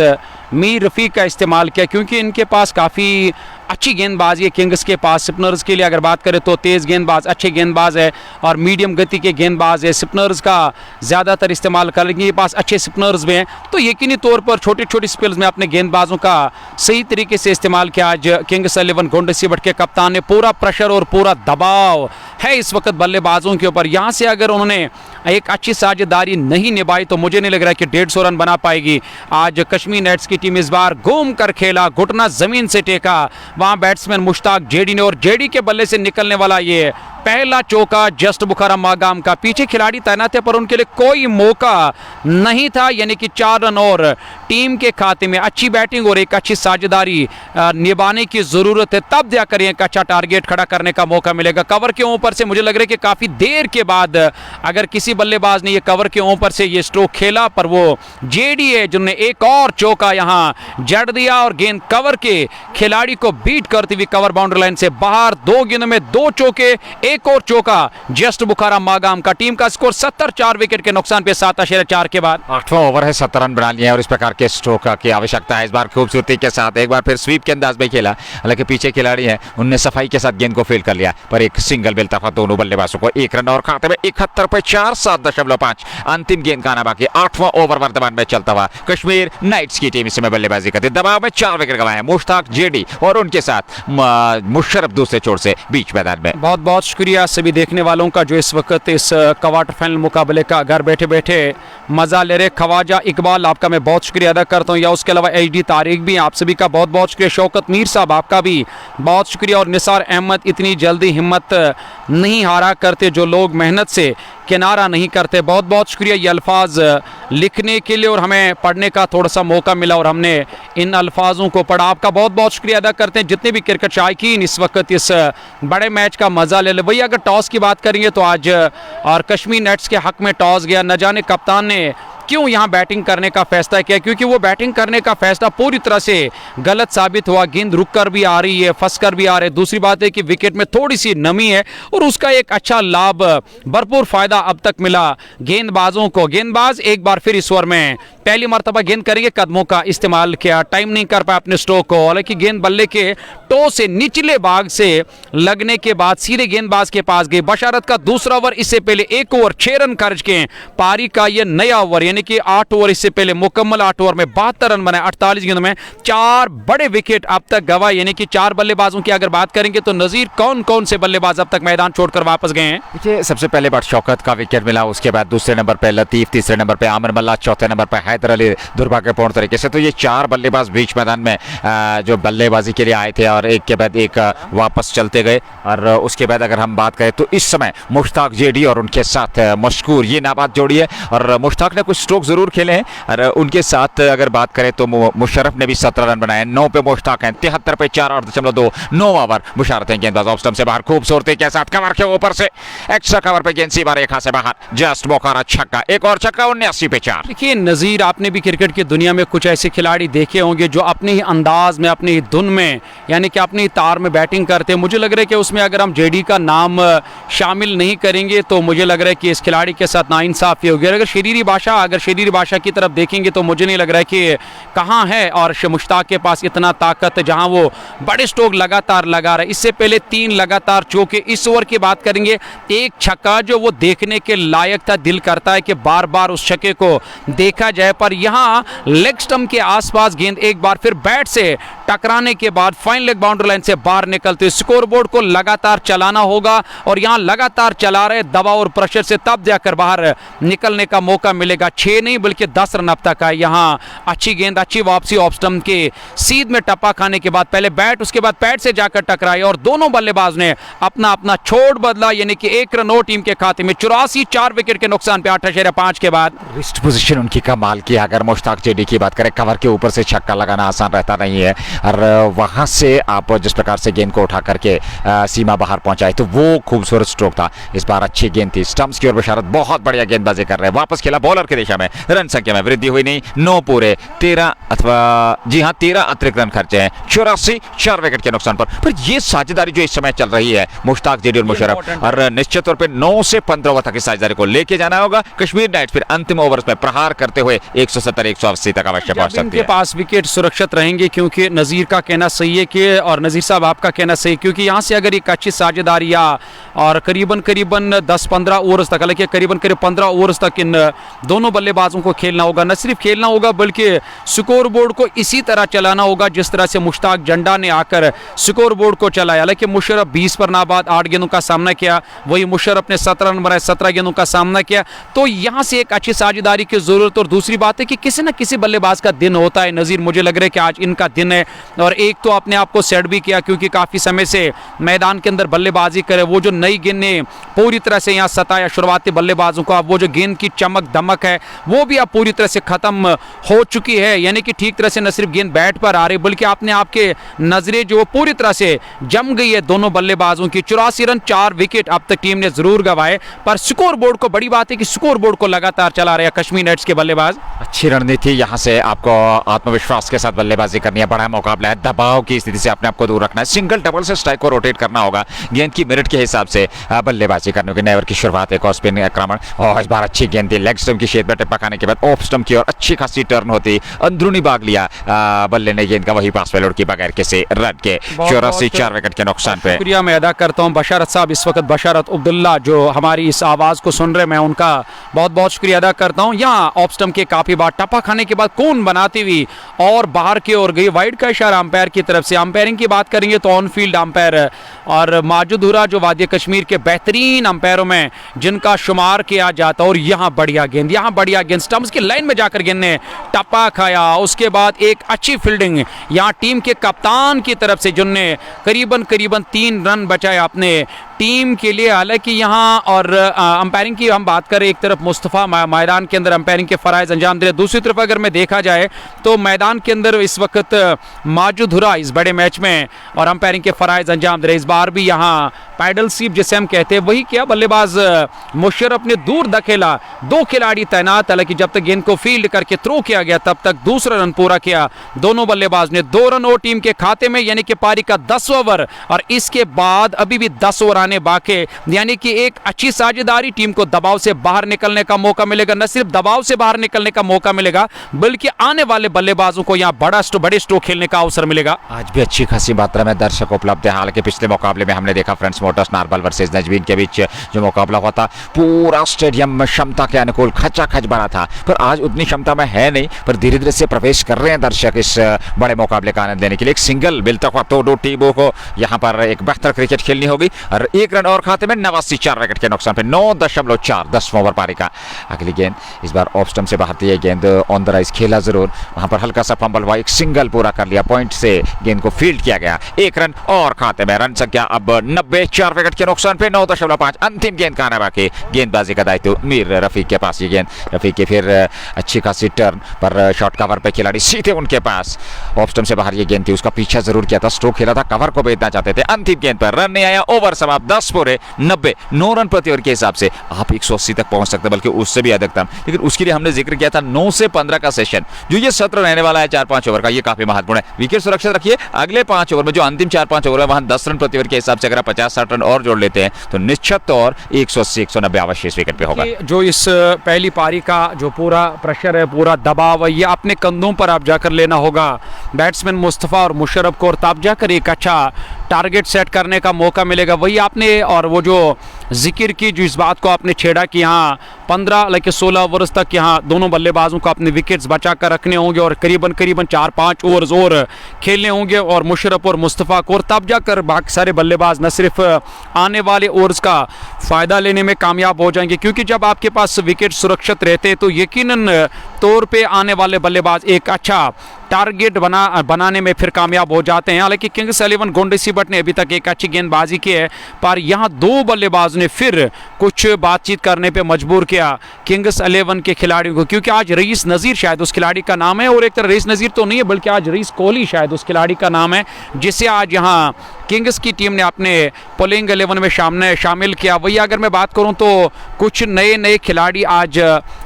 मीर रफ़ीक का इस्तेमाल किया, क्योंकि इनके पास काफ़ी अच्छी गेंदबाजी है किंग्स के पास। स्पिनर्स के लिए अगर बात करें तो तेज़ गेंदबाज, अच्छे गेंदबाज है और मीडियम गति के गेंदबाज है। स्पिनर्स का ज़्यादातर इस्तेमाल करेंगे, ये पास अच्छे स्पिनर्स भी हैं, तो यकीनी तौर पर छोटे छोटे स्पेल्स में अपने गेंदबाजों का सही तरीके से इस्तेमाल किया। आज किंग्स 11 गुंडसिबट के कप्तान ने पूरा प्रेशर और पूरा दबाव है इस वक्त बल्लेबाजों के ऊपर। यहाँ से अगर उन्होंने एक अच्छी साझेदारी नहीं निभाई तो मुझे नहीं लग रहा है कि 150 रन बना पाएगी। आज कश्मीर नाइट्स की टीम इस बार घूम कर खेला, घुटना जमीन से टेका वहां बैट्समैन मुश्ताक जेडी ने, और जेडी के बल्ले से निकलने वाला ये पहला चौका जस्ट बुखारा मागाम का। पीछे खिलाड़ी तैनात थे पर उनके लिए कोई मौका नहीं था, यानी कि 4 रन और टीम के खाते में। अच्छी बैटिंग और एक अच्छी साझेदारी निभाने की जरूरत है, तब जाकर एक अच्छा टारगेट खड़ा करने का मौका मिलेगा। कवर के ऊपर से मुझे लग रहा है कि काफी देर के बाद अगर किसी बल्लेबाज ने ये कवर के ऊपर से ये स्ट्रोक खेला, पर वो जेडी है जिन्होंने एक और चौका यहां जड़ दिया और गेंद कवर के खिलाड़ी को बीट करती हुई कवर बाउंड्री लाइन से बाहर। 2 गेंदों में 2 चौके, एक और चौका जस्ट बुखारा मागाम का। टीम का स्कोर 70 4 विकेट के नुकसान पे 7.4 के बाद 8वां ओवर है, 70 रन बना लिए हैं और इस प्रकार के स्ट्रोक की आवश्यकता है इस बार खूबसूरती के साथ। एक बार फिर स्वीप के अंदाज में खेला, हालांकि पीछे खिलाड़ी हैं उनने सफाई के साथ गेंद को फील्ड कर लिया, पर एक सिंगल मिलता था दोनों बल्लेबाजों को। 1 रन और खाते में 71 पे 4, 7.5 अंतिम गेंद का आना बाकी। 8वां ओवर वर्तमान में चलता हुआ कश्मीर नाइट्स की टीम इसमें बल्लेबाजी करती, दबाव में 4 विकेट गंवाए मुश्ताक जेडी और उनके साथ मुशर्रफ दूसरे छोर से बीच मैदान में। बहुत बहुत शुक्रिया सभी देखने वालों का जो इस वक्त इस क्वार्टर फाइनल मुकाबले का घर बैठे बैठे मजा ले रहे। ख्वाजा इकबाल आपका मैं बहुत शुक्रिया अदा करता हूँ, या उसके अलावा HD तारिक भी, आप सभी का बहुत बहुत शुक्रिया। शौकत मीर साहब आपका भी बहुत शुक्रिया, और निसार अहमद, इतनी जल्दी हिम्मत नहीं हारा करते जो लोग मेहनत से किनारा नहीं करते। बहुत बहुत शुक्रिया ये अल्फाज लिखने के लिए और हमें पढ़ने का थोड़ा सा मौका मिला और हमने इन अल्फाजों को पढ़ा। आपका बहुत बहुत शुक्रिया अदा करते हैं जितने भी क्रिकेट शायकीन इस वक्त इस बड़े मैच का मजा ले ले। भैया अगर टॉस की बात करेंगे तो आज और कश्मीर नाइट्स के हक में टॉस गया, न जाने कप्तान ने क्यों यहाँ बैटिंग करने का फैसला किया, क्योंकि वो बैटिंग करने का फैसला पूरी तरह से गलत साबित हुआ। गेंद रुक कर भी आ रही है, फंस कर भी आ रही है। दूसरी बात है कि विकेट में थोड़ी सी नमी है और उसका एक अच्छा लाभ, भरपूर फायदा अब तक मिला गेंदबाजों को। गेंदबाज एक बार फिर इस ओवर में पहली मरतबा गेंद करेंगे, कदमों का इस्तेमाल किया, टाइम नहीं कर पाया अपने स्ट्रोक को। हालांकि गेंद बल्ले के टो से निचले भाग से लगने के बाद सीधे गेंदबाज के पास गई। बशारत का दूसरा ओवर, इससे पहले 1 ओवर 6 रन खर्च के पारी का यह नया ओवर, यानी कि 8 ओवर इससे पहले मुकम्मल 8 ओवर में 72 रन बनाए 48 गेंदों में 4 बड़े विकेट अब तक गवाए। यानी कि 4 बल्लेबाजों की अगर बात करेंगे तो नजीर कौन कौन से बल्लेबाज अब तक मैदान छोड़कर वापस गए हैं? देखिए सबसे पहले बार शौकत का विकेट मिला, उसके बाद दूसरे नंबर पे लतीफ, तीसरे नंबर पे आमिर मल्ला, चौथे नंबर पे हैदर अली दुर्भाग्यपूर्ण तरीके से। तो ये 4 बल्लेबाज बीच मैदान में जो बल्लेबाजी के लिए आए थे और एक के बाद एक वापस चलते गए। और उसके बाद अगर हम बात करें तो इस समय मुश्ताक जेडी और उनके साथ मशकूर ये नाबाद जोड़ी है और मुश्ताक ने कुछ स्ट्रोक जरूर खेले हैं और उनके साथ अगर बात करें तो मुशर्रफ ने भी 17 रन बनाए, 9 पे मुश्ताक हैं, 73 पे 4 8.2, 9 ओवर मुशारत हैं गेंदबाज ऑफ स्टंप से बाहर, खूबसूरती के साथ कवर के ऊपर से एक्स्ट्रा कवर पे गेंद सीमा रेखा से बाहर, जस्ट मौका छक्का, एक और छक्का, 79 पे 4। देखिए नज़ीर, आपने भी क्रिकेट की दुनिया में कुछ ऐसे खिलाड़ी देखे होंगे जो अपने ही अंदाज में, अपनी ही धुन में, यानी कि अपनी तार में बैटिंग करते हैं। मुझे लग रहा है कि उसमें अगर हम जेडी का नाम शामिल नहीं करेंगे तो मुझे लग रहा है कि इस खिलाड़ी के साथ नाइंसाफ़ी होगी। अगर शरीरी भाषा की तरफ देखेंगे तो मुझे नहीं लग रहा है कि कहाँ है और मुश्ताक के पास इतना ताकत जहाँ वो बड़े स्ट्रोक लगातार लगा रहा है। इससे पहले 3 लगातार चौके, इस ओवर की बात करेंगे, एक छक्का जो वो देखने के लायक था। दिल करता है कि बार बार उस छक्के को देखा जाए, पर यहाँ लेग स्टंप के आसपास गेंद एक बार फिर बैट से टकराने के बाद फाइन लेग बाउंड्री लाइन से बाहर निकलते स्कोरबोर्ड को लगातार चलाना होगा और यहाँ लगातार चला रहे, दबाव और प्रेशर से तब जाकर बाहर निकलने का मौका मिलेगा। 6 नहीं बल्कि 10 रन अब तक है। यहाँ अच्छी गेंद, अच्छी वापसी ऑफ स्टंप के सीध में टप्पा खाने के बाद पहले बैट, उसके बाद पैड से जाकर टकराई और दोनों बल्लेबाज ने अपना अपना छोड़ बदला, यानी कि 1 रन और टीम के खाते में 84, 4 विकेट के नुकसान पे 8.5 के बाद। रिस्ट पोजीशन उनकी कमाल की। अगर मुश्ताक जेडी की बात करें, कवर के ऊपर से छक्का लगाना आसान रहता नहीं है और वहां से आप जिस प्रकार से गेंद को उठा करके सीमा बाहर पहुंचाए तो वो खूबसूरत स्ट्रोक था। इस बार अच्छी गेंद थी, स्टंप्स की ओर बशारत, बहुत बढ़िया गेंदबाजी कर रहे हैं। वापस खेला बॉलर की दिशा में, रन संख्या में वृद्धि हुई नहीं, 9 पूरे 13 13 अतिरिक्त रन खर्चे हैं, 84, 4 विकेट के नुकसान पर ये साझेदारी जो इस समय चल रही है मुश्ताक जेडी और मुशर्रफ, और निश्चित तौर पर 9 से 15 ओवर तक इस साझेदारी को लेके जाना होगा। कश्मीर नाइट्स फिर अंतिम ओवर्स में प्रहार करते हुए 170-180 तक अवश्य पहुंच सकती है। इनके पास विकेट सुरक्षित रहेंगे क्योंकि नज़ीर का कहना सही है कि, और नज़ीर साहब आपका कहना सही, क्योंकि यहाँ से अगर एक अच्छी साझेदारी और करीबन 10-15 ओवर्स तक, हालांकि करीबन 15 ओवर्स तक इन दोनों बल्लेबाजों को खेलना होगा। न सिर्फ खेलना होगा बल्कि स्कोर बोर्ड को इसी तरह चलाना होगा जिस तरह से मुश्ताक जंडा ने आकर स्कोर बोर्ड को चलाया। हालांकि मुशर्रफ 20 पर नाबाद 8 गेंदों का सामना किया, वही मुशर्रफ ने 17 रन बनाए, 17 गेंदों का सामना किया। तो यहाँ से एक अच्छी साझेदारी की जरूरत। और दूसरी बात है कि किसी न किसी बल्लेबाज का दिन होता है नज़ीर, मुझे लग रहा है कि आज इनका दिन है। और एक तो अपने आप को सेट भी किया क्योंकि काफ़ी समय से मैदान के अंदर बल्लेबाजी करे, वो जो नई गेंद ने पूरी तरह से यहाँ सताया शुरुआती बल्लेबाजों को, अब वो जो गेंद की चमक दमक है वो भी अब पूरी तरह से खत्म हो चुकी है। यानी कि ठीक तरह से न सिर्फ गेंद बैट पर आ रही बल्कि अपने आप के नजरें जो पूरी तरह से जम गई है दोनों बल्लेबाजों की। 84 रन 4 विकेट अब तक टीम ने जरूर गंवाए, पर स्कोर बोर्ड को, बड़ी बात है कि स्कोर बोर्ड को लगातार चला रहे कश्मीर नाइट्स के बल्लेबाज। अच्छी रणनीति, यहाँ से आपको आत्मविश्वास के साथ बल्लेबाजी करनी है, बड़ा मुकाबला है, दबाव की स्थिति से अपने आप को दूर रखना है, सिंगल डबल से स्ट्राइक को रोटेट करना होगा, गेंद की मिनट के हिसाब से बल्लेबाजी करने की। नए ओवर की शुरुआत, एक और स्पिन आक्रमण, और इस बार अच्छी गेंद थी, लेग स्टंप की शेद में टिप्पा खाने के बाद ऑफ स्टंप की और अच्छी खासी टर्न होती, अंदरूनी भाग लिया बल्ले ने गेंद का, वही पास पेलोड की बगैर किसी रन के, 84, 4 विकेट के नुकसान पे। शुक्रिया मैं अदा करता हूँ बशारत साहब, इस वक्त बशारत अब्दुल्ला जो हमारी इस आवाज़ को सुन रहे, मैं उनका बहुत बहुत शुक्रिया अदा करता हूँ। यहाँ ऑफ स्टंप के काफ़ी बार टप्पा खाने के बाद कौन बनाती हुई और बाहर की ओर गई, वाइड का इशारा अंपायर की तरफ से। अंपायरिंग की बात करेंगे तो ऑन फील्ड अंपायर और माजिद हुरा जो वादी कश्मीर के बेहतरीन अंपायरों में जिनका शुमार किया जाता, और यहाँ बढ़िया गेंद स्टंप्स की लाइन में जाकर गेंद ने टप्पा खाया। उसके बाद एक अच्छी फील्डिंग यहाँ टीम के कप्तान की तरफ से जिनने करीबन 3 रन बचाए अपने टीम के लिए। हालांकि यहाँ और अंपायरिंग की हम बात करें, एक तरफ मुस्तफ़ा मैदान के अंदर अंपायरिंग के फ़राइज़ अंजाम दे रहे, दूसरी तरफ अगर मैं देखा जाए तो मैदान के अंदर इस वक्त माजिद हुरा इस बड़े मैच में और अंपायरिंग के फ़राइज़ अंजाम दे रहे। इस बार भी यहाँ पैडल स्वीप जिसे हम कहते हैं वही किया, बल्लेबाज मुशर्रफ ने दूर धकेला, 2 खिलाड़ी तैनात, हालांकि जब तक गेंद को फील्ड करके थ्रो किया गया तब तक दूसरा रन पूरा किया दोनों बल्लेबाज ने, 2 रन और टीम के खाते में, यानी कि पारी का 10वां ओवर और इसके बाद अभी भी 10 ओवर आने बाकी, यानी कि एक अच्छी साझेदारी, टीम को दबाव से बाहर निकलने का मौका मिलेगा। न सिर्फ दबाव से बाहर निकलने का मौका मिलेगा बल्कि आने वाले बल्लेबाजों को यहाँ बड़े स्ट्रोक खेलने का अवसर मिलेगा। आज भी अच्छी खासी मात्रा में दर्शक उपलब्ध है। हालांकि पिछले मुकाबले में हमने देखा फ्रेंड्स मोटर्स नारबल वर्सेस नजबीन के बीच जो मुकाबला हुआ था, पूरा स्टेडियम क्षमता के अनुकूल खचाखच भरा था, पर आज उतनी क्षमता में है नहीं, पर धीरे धीरे से प्रवेश कर रहे हैं दर्शक इस बड़े मुकाबले का आनंद लेने के लिए। एक सिंगल मिलता हुआ तो 2 टीमों को यहाँ पर एक बेहतर क्रिकेट खेलनी होगी और 1 रन और खाते में 89 4 विकेट के नुकसान पे 9.4 10वां ओवर पारी का। अगली गेंद इस बार ऑफ स्टंप से बाहर थी, ये गेंद ऑन द राइज खेला जरूर, वहां पर हल्का सा फंबल हुआ, एक सिंगल पूरा कर लिया, पॉइंट से गेंद को फील्ड किया गया। 1 रन और खाते में, रन संख्या अब 90 4 विकेट के नुकसान पे 9.5। अंतिम गेंद का आना बाकी, गेंदबाजी का दायित्व मीर रफीक के पास। ये गेंद रफीक की फिर अच्छी खासी टर्न पर शॉर्ट कवर पे खिलाड़ी सीधे उनके पास, ऑफ स्टंप से बाहर ये गेंद थी, उसका पीछा जरूर किया था, स्ट्रोक खेला था, कवर को भेजना चाहते थे। अंतिम गेंद पर रन नहीं आया, ओवर समाप्त, 10 पूरे 90, 9 रन प्रति ओवर के हिसाब से आप 180 तक पहुंच सकते, बल्कि उससे भी अधिकतम। लेकिन उसके लिए हमने जिक्र किया था 9 से 15 का सेशन, जो ये सत्र रहने वाला है 4-5 ओवर का, ये काफी महत्वपूर्ण है। विकेट सुरक्षित रखिए, अगले 5 ओवर में जो अंतिम 4-5 ओवर है वहां 10 रन प्रति ओवर के हिसाब से अगर 50-60 रन और जोड़ लेते हैं तो निश्चित तौर 180-190 अवश्य इस विकेट पे होगा। जो इस पहली पारी का जो पूरा प्रेशर है, पूरा दबाव है, ये अपने कंधों पर आप जाकर लेना होगा बैट्समैन मुस्तफ़ा और मुशर्रफ को, और तब जाकर एक अच्छा टारगेट सेट करने का मौका मिलेगा। वही आपने, और वो जो जिक्र की, जो इस बात को आपने छेड़ा कि यहाँ 15 लेके 16 ओवर्स तक यहाँ दोनों बल्लेबाजों को अपने विकेट्स बचा कर रखने होंगे और करीबन 4-5 ओवर्स और खेलने होंगे, और मुशर्रफ और मुस्तफ़ा को, और तब जाकर बाकी सारे बल्लेबाज न सिर्फ आने वाले ओवर्स का फ़ायदा लेने में कामयाब हो जाएंगे, क्योंकि जब आपके पास विकेट सुरक्षित रहते हैं तो यकीनन तौर पे आने वाले बल्लेबाज एक अच्छा टारगेट बनाने में फिर कामयाब हो जाते हैं। हालांकि किंग्स 11 गोंडसीबट ने अभी तक एक अच्छी गेंदबाजी की है, पर यहाँ 2 बल्लेबाज ने फिर कुछ बातचीत करने पे मजबूर किया किंग्स 11 के खिलाड़ियों को, क्योंकि आज रईस नज़ीर शायद उस खिलाड़ी का नाम है, और एक तरह रईस नज़ीर तो नहीं है बल्कि आज रईस कोहली शायद उस खिलाड़ी का नाम है, जिसे आज यहाँ किंग्स की टीम ने अपने प्लेइंग 11 में शामिल किया। वही अगर मैं बात करूं तो कुछ नए खिलाड़ी आज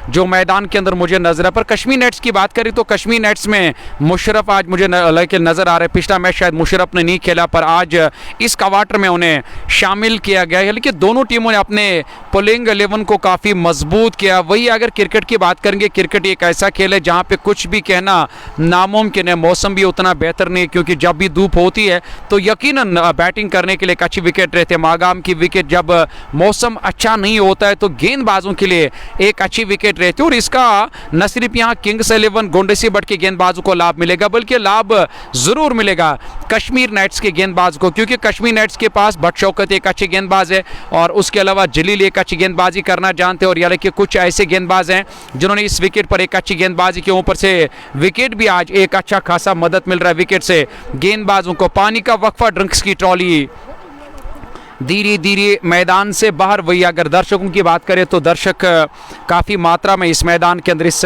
जो मैदान के अंदर मुझे नजर है, पर कश्मीर नेट्स की बात करें तो कश्मीर नेट्स में मुशर्रफ आज मुझे नजर आ रहे हैं। पिछला मैच शायद मुशर्रफ ने नहीं खेला, पर आज इस क्वार्टर में उन्हें शामिल किया गया है। लेकिन दोनों टीमों ने अपने प्लेइंग 11 को काफ़ी मजबूत किया। वही अगर क्रिकेट की बात करेंगे, क्रिकेट एक ऐसा खेल है जहाँ पे कुछ भी कहना नामुमकिन है। मौसम भी उतना बेहतर नहीं है, क्योंकि जब भी धूप होती है तो यकीनन बैटिंग करने के लिए एक अच्छी विकेट रहती है। मागाम की विकेट जब मौसम अच्छा नहीं होता है तो गेंदबाजों के लिए एक अच्छी विकेट रहती है, और इसका न सिर्फ यहाँ किंग्स 11 गोंडसीबट के गेंदबाजों को लाभ मिलेगा, बल्कि लाभ जरूर मिलेगा कश्मीर नाइट्स के गेंदबाज को, क्योंकि कश्मीर नाइट्स के पास भट्ट शौकत एक अच्छे गेंदबाज है, और उसके अलावा जलील एक अच्छी गेंदबाजी करना जानते हैं, और यानी कि कुछ ऐसे गेंदबाज हैं जिन्होंने इस विकेट पर एक अच्छी गेंदबाजी के ऊपर से विकेट भी आज एक अच्छा खासा मदद मिल रहा है विकेट से गेंदबाजों को। पानी का वक्फा, ड्रिंक्स की ट्रॉली धीरे धीरे मैदान से बाहर। वही अगर दर्शकों की बात करें तो दर्शक काफ़ी मात्रा में इस मैदान के अंदर इस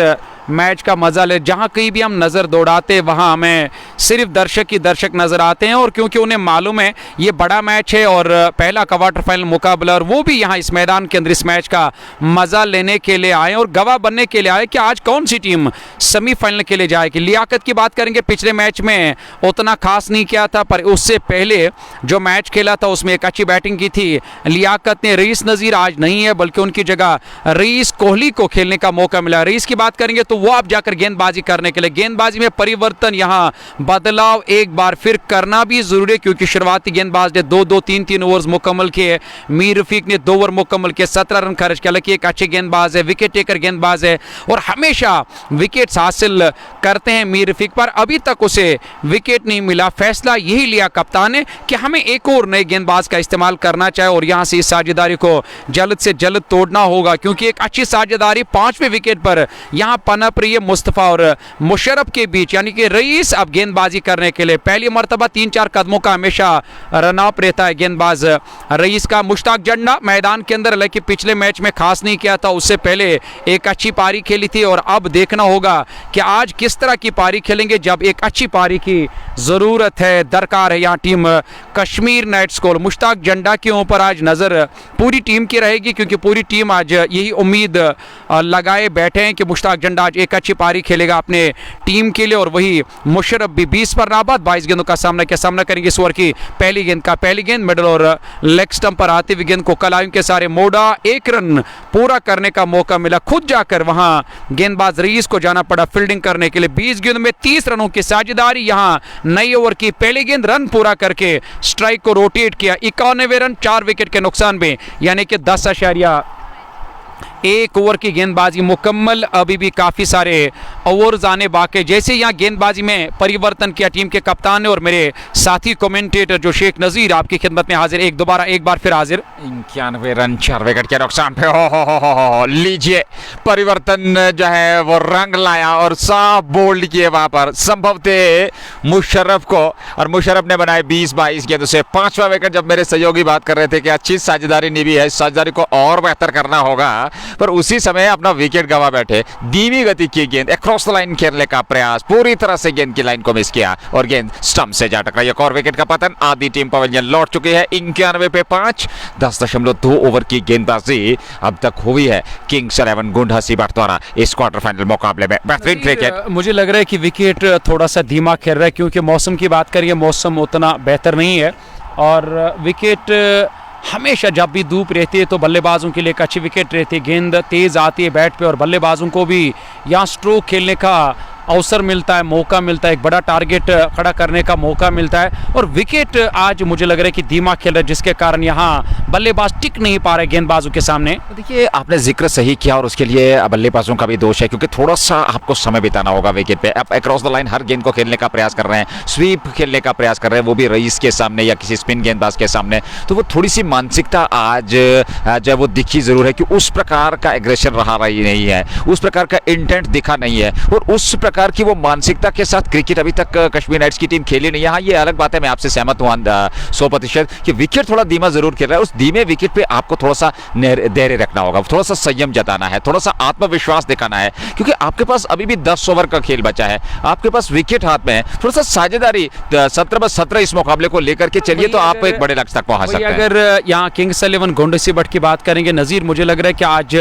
मैच का मजा ले। जहां कहीं भी हम नज़र दौड़ाते वहां हमें सिर्फ दर्शक ही दर्शक नज़र आते हैं, और क्योंकि उन्हें मालूम है ये बड़ा मैच है और पहला क्वार्टर फाइनल मुकाबला, और वो भी यहाँ इस मैदान के अंदर इस मैच का मज़ा लेने के लिए आए और गवाह बनने के लिए आए कि आज कौन सी टीम सेमीफाइनल के लिए जाएगी। लियाकत की बात करेंगे, पिछले मैच में उतना खास नहीं किया था, पर उससे पहले जो मैच खेला था उसमें एक अच्छी बैटिंग की थी लियाकत ने। रईस नज़ीर आज नहीं है, बल्कि उनकी जगह रईस कोहली को खेलने का मौका मिला। रईस की बात करेंगे तो वो आप जाकर गेंदबाजी करने के लिए, गेंदबाजी में परिवर्तन, यहां बदलाव एक बार फिर करना भी जरूरी है, क्योंकि शुरुआती गेंदबाज ने 2-2 3-3 ओवर्स मुकम्मल किए। मीर रफीक ने 2 ओवर मुकम्मल किए, 17 रन खर्च किया। हालांकि एक अच्छे गेंदबाज है, विकेट टेकर गेंदबाज है और हमेशा विकेट्स हासिल करते हैं मीर रफीक, पर अभी तक उसे विकेट नहीं मिला। फैसला यही लिया कप्तान ने कि हमें एक और नए गेंदबाज का इस्तेमाल करना चाहिए और यहां से इस साझेदारी को जल्द से जल्द तोड़ना होगा, क्योंकि एक अच्छी साझेदारी 5वें विकेट पर यहां पनप रही है मुस्तफ़ा और मुशर्रफ के बीच, यानी कि रईस अब गेंदबाजी करने के लिए पहली मर्तबा 3-4 कदमों का हमेशा रन अप रहता है गेंदबाज रईस का। मुश्ताक जंडा मैदान के अंदर, लेकिन पिछले मैच में खास नहीं किया था, उससे पहले एक अच्छी पारी खेली थी, और अब देखना होगा कि आज किस तरह की पारी खेलेंगे, जब एक अच्छी पारी की जरूरत है, दरकार है यहाँ टीम कश्मीर नाइट्स को। मुश्ताक जंडा के ऊपर आज नजर पूरी टीम की रहेगी, क्योंकि पूरी टीम आज यही उम्मीद लगाए बैठे हैं कि मुश्ताक जंडा आज एक अच्छी पारी खेलेगा अपने टीम के लिए। और वही मुशर्रफ भी 20 पर नाबाद 22 गेंदों का सामना करेंगे। इस ओवर की पहली गेंद मिडल और लेग स्टंप पर आती हुई गेंद को कलाइम के सारे मोड़ा, 1 रन पूरा करने का मौका मिला। खुद जाकर वहां गेंदबाज रईस को जाना पड़ा फील्डिंग करने के लिए। 20 गेंद में 30 रनों की साझेदारी, यहां नई ओवर की पहली गेंद रन पूरा करके स्ट्राइक को रोटेट किया। 91 रन 4 विकेट के नुकसान में, यानी कि 10.1 एक ओवर की गेंदबाजी मुकम्मल, अभी भी काफ़ी सारे ओवर्स आने बाकी। जैसे यहाँ गेंदबाजी में परिवर्तन किया टीम के कप्तान ने और मेरे साथी कमेंटेटर जो शेख नज़ीर आपकी खिदमत में हाजिर, एक बार फिर हाजिर। 91 रन 4 विकेट के नुकसान पे हो लीजिए, परिवर्तन जो है वो रंग लाया और साफ बोल्ड किए वहां पर संभव थे मुशर्रफ को, और मुशर्रफ ने बनाए 20-22 गेंदों से 5वां विकेट। जब मेरे सहयोगी बात कर रहे थे कि अच्छी साझेदारी निभी है, इस साझेदारी को और बेहतर करना होगा, पर उसी समय अपना विकेट गवा बैठे। धीमी गति की गेंद अक्रॉस द लाइन खेलने का प्रयास, पूरी तरह से गेंद की लाइन को मिस किया और गेंद स्टंप से जा टकराई। एक और विकेट का पतन, आधी टीम पवेलियन लौट चुकी है। 91 पे 5, 10.2 ओवर की गेंदबाजी अब तक हुई है किंग्स 11 गुंडा सीबाट द्वारा इस क्वार्टर फाइनल मुकाबले में। बेहतरीन क्रिकेट। मुझे लग रहा है कि विकेट थोड़ा सा धीमा खेल रहा है, क्योंकि मौसम की बात करिए, मौसम उतना बेहतर नहीं है और विकेट हमेशा जब भी धूप रहती है तो बल्लेबाजों के लिए एक अच्छी विकेट रहती है। गेंद तेज़ आती है बैट पे और बल्लेबाजों को भी यहाँ स्ट्रोक खेलने का अवसर मिलता है, मौका मिलता है, एक बड़ा टारगेट खड़ा करने का मौका मिलता है। और विकेट आज मुझे लग रहा है कि धीमा खेल रहा है, जिसके कारण यहाँ बल्लेबाज टिक नहीं पा रहे गेंदबाजों के सामने। देखिए, आपने जिक्र सही किया और उसके लिए बल्लेबाजों का भी दोष है, क्योंकि थोड़ा सा आपको समय बिताना होगा विकेट पे। आप अक्रॉस द लाइन हर गेंद को खेलने का प्रयास कर रहे हैं, स्वीप खेलने का प्रयास कर रहे हैं, वो भी रईस के सामने या किसी स्पिन गेंदबाज के सामने, तो वो थोड़ी सी मानसिकता आज जो वो दिखी जरूर है कि उस प्रकार का एग्रेशन रहा नहीं है, उस प्रकार का इंटेंट दिखा नहीं है, और उस प्रकार की वो मानसिकता के साथ क्रिकेट अभी तक कश्मीर नाइट्स की टीम खेली नहीं है। हाँ, ये अलग बात है, मैं आपसे सहमत हूँ 100% कि विकेट थोड़ा धीमा जरूर खेल रहा है। उस धीमे विकेट पे आपको थोड़ा सा धैर्य रखना होगा, थोड़ा सा संयम जताना है, थोड़ा सा आत्मविश्वास दिखाना है, क्योंकि आपके पास अभी भी 10 ओवर का खेल बचा है, आपके पास विकेट हाथ में है। थोड़ा सा साझेदारी 17-17 इस मुकाबले को लेकर के चलिए तो आप एक बड़े लक्ष्य तक पहुंच सकते हैं। अगर यहाँ किंग्स 11 गुंडा सीबाट की बात करेंगे नज़ीर, मुझे लग रहा है कि आज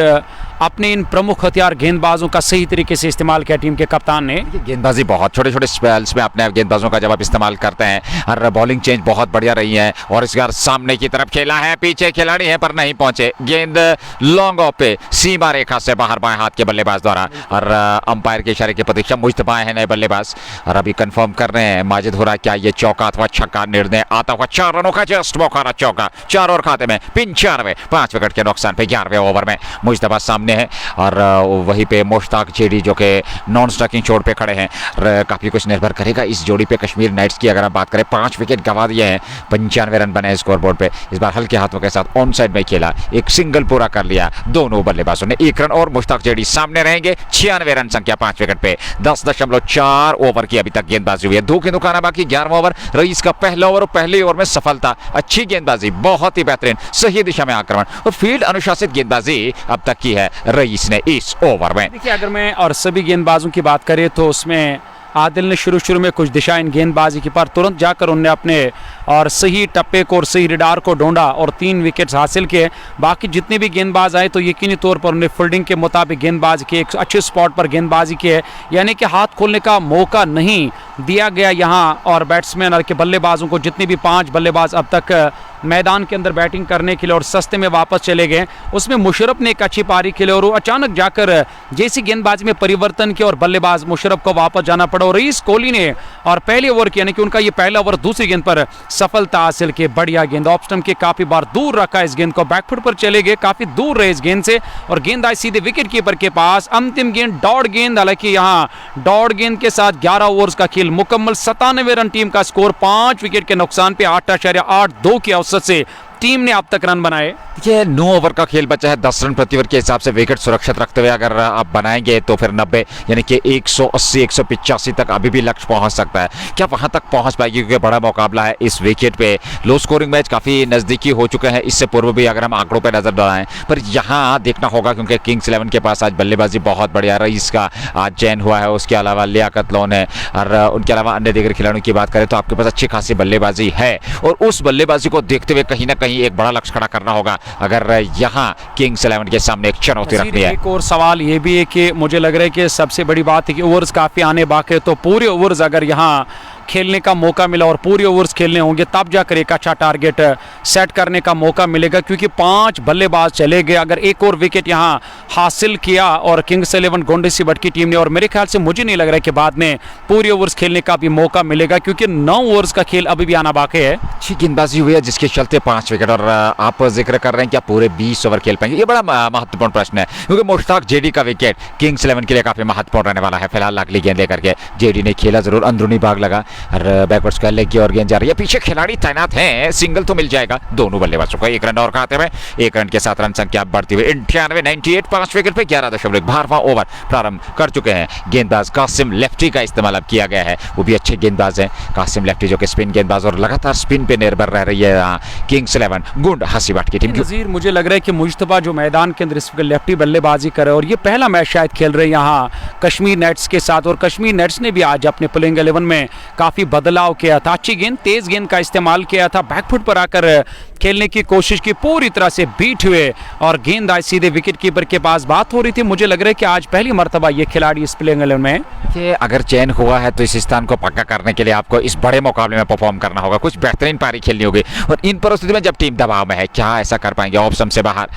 अपने इन प्रमुख हथियार गेंदबाजों का सही तरीके से इस्तेमाल किया टीम के कप्तान ने। गेंदबाजी बहुत छोटे छोटे स्पेल्स में अपने गेंदबाजों का जब आप इस्तेमाल करते हैं, और बॉलिंग चेंज बहुत बढ़िया रही है, और इस बार सामने की तरफ खेला है, पीछे खिलाड़ी है पर नहीं पहुंचे, गेंद लॉन्ग ऑफ पे सीमा रेखा से बाहर बाएं हाथ के बल्लेबाज द्वारा, और अंपायर के इशारे की प्रतीक्षा मुस्तफा है नए बल्लेबाज, और अभी कंफर्म कर रहे हैं माजिद हो रहा क्या ये चौका अथवा छक्का, निर्णय आता हुआ 4 रनों का जस्ट मौका रहा चौका, 4 और खाते में 95, 5 विकेट के नुकसान पे 11वें ओवर में मुस्तफा सामने है, और वहीं पे मुश्ताक जेडी जो कि नॉन स्ट्राइकिंग छोड़ पे खड़े हैं। काफी कुछ निर्भर करेगा इस जोड़ी पे कश्मीर नाइट्स की। अगर आप बात करें, 5 विकेट गंवा दिए हैं, 95 रन बने स्कोर बोर्ड पे। इस बार हल्के हाथों के साथ ऑन साइड में खेला, एक सिंगल पूरा कर लिया दोनों बल्लेबाजों ने, 1 रन, और मुश्ताक जेडी सामने रहेंगे। 96 रन संख्या 5 विकेट पे, 10.4 ओवर की अभी तक गेंदबाजी हुई है, 2 गेंदों का आना बाकी। 11वां ओवर, रईस का पहला ओवर, और पहले ओवर में सफलता, अच्छी गेंदबाजी, बहुत ही बेहतरीन, सही दिशा में आक्रमण और फील्ड अनुशासित गेंदबाजी अब तक की है रईस ने इस ओवर में। देखिए, अगर मैं और सभी गेंदबाजों की बात करें तो उसमें आदिल ने शुरू में कुछ दिशा इन गेंदबाजी की, पर तुरंत जाकर उन्होंने अपने और सही टप्पे को और सही रिडार को ढूंढा और 3 विकेट्स हासिल किए। बाकी जितने भी गेंदबाज आए तो यकीनी तौर पर उन्हें फील्डिंग के मुताबिक गेंदबाजी की, एक अच्छे स्पॉट पर गेंदबाजी की है, यानी कि हाथ खोलने का मौका नहीं दिया गया यहाँ। और बैट्समैन और के बल्लेबाजों को, जितने भी 5 बल्लेबाज अब तक मैदान के अंदर बैटिंग करने के लिए और सस्ते में वापस चले गए, उसमें मुशर्रफ ने एक अच्छी पारी खेली और वो अचानक जाकर जैसी गेंदबाजी में परिवर्तन किया और बल्लेबाज मुशर्रफ को वापस जाना पड़ा, और रईस कोहली ने और पहले ओवर की, यानी कि उनका ये पहला ओवर, दूसरी गेंद पर सफलता हासिल की। बढ़िया गेंद ऑफ स्टंप के काफी बार दूर रखा इस गेंद को, बैकफुट पर चले गए, काफी दूर रहे इस गेंद से, और गेंद आई सीधे विकेट कीपर के पास। अंतिम गेंद डॉट गेंद, हालांकि यहाँ डॉट गेंद के साथ 11 ओवर्स का खेल मुकम्मल, 97 रन टीम का स्कोर, 5 विकेट के नुकसान पे 8.82 की औसत से टीम ने अब तक रन बनाए। ये 9 ओवर का खेल बचा है, 10 रन प्रति ओवर के हिसाब से विकेट सुरक्षित रखते हुए अगर आप बनाएंगे तो फिर 90 यानी कि 180-185 तक अभी भी लक्ष्य पहुंच सकता है। क्या वहां तक पहुंच पाएगी, क्योंकि बड़ा मुकाबला है इस विकेट पे। लो स्कोरिंग मैच काफी नजदीकी हो चुके हैं, इससे पूर्व भी अगर हम आंकड़ों पर नजर डालें, पर यहाँ देखना होगा क्योंकि किंग्स 11 के पास आज बल्लेबाजी बहुत बढ़िया, रईस का आज चयन हुआ है, उसके अलावा लियाकत लोन है, और उनके अलावा अन्य दीगर खिलाड़ियों की बात करें तो आपके पास अच्छी खासी बल्लेबाजी है, और उस बल्लेबाजी को देखते हुए कहीं ना कहीं एक बड़ा लक्ष्य खड़ा करना होगा अगर यहाँ किंग्स 11 के सामने एक चुनौती रखनी है। एक और सवाल ये भी है कि मुझे लग रहा है कि सबसे बड़ी बात है कि ओवर्स काफी आने बाकी है, तो पूरे ओवर्स अगर यहाँ खेलने का मौका मिला और पूरे ओवर्स खेलने होंगे, तब जाकर एक अच्छा टारगेट सेट करने का मौका मिलेगा, क्योंकि 5 बल्लेबाज चले गए। अगर एक और विकेट यहाँ हासिल किया और किंग्स 11 गोंडसीबट की टीम ने, और मेरे ख्याल से मुझे नहीं लग रहा है कि बाद में पूरे ओवर्स खेलने का भी मौका मिलेगा, क्योंकि 9 ओवर्स का खेल अभी भी आना बाकी है। अच्छी गेंदबाजी हुई है जिसके चलते 5 विकेट, और आप जिक्र कर रहे हैं क्या पूरे 20 ओवर खेल पाएंगे, ये बड़ा महत्वपूर्ण प्रश्न है, क्योंकि मुश्ताक जेडी का विकेट किंग्स 11 के लिए काफी महत्वपूर्ण रहने वाला है। फिलहाल अगली गेंद लेकर के जेडी ने खेला जरूर, अंदरूनी भाग लगा और बैकवर्ड स्क्वायर लेग की और गेंद जा रही है, पीछे खिलाड़ी तैनात हैं, सिंगल तो मिल जाएगा दोनों बल्लेबाजों को। 1 रन और खाते में 1 रन के साथ रन संख्या बढ़ती हुई 98 5 विकेट पे 11.12वां ओवर प्रारंभ कर चुके हैं। गेंदबाज कासिम लेफ्टी का इस्तेमाल अब किया गया है, वो भी अच्छे गेंदबाज हैं कासिम लेफ्टी, जो कि स्पिन गेंदबाज और लगातार स्पिन पे निर्भर रह रही है किंग्स 11 गोंडसीबट की टीम। नज़ीर, मुझे लग रहा है कि मुश्तबा जो मैदान के अंदर इस वक्त लेफ्टी बल्लेबाजी करे और ये पहला मैच शायद खेल रहे हैं यहाँ कश्मीर नेट्स के साथ, और कश्मीर नेट्स ने भी आज अपने प्लेइंग 11 में काफ़ी बदलाव किया था। अच्छी गेंद, तेज़ गेंद का इस्तेमाल किया था, बैकफुट पर आकर खेलने की कोशिश की, पूरी तरह से बीट हुए और गेंद आई सीधे विकेट कीपर के पास। बात हो रही थी, मुझे लग रहा है कि आज पहली मर्तबा ये खिलाड़ी इस प्लेइंग 11 में कि अगर चयन हुआ है तो इस स्थान को पक्का करने के लिए आपको इस बड़े मुकाबले में परफॉर्म करना होगा, कुछ बेहतरीन पारी खेलनी होगी, और इन परिस्थिति में जब टीम दबाव में है क्या ऐसा कर पाएंगे? ऑफ स्टंप से बाहर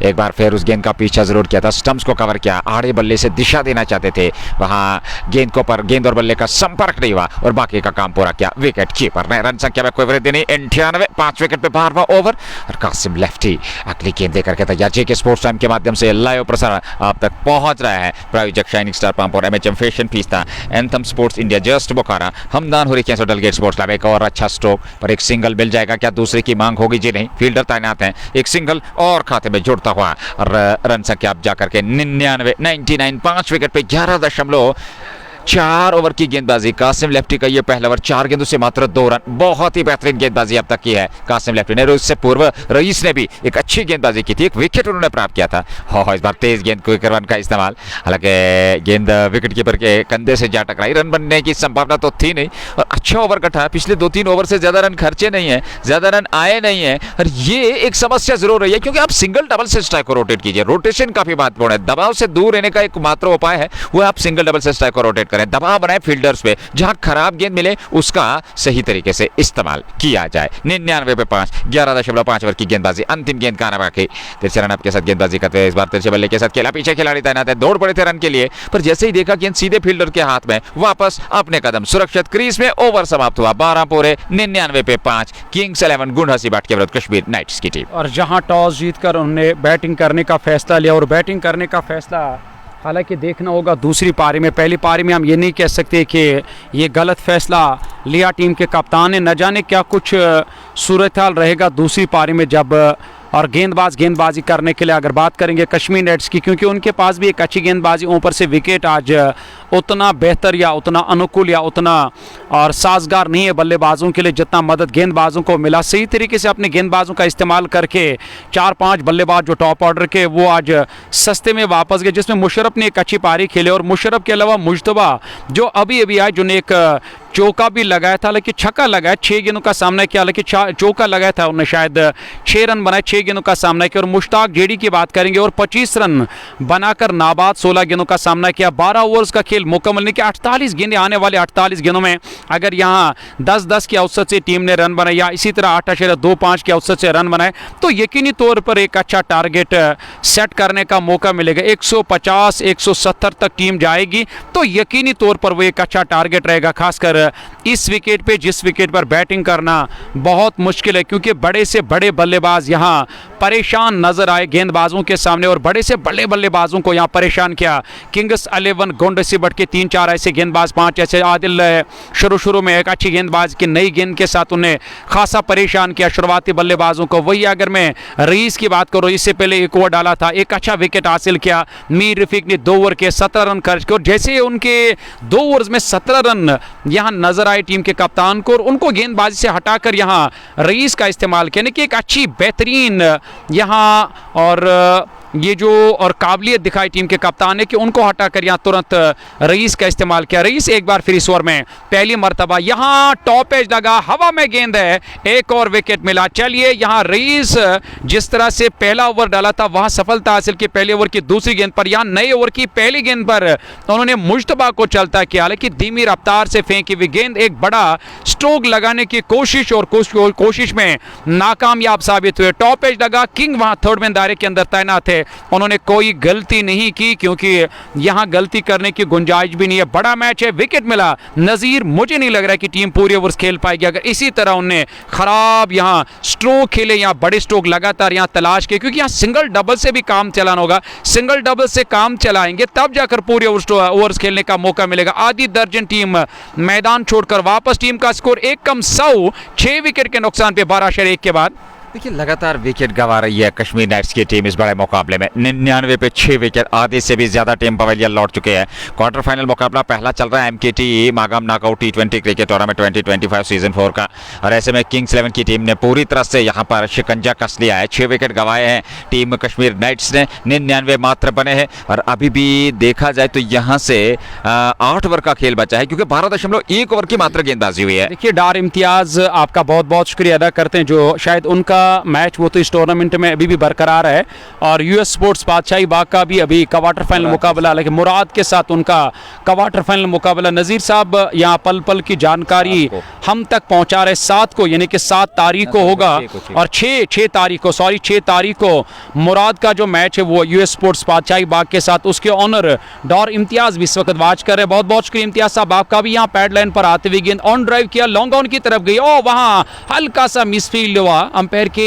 एक बार फिर उस गेंद का पीछा जरूर किया था, स्टंप्स को कवर किया, आड़े बल्ले से दिशा देना चाहते थे, वहां गेंद और बल्ले का संपर्क नहीं हुआ और बाकी का काम पूरा किया विकेट कीपर ने। रन संख्या में कोई वृद्धि नहीं, 98 5 विकेट पे 12वां ओवर, और कासिम लेफ्टी अगली गेंद लेकर के तैयार। जेके स्पोर्ट्स टाइम के माध्यम से लाइव प्रसारण आप तक पहुंच रहा है। प्रायोजक शाइनिंग स्टार पंप और एमएचएम फैशन पीस्ता, Anthem Sports India, just Bokhara, हमदान हुरिकेन्स और डलगेट स्पोर्ट्स लैब। एक और अच्छा स्ट्रोक पर एक सिंगल मिल जाएगा क्या? दूसरे की मांग होगी? जी नहीं, फील्डर तैनात हैं, एक सिंगल और खाते में जुड़ता हुआ, और रन संख्या अब जाकर के 99 5 विकेट पे 11.4 ओवर की गेंदबाजी। कासिम लेफ्टी का ये पहला ओवर, 4 गेंदों से मात्र 2 रन, बहुत ही बेहतरीन गेंदबाजी अब तक की है कासिम लेफ्टी ने। उससे पूर्व रईस ने भी एक अच्छी गेंदबाजी की थी, एक विकेट उन्होंने प्राप्त किया था। इस बार तेज गेंद क्विक रन का इस्तेमाल, हालांकि गेंद विकेट कीपर के कंधे से जा टकराई, रन बनने की संभावना तो थी नहीं, और अच्छा ओवर कटा। पिछले 2-3 ओवर से ज्यादा रन खर्चे नहीं है, ज्यादा रन आए नहीं है, और ये एक समस्या जरूर रही है, क्योंकि आप सिंगल डबल से स्ट्राइक को रोटेट कीजिए। रोटेशन काफी महत्वपूर्ण है, दबाव से दूर रहने का एक मात्र उपाय है वो आप सिंगल डबल से स्ट्राइक को रोटेट करें, दबाव बनाए फील्डर्स पे, जहां खराब गेंद मिले उसका सही तरीके से इस्तेमाल किया जाए। 99 पे 5, 11.5 ओवर की गेंदबाजी, अंतिम गेंद का आना बाकी। तिरछे रन के साथ गेंदबाजी करते हैं, इस बार तिरछे बल्ले के साथ खेला, पीछे खिलाड़ी तैनात है, दौड़ पड़े थे रन के लिए, पर जैसे ही देखा गेंद सीधे फील्डर के हाथ में, वापस अपने कदम सुरक्षित क्रीज में, ओवर समाप्त हुआ 12 पूरे 99 पे 5, किंग्स 11 गोंडसीबट के विरुद्ध कश्मीर नाइट्स की टीम। और जहां टॉस जीतकर उन्होंने बैटिंग करने का फैसला लिया, और बैटिंग करने का फैसला हालांकि देखना होगा दूसरी पारी में। पहली पारी में हम ये नहीं कह सकते कि ये गलत फैसला लिया टीम के कप्तान ने, न जाने क्या कुछ सूरत हाल रहेगा दूसरी पारी में जब, और गेंदबाजी करने के लिए अगर बात करेंगे कश्मीर नेट्स की, क्योंकि उनके पास भी एक अच्छी गेंदबाजी, ऊपर से विकेट आज उतना बेहतर या उतना अनुकूल या उतना और साजगार नहीं है बल्लेबाजों के लिए जितना मदद गेंदबाजों को मिला। सही तरीके से अपने गेंदबाजों का इस्तेमाल करके 4-5 बल्लेबाज जो टॉप ऑर्डर के, वो आज सस्ते में वापस गए, जिसमें मुशर्रफ ने एक अच्छी पारी खेली, और मुशर्रफ के अलावा मुश्तबा जो अभी आए, जिन्हें एक चौका भी लगाया था, हालांकि छक्का लगाया, 6 गेंदों का सामना किया, हालांकि चौका लगाया था उन्होंने, शायद 6 रन बनाए, 6 गेंदों का सामना किया। और मुश्ताक जेडी की बात करेंगे, और 25 रन बनाकर नाबाद 16 गेंदों का सामना किया। 12 ओवर्स का खेल मुकम्मल नहीं किया, 48 गेंदें, आने वाले 48 गेंदों में अगर यहाँ 10-10 के औसत से टीम ने रन बनाए, या इसी तरह 8.25 के औसत से रन बनाए, तो यकीनी तौर पर एक अच्छा टारगेट सेट करने का मौका मिलेगा। 150-170 तक टीम जाएगी, तो यकीनी तौर पर वो एक अच्छा टारगेट रहेगा, खासकर इस विकेट पे, जिस विकेट पर बैटिंग करना बहुत मुश्किल है, क्योंकि बड़े से बड़े बल्लेबाज यहां परेशान नजर आए गेंदबाजों के सामने, और बड़े से बड़े बल्लेबाजों को यहां परेशान किया किंग्स 11 गोंडसीबट के 3-4 ऐसे गेंदबाज, 5 ऐसे। आदिल शुरू में एक अच्छी गेंदबाज की नई गेंद के साथ उन्हें खासा परेशान किया शुरुआती बल्लेबाजों को। वही अगर मैं रईस की बात करूं, इससे पहले एक ओवर डाला था, एक अच्छा विकेट हासिल किया। मीर रफीक ने 2 ओवर के 17 रन खर्च किए, और जैसे उनके 2 ओवर्स में 17 रन यहां नजर आए टीम के कप्तान को, और उनको गेंदबाजी से हटाकर यहां रईस का इस्तेमाल किया, कि एक अच्छी बेहतरीन यहां और ये जो और काबिलियत दिखाई टीम के कप्तान ने कि उनको हटाकर यहाँ तुरंत रईस का इस्तेमाल किया। रईस एक बार फिर इस ओवर में पहली मर्तबा यहाँ टॉप एज लगा, हवा में गेंद है, एक और विकेट मिला। चलिए यहाँ रईस जिस तरह से पहला ओवर डाला था वहां सफलता हासिल की पहले ओवर की दूसरी गेंद पर, यहाँ नए ओवर की पहली गेंद पर उन्होंने मुश्तबा को चलता किया, हालांकि धीमी रफ्तार से फेंकी हुई गेंद एक बड़ा स्ट्रोक लगाने की कोशिश और कोशिश में नाकामयाब साबित हुए। टॉप एज लगा, किंग वहां थर्ड मैन दायरे के अंदर तैनात है, उन्होंने कोई गलती नहीं की क्योंकि यहां गलती करने की गुंजाइश भी नहीं है। बड़ा मैच है, विकेट मिला। नजीर मुझे नहीं लग रहा कि टीम पूरे ओवर्स खेल पाएगी अगर इसी तरह उन्हें खराब यहां स्ट्रोक खेले, यहां बड़े स्ट्रोक लगातार यहां तलाश के, क्योंकि यहां सिंगल डबल से भी काम चलाना होगा। सिंगल डबल से काम चलाएंगे तब जाकर पूरे ओवर्स खेलने का मौका मिलेगा। आधी दर्जन टीम मैदान छोड़कर वापस, टीम का स्कोर 1-100, 6 विकेट के नुकसान पे 12-1 के बाद। देखिए लगातार विकेट गंवा रही है कश्मीर नाइट्स की टीम इस बड़े मुकाबले में। 99 पे 6 विकेट, आधे से भी ज्यादा टीम पवेलियन लौट चुके हैं। क्वार्टर फाइनल मुकाबला पहला चल रहा है MKT Magam knockout T20 cricket tournament 2025 season 4 का, और ऐसे में किंग्स 11 की टीम ने पूरी तरह से यहां पर शिकंजा कस लिया है। 6 विकेट गंवाए हैं टीम कश्मीर नाइट्स ने, 99 मात्र बने हैं, और अभी भी देखा जाए तो यहां से 8 ओवर का खेल बचा है क्योंकि 12.1 ओवर की मात्र गेंदबाजी हुई है। देखिए डार इम्तियाज आपका बहुत बहुत शुक्रिया अदा करते हैं, जो शायद उनका मैच वो तो इस टूर्नामेंट में अभी भी बरकरार है, और यूएस स्पोर्ट्स बादशाही बाग का भी अभी क्वार्टर फाइनल मुकाबला, लेकिन मुराद के साथ उनका क्वार्टर फाइनल मुकाबला। नजीर साहब यहाँ पल पल की जानकारी हम तक पहुंचा रहे, 7 को यानी कि 7 तारीख को होगा, और 6 तारीख को मुराद का जो मैच है वो यूएस स्पोर्ट्स बादशाही बाग के साथ, उसके ऑनर डॉर इम्तियाज भी इस वक्त वाच कर रहे हैं। बहुत बहुत शुक्रिया इम्तियाज साहब आपका भी। यहाँ पैड लाइन पर आते हुए गेंद ऑन ड्राइव किया, लॉन्ग ऑन की तरफ गई, ओ वहां हल्का सा मिसफील्ड हुआ, अंपायर के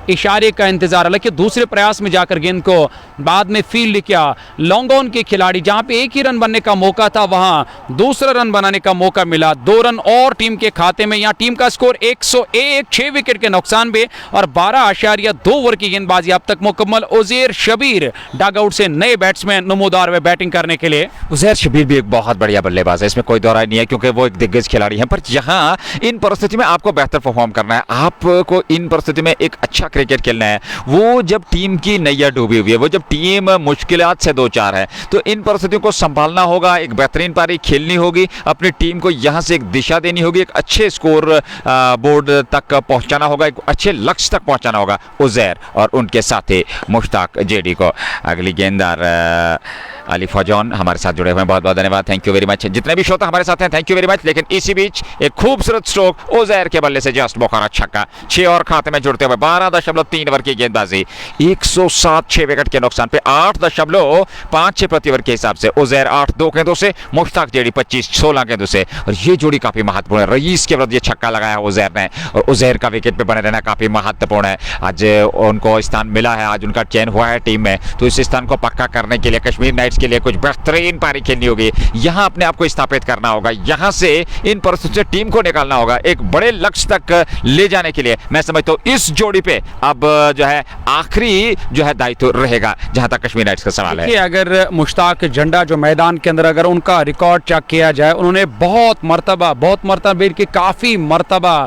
इशारे का इंतजार, हालांकि दूसरे प्रयास में जाकर गेंद को बाद में फील्ड किया। लॉन्ग ऑन के खिलाड़ी जहां पे एक ही रन बनने का मौका था वहां दूसरा रन बनाने का मौका मिला, 2 रन और टीम के खाते में। यहां टीम का स्कोर 101, 6 विकेट के नुकसान पे और 12.2 ओवर की गेंदबाजी अब तक मुकम्मल। उजैर शबीर डगआउट से नए बैट्समैन नमूदार हुए बैटिंग करने के लिए। उजैर शबीर भी एक बहुत बढ़िया बल्लेबाज है, इसमें कोई दो राय नहीं है क्योंकि वो एक दिग्गज खिलाड़ी हैं, पर यहाँ इन परिस्थिति में आपको बेहतर परफॉर्म करना है, आपको इन परिस्थिति में एक अच्छा क्रिकेट खेलना है। वो जब टीम की नैया डूबी हुई है, वो जब टीम मुश्किलात से 2-4 है, तो इन परिस्थितियों को संभालना होगा, एक बेहतरीन पारी खेलनी होगी, अपनी टीम को यहाँ से एक दिशा देनी होगी, एक अच्छे स्कोर बोर्ड तक पहुंचाना होगा, एक अच्छे लक्ष्य तक पहुंचाना होगा उजैर और उनके साथी मुश्ताक जेडी को। अगली गेंददार अली फौजौन हमारे साथ जुड़े हुए हैं, बहुत बहुत धन्यवाद, थैंक यू वेरी मच। जितने भी श्रोता हमारे साथ हैं थैंक यू वेरी मच। लेकिन इसी बीच एक खूबसूरत स्ट्रोक उजैर के बल्ले से जस्ट बोखारा छक्का, 6 और खाते में जुड़ते हुए 12.3 ओवर की गेंदबाजी, 107, 6 विकेट के नुकसान पे 8.56 प्रति ओवर के हिसाब से उजैर 8-2 गेंदों से, मुश्ताक जेडी 25-16 गेंदों से, और ये जोड़ी काफी महत्वपूर्ण है। रईस के विरुद्ध ये छक्का लगाया उजैर ने, और उजैर का विकेट पे बने रहना काफी महत्वपूर्ण है। आज उनको स्थान मिला है, आज उनका चयन हुआ है टीम में, तो इस स्थान को पक्का करने के लिए कश्मीर नाइट्स के लिए कुछ बेहतरीन पारी खेलनी होगी, यहां अपने आप को स्थापित करना होगा, यहां से इन परिस्थितियों से टीम को निकालना होगा, एक बड़े लक्ष्य तक ले जाने के लिए मैं समझता हूं इस जोड़ी पे अब जो है आखिरी जो है दायित्व रहेगा जहां तक कश्मीर नाइट्स का सवाल है। अगर मुश्ताक झंडा जो मैदान के अंदर अगर उनका रिकॉर्ड चेक किया जाए, उन्होंने बहुत मरतबा के काफी मरतबा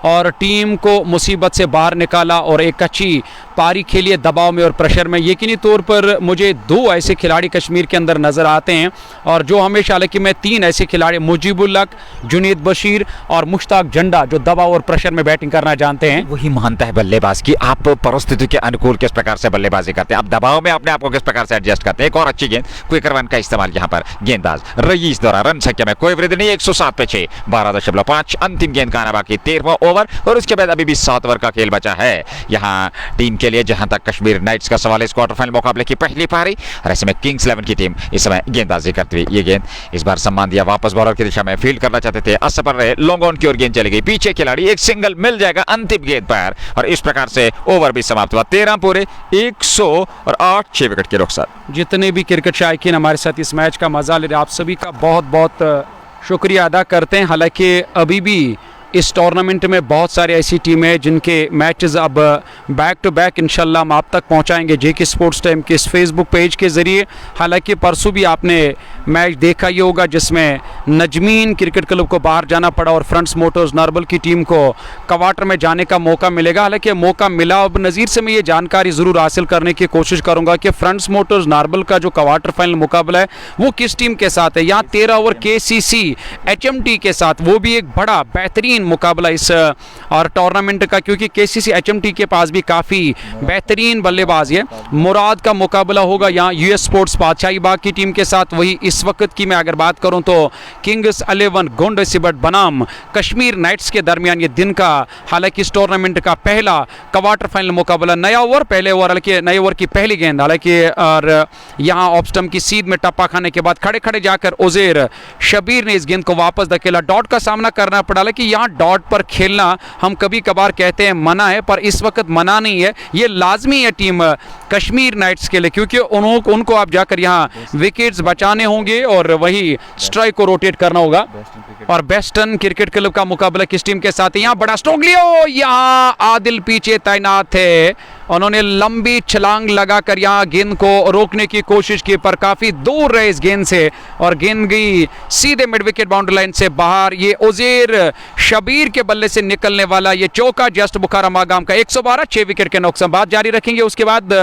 और टीम को मुसीबत से बाहर निकाला और एक अच्छी पारी खेली दबाव में और प्रेशर में। यकीनी तौर पर मुझे 2 ऐसे खिलाड़ी कश्मीर के अंदर नजर आते हैं, और जो हमेशा, हालांकि मैं 3 ऐसे खिलाड़ी मुजीबुल हक, जुनैद बशीर और मुश्ताक झंडा जो दबाव और प्रेशर में बैटिंग करना जानते हैं। वही मानता है बल्लेबाज की आप परिस्थिति के अनुकूल किस प्रकार से बल्लेबाजी करते हैं, आप दबाव में अपने आप को किस प्रकार से एडजस्ट करते हैं। एक और अच्छी गेंद क्विकर वन का इस्तेमाल यहाँ पर गेंदबाज रईस द्वारा, रन संख्या में कोई वृद्धि नहीं, 107 पे 6, 12.5, अंतिम गेंद का आना बाकी 13वां ओवर, और उसके बाद अभी भी 7 ओवर का खेल बचा है यहाँ टीम के लिए, जहां तक कश्मीर नाइट्स का सवाल है। इस क्वार्टर फाइनल मुकाबले की पहली पारी, और ऐसे में किंग्स 11 की टीम इस समय गेंदबाजी करती हुई, ये गेंद इस बार सम्मान दिया वापस बॉलर की दिशा में, फील्ड करना चाहते थे, असफल रहे, लॉन्ग ऑन की ओर गेंद चली गई, पीछे खिलाड़ी, एक सिंगल मिल जाएगा अंतिम गेंद पर, और इस प्रकार से ओवर भी समाप्त हुआ, 13 पूरे, 108, 6 विकेट के नुकसान। जितने भी क्रिकेट शायकीन हमारे साथ इस मैच का मजा ले रहे, आप सभी का बहुत बहुत शुक्रिया अदा करते हैं। हालांकि अभी भी इस टूर्नामेंट में बहुत सारी ऐसी टीमें हैं जिनके मैचेस अब बैक टू बैक इंशाल्लाह हम आप तक पहुंचाएंगे जेके स्पोर्ट्स टाइम के इस फेसबुक पेज के ज़रिए। हालांकि परसों भी आपने मैच देखा ही होगा जिसमें नजमीन क्रिकेट क्लब को बाहर जाना पड़ा और फ्रंट्स मोटर्स नारबल की टीम को क्वार्टर में जाने का मौका मिलेगा। हालांकि मौका मिला, अब नज़ीर से मैं ये जानकारी ज़रूर हासिल करने की कोशिश करूँगा कि फ्रंट्स मोटर्स नारबल का जो क्वार्टर फाइनल मुकाबला है वो किस टीम के साथ है। यहाँ 13 ओवर KCC HMT के साथ, वो भी एक बड़ा बेहतरीन मुकाबला इस और टूर्नामेंट का, क्योंकि KCC HMT के पास भी काफ़ी बेहतरीन बल्लेबाज है। मुराद का मुकाबला होगा यहाँ US स्पोर्ट्स बादशाही बाग की टीम के साथ। वही इस वक्त की मैं अगर बात करूँ तो किंग्स 11 गोंड सिबट बनाम कश्मीर नाइट्स के दरमियान ये दिन का हालांकि इस टूर्नामेंट का पहला क्वार्टर फाइनल मुकाबला। नया ओवर, पहले ओवर, हालांकि नए ओवर की पहली गेंद, हालांकि और यहाँ ऑफ स्टंप की सीध में टप्पा खाने के बाद खड़े खड़े जाकर उज़ैर शबीर ने इस गेंद को वापस धकेला। डॉट का सामना करना पड़ा, हालांकि यहाँ डॉट पर खेलना हम कभी कभार कहते हैं मना है, पर इस वक्त मना नहीं है, ये लाजमी है टीम कश्मीर नाइट्स के लिए, क्योंकि उनको आप जाकर यहाँ विकेट्स बचाने होंगे और वही स्ट्राइक को रोटेट करना होगा। और वेस्टर्न क्रिकेट क्लब का मुकाबला किस टीम के साथ है? यहाँ बड़ा स्ट्रोक लिया, यहाँ आदिल पीछे तैनात थे, उन्होंने लंबी छलांग लगाकर यहाँ गेंद को रोकने की कोशिश की, पर काफी दूर रहे इस गेंद से और गेंद गई सीधे मिड विकेट बाउंड्री लाइन से बाहर। ये उज़ैर शबीर के बल्ले से निकलने वाला ये चौका जस्ट बुखारा मागाम का 112, 6 विकेट के नुकसान। बात जारी रखेंगे उसके बाद।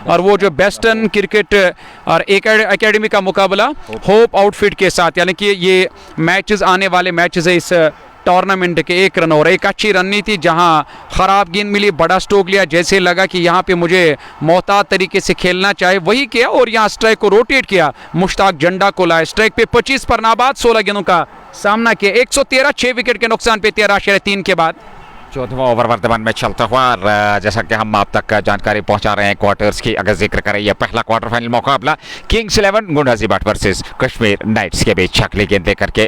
और वो जो वेस्टर्न क्रिकेट और एकेडमी का मुकाबला होप आउटफिट के साथ, यानी कि ये मैचेस आने वाले मैचेस है इस टूर्नामेंट के। 1 रन और एक अच्छी रणनीति, जहां खराब गेंद मिली, बड़ा स्ट्रोक लिया, जैसे लगा कि यहां पे मुझे मोहतात तरीके से खेलना चाहिए वही किया और यहां स्ट्राइक को रोटेट किया। मुश्ताक जंडा को लाए, स्ट्राइक पे 25 पर नाबाद 16 गेंदों का सामना किया। 113, 6 विकेट के नुकसान पे 13.3 के बाद 14वां ओवर वर्तमान में चलता हुआ। और जैसा कि हम आप तक जानकारी पहुंचा रहे हैं क्वार्टर्स की, अगर जिक्र करें यह पहला क्वार्टर फाइनल मुकाबला किंग्स 11 गोंड सिबट वर्सेस कश्मीर नाइट्स के बीच छकली गेंद देकर के।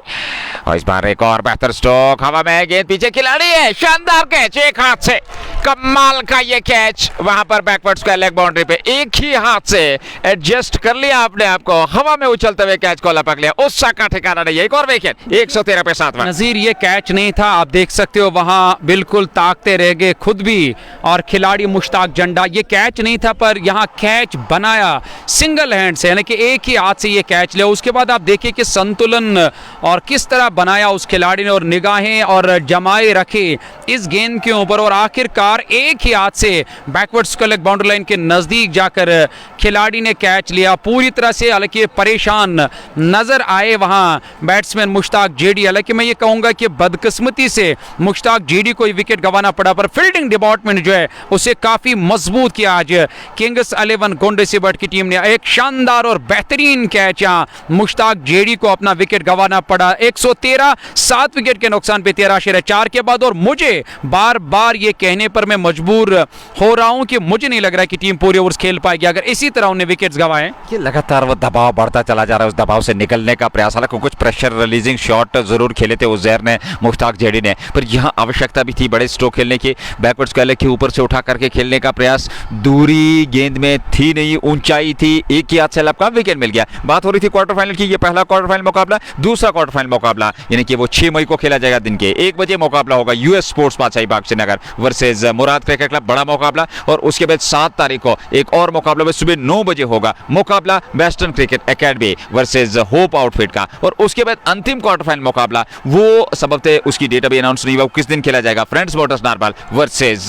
और इस बार एक और बेहतर स्ट्रोक, हवा में गेंद, पीछे खिलाड़ी है, शानदार कैच, एक हाथ से कमाल का ये कैच, वहां पर बैकवर्ड स्क्वायर लेग बाउंड्री पे एक ही हाथ से एडजस्ट कर लिया अपने आप को, हवा में उछलते हुए कैच को लपक लिया, उस का ठिकाना नहीं है। एक और विकेट 113 पे 7। नजीर ये कैच नहीं था, आप देख सकते हो वहां बिल्कुल ताकते रह गए खुद भी और खिलाड़ी मुश्ताक जंडा। ये कैच नहीं था, पर यहाँ कैच बनाया सिंगल हैंड से, यानी कि एक ही हाथ से ये कैच लिया। उसके बाद आप देखिए कि संतुलन और किस तरह बनाया उस खिलाड़ी ने और निगाहें और जमाए रखे इस गेंद के ऊपर और आखिरकार एक ही हाथ से backward square leg boundary line के नजदीक जाकर खिलाड़ी ने कैच लिया पूरी तरह से। हालांकि परेशान नजर आए वहां बैट्समैन मुश्ताक जेडी, हालांकि मैं ये कहूंगा कि बदकिस्मती से मुश्ताक जेडी को विकेट गंवाना पड़ा, पर फील्डिंग डिपार्टमेंट जो है उसे काफी मजबूत किया आज किंग्स 11 गोंड सिबट की टीम ने। एक शानदार और बेहतरीन कैच, यहां मुश्ताक जेडी को अपना विकेट गंवाना पड़ा। 113, 7 विकेट के नुकसान पे 13.4 के बाद। और मुझे बार बार ये कहने पर मैं मजबूर हो रहा हूं कि मुझे नहीं लग रहा कि टीम पूरे ओवर्स खेल पाएगी अगर इसी तरह उन्हें विकेट्स गंवाए। ये लगातार वो दबाव बढ़ता चला जा रहा है, उस दबाव से निकलने का प्रयास, हालांकि कुछ प्रेशर रिलीजिंग शॉट जरूर खेले थे उज़ैर ने, मुश्ताक जेडी ने, पर यहाँ आवश्यकता भी थी बड़े स्ट्रोक खेलने की। बैकवर्ड स्क्वायर लेग के ऊपर से उठा करके खेलने का प्रयास, दूरी गेंद में थी नहीं, ऊंचाई थी, एक ही हाथ से लपका, विकेट मिल गया। बात हो रही थी क्वार्टर फाइनल की, ये पहला क्वार्टर फाइनल मुकाबला, दूसरा क्वार्टर फाइनल मुकाबला यानी कि वो 6 मई को खेला जाएगा दिन के 1 बजे मुकाबला होगा US स्पोर्ट्स बादशाही बाग श्रीनगर वर्सेस मुराद क्रिकेट क्लब, बड़ा मुकाबला। और उसके बाद 7 तारीख को एक और मुकाबला सुबह 9 बजे होगा, मुकाबला western cricket academy versus hope outfit का। और उसके बाद अंतिम क्वार्टर फाइनल मुकाबला, वो सबब उसकी डेट अभी अनाउंस नहीं हुआ, किस दिन खेला जाएगा, fronts Motors Narbal versus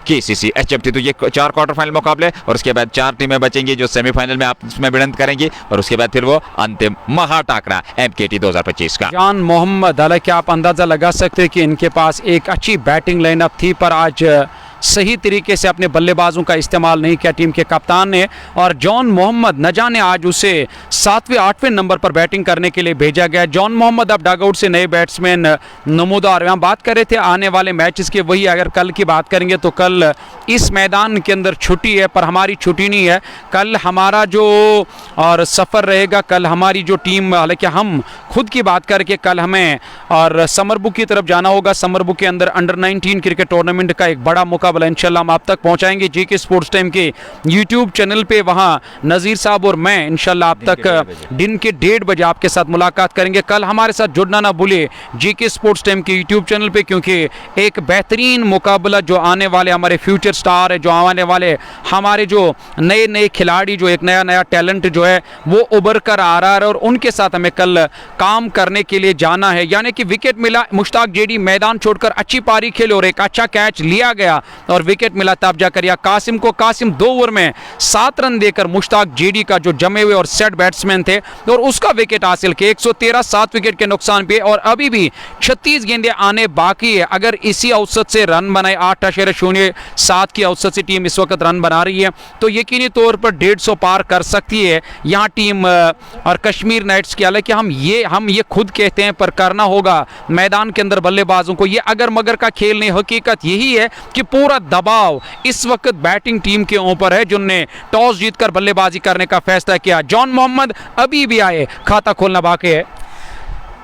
KCC HMT। तो ये 4 क्वार्टर फाइनल मुकाबले और उसके बाद 4 टीमें बचेंगी जो सेमीफाइनल में आपस में भिड़ंत करेंगी और उसके बाद फिर वो अंतिम महाटाकरा MKT 2025 का। जान मोहम्मद, हालांकि आप अंदाजा लगा सकते हैं कि इनके पास एक अच्छी बैटिंग लाइनअप थी, पर आज सही तरीके से अपने बल्लेबाजों का इस्तेमाल नहीं किया टीम के कप्तान ने। और जॉन मोहम्मद न जाने आज उसे 7वें 8वें नंबर पर बैटिंग करने के लिए भेजा गया। जॉन मोहम्मद अब डगआउट से नए बैट्समैन नमूदार। यहाँ बात कर रहे थे आने वाले मैचेस की, वही अगर कल की बात करेंगे तो कल इस मैदान के अंदर छुट्टी है, पर हमारी छुट्टी नहीं है। कल हमारा जो और सफ़र रहेगा, कल हमारी जो टीम, हालांकि हम खुद की बात करके कल हमें और समरबुक की तरफ जाना होगा। समरबुक के अंदर अंडर 19 क्रिकेट टूर्नामेंट का एक बड़ा मुकाबला मुकाबला इंशाल्लाह हम आप तक पहुंचाएंगे जीके स्पोर्ट्स टाइम के यूट्यूब चैनल पे। वहां नज़ीर साहब और मैं इंशाल्लाह आप तक दिन के 1:30 बजे आपके साथ मुलाकात करेंगे। कल हमारे साथ जुड़ना ना भूले जीके स्पोर्ट्स टाइम के यूट्यूब चैनल पे, क्योंकि एक बेहतरीन मुकाबला जो आने वाले हमारे फ्यूचर स्टार है, जो आने वाले हमारे जो नए नए खिलाड़ी, जो एक नया नया टैलेंट जो है वो उभर कर आ रहा है और उनके साथ हमें कल काम करने के लिए जाना है। यानी कि विकेट मिला, मुश्ताक जेडी मैदान छोड़कर अच्छी पारी खेले और एक अच्छा कैच लिया गया और विकेट मिला, तब जाकर या कासिम को 2 ओवर में 7 रन देकर मुश्ताक जेडी का जो जमे हुए और सेट बैट्समैन थे और उसका विकेट हासिल किया 113 7 विकेट के नुकसान पे। और अभी भी 36 गेंदें आने बाकी है। अगर इसी औसत से रन बनाए 8.07 की औसत से टीम इस वक्त रन बना रही है तो यकीनी तौर पर 150 पार कर सकती है यहाँ टीम और कश्मीर नाइट्स की। हालांकि हम ये खुद कहते हैं पर करना होगा मैदान के अंदर बल्लेबाजों को। ये अगर मगर का खेल नहीं, हकीकत यही है कि पूरा दबाव इस वक्त बैटिंग टीम के ऊपर है जिनने टॉस जीतकर बल्लेबाजी करने का फैसला किया। जॉन मोहम्मद अभी भी आए, खाता खोलना बाकी है।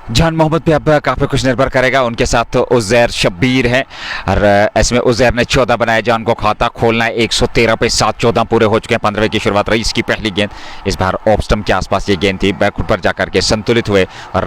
जान मोहम्मद पे अब काफ़ी कुछ निर्भर करेगा, उनके साथ तो उज़ैर शब्बीर हैं और इसमें उज़ैर ने 14 बनाए, जान को खाता खोलना है। 113 पे 7-14 पूरे हो चुके हैं। 15वें की शुरुआत रही, इसकी पहली गेंद इस बार ऑफ स्टंप के आसपास ये गेंद थी, बैकफुट पर जाकर के संतुलित हुए और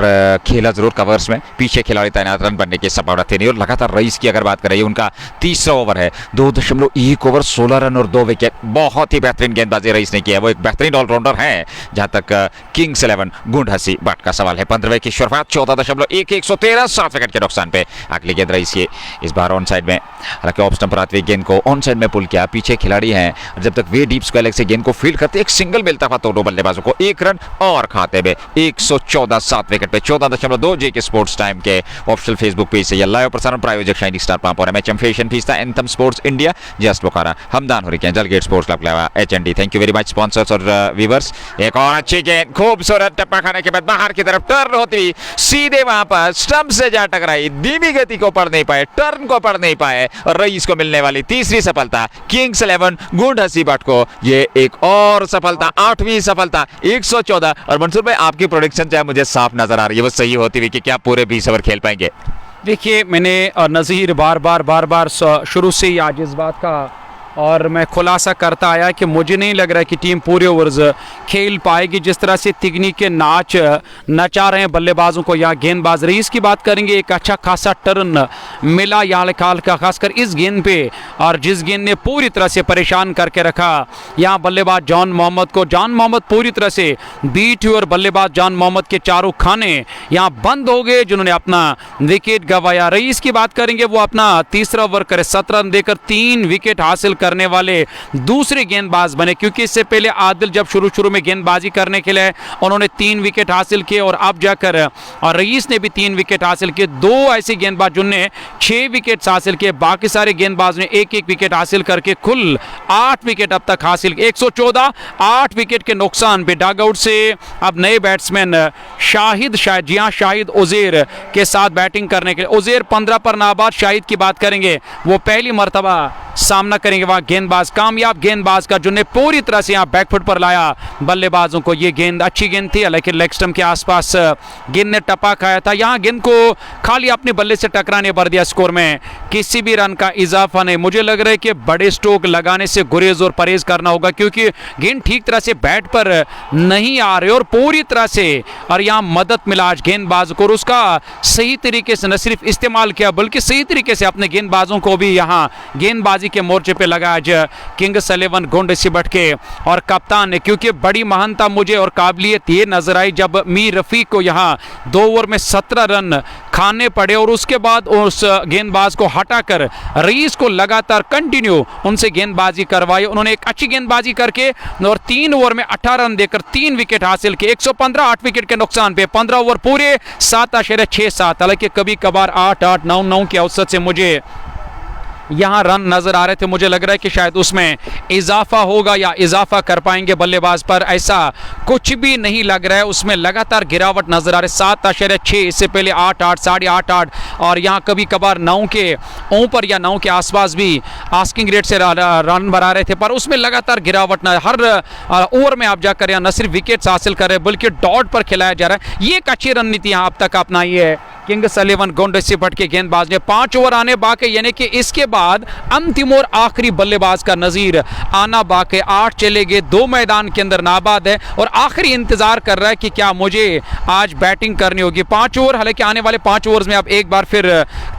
खेला जरूर कवर्स में, पीछे खिलाड़ी तैनात, रन बनने की संभावना थी नहीं। और लगातार रईस की अगर बात करें, उनका तीसरा ओवर है, 2.1 ओवर 16 रन और 2 विकेट। बहुत ही बेहतरीन गेंदबाजी रईस ने की है, वो एक बेहतरीन ऑलराउंडर है जहाँ तक किंग्स 11 गुंड हसी बाट का सवाल है। 15वें की शुरुआत 14.1 113 7 विकेट के नुकसान पे अगली गेंद रही है इस बार ऑन साइड में। हालांकि ऑफ स्टंप पर आती हुई गेंद को ऑन साइड में पुल किया, पीछे खिलाड़ी हैं, जब तक वे डीप स्क्वायर लेग से गेंद को फील्ड करते एक सिंगल मिलता था दोनों बल्लेबाजों को, 1 रन और खाते में 114 7 विकेट पे 14.2 जेके स्पोर्ट्स टाइम के ऑफिशियल फेसबुक पेज से यह लाइव प्रसारण प्रायोजक शाइनिंग स्टार पंप और एमएचएम फैशन फीस था Anthem Sports India just Bokhara हमदान हो रही जलगेट स्पोर्ट्स क्लब लेवा HND. Thank you very much sponsors और व्यूअर्स। एक और अच्छी गेंद खूबसूरत टप्पा खाने के बाद बाहर की तरफ टर्न होती हुई सीधे वहां पर स्टंप से जा टकराई, धीमी गति को पढ़ नहीं पाए, टर्न को पढ़ नहीं पाए और रईस को मिलने वाली तीसरी सफलता किंग्स 11 गुंड हसी बाट को ये एक और सफलता, 8वीं सफलता 114। और मंसूर भाई आपकी प्रोडिक्शन चाहे मुझे साफ नजर आ रही है, वो सही होती हुई कि क्या पूरे 20 ओवर खेल पाएंगे? देखिए मैंने नज़ीर बार बार शुरू से ही आज इस बात का और मैं खुलासा करता आया कि मुझे नहीं लग रहा है कि टीम पूरे ओवर्स खेल पाएगी। जिस तरह से तिगनी के नाच नचा रहे हैं बल्लेबाजों को, यहाँ गेंदबाज रईस की बात करेंगे, एक अच्छा खासा टर्न मिला यहाँ खाल का, खासकर इस गेंद पे, और जिस गेंद ने पूरी तरह से परेशान करके रखा यहाँ बल्लेबाज जॉन मोहम्मद को। जॉन मोहम्मद पूरी तरह से बीट हुए और बल्लेबाज जॉन मोहम्मद के चारों खाने यहाँ बंद हो गए जिन्होंने अपना विकेट गंवाया। रईस की बात करेंगे, वो अपना तीसरा ओवर करे 17 रन देकर 3 विकेट हासिल करने वाले दूसरे गेंदबाज बने, क्योंकि इससे पहले आदिल जब शुरू में गेंदबाजी करने के लिए उन्होंने 3 विकेट हासिल किए और अब जाकर और रईस ने भी 3 विकेट हासिल किए। 2 ऐसे गेंदबाज जिन्होंने 6 विकेट हासिल किए, बाकी सारे गेंदबाज ने 1-1 विकेट हासिल करके कुल 8 विकेट अब तक हासिल, 114 8 विकेट के नुकसान पे। डगआउट से अब नए बैट्समैन शाहिद उज़ैर के साथ बैटिंग करने के लिए। उज़ैर 15 पर नाबाद, शाहिद की बात करेंगे वो पहली मर्तबा सामना करेंगे वहां गेंदबाज, कामयाब गेंदबाज का जिन्हें पूरी तरह से यहां बैकफुट पर लाया बल्लेबाजों को। ये गेंद अच्छी गेंद थी, लेकिन लेग स्टंप के आसपास गेंद ने टपा खाया था। यहां गेंद को खाली अपने बल्ले से टकराने भर दिया, स्कोर में किसी भी रन का इजाफा नहीं। मुझे लग रहा है कि बड़े स्ट्रोक लगाने से गुरेज और परहेज करना होगा, क्योंकि गेंद ठीक तरह से बैट पर नहीं आ रही और पूरी तरह से और यहां मदद मिला आज गेंदबाज को और उसका सही तरीके से न सिर्फ इस्तेमाल किया बल्कि सही तरीके से अपने गेंदबाजों को भी यहां गेंदबाजी के मोर्चे पे लगा आज किंग्स 11 गुंड सिबट के और कप्तान ने। क्योंकि बड़ी महानता मुझे और काबिलियत ये नजर आई जब मीर रफीक को यहां 2 ओवर में 17 रन खाने पड़े और उसके बाद उस गेंदबाज को हटाकर रईस को लगातार कंटिन्यू उनसे गेंदबाजी करवाई। उन्होंने एक अच्छी गेंदबाजी करके और 3 ओवर में 18 रन देकर 3 विकेट हासिल किए, 115 8 विकेट के नुकसान पे। 15 ओवर पूरे 7.67, हालांकि कभी कभार 8-8 9-9 की औसत से मुझे यहाँ रन नजर आ रहे थे। मुझे लग रहा है कि शायद उसमें इजाफा होगा या इजाफा कर पाएंगे बल्लेबाज, पर ऐसा कुछ भी नहीं लग रहा है। उसमें लगातार गिरावट नजर आ रही है, 7.6, इससे पहले 8-8 8.5 और यहाँ कभी कभार 9 के ऊपर या 9 के आसपास भी आस्किंग रेट से रन बना रहे थे, पर उसमें लगातार गिरावट न, हर ओवर में आप जाकर यहाँ न सिर्फ विकेट्स हासिल कर रहे हैं बल्कि डॉट पर खिलाया जा रहा है। ये एक अच्छी रणनीति यहाँ अब तक अपनाई है किंग्स 11 गोंडसीपट के गेंदबाज ने 5 ओवर आने बाकी, यानी कि इसके बाद अंतिम और आखिरी बल्लेबाज का नजीर आना बाकी। 8 चले गए, 2 मैदान के अंदर नाबाद है और आखिरी इंतजार कर रहा है कि क्या मुझे आज बैटिंग करनी होगी। 5 ओवर, हालांकि आने वाले 5 ओवर्स में अब एक बार फिर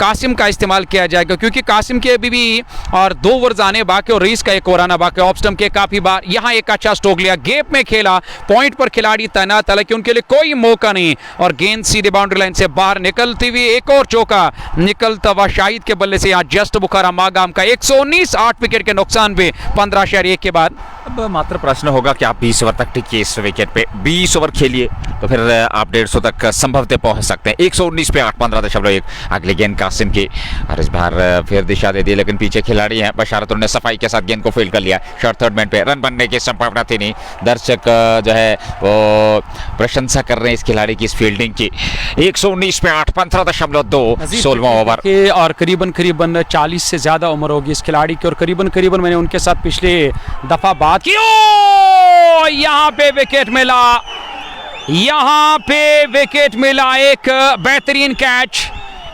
कासिम का इस्तेमाल किया जाएगा, क्योंकि कासिम के अभी भी और 2 ओवर्स आने बाकी और रईस का 1 ओवर आना बाकी। ऑफ स्टंप के काफी बार यहां एक अच्छा स्ट्रोक लिया, गैप में खेला, पॉइंट पर खिलाड़ी तैनात, हालांकि उनके लिए कोई मौका नहीं और गेंद सीधे बाउंड्री लाइन से बाहर निकलती हुई एक और चौका निकलता हुआ शाहिद के बल्ले से। यहाँ जस्ट बुखारा मागाम का 119, 8 विकेट के नुकसान पे 15/1 के बाद। अब मात्र प्रश्न होगा कि आप 20 ओवर तक टिकिए इस विकेट पे, 20 ओवर खेलिए तो फिर आप 150 तक संभवतः पहुंच सकते हैं। 119 पे 8, 15.1 अगली गेंद कासिम की और इस बार फिर दिशा दे दी, लेकिन पीछे खिलाड़ी हैं बशारत, उन्होंने सफाई के साथ गेंद को फील्ड कर लिया। शॉर्ट थर्ड मैन पे रन बनने की संभावना थी नहीं। दर्शक जो है वो प्रशंसा कर रहे हैं इस खिलाड़ी की इस फील्डिंग की। 119 पे 8, 15.2 16वां ओवर के और करीबन 40 से ज्यादा उम्र होगी इस खिलाड़ी की और करीबन मैंने उनके साथ पिछले दफा बात की। यहाँ पे विकेट मिला, यहाँ पे विकेट मिला, एक बेहतरीन कैच,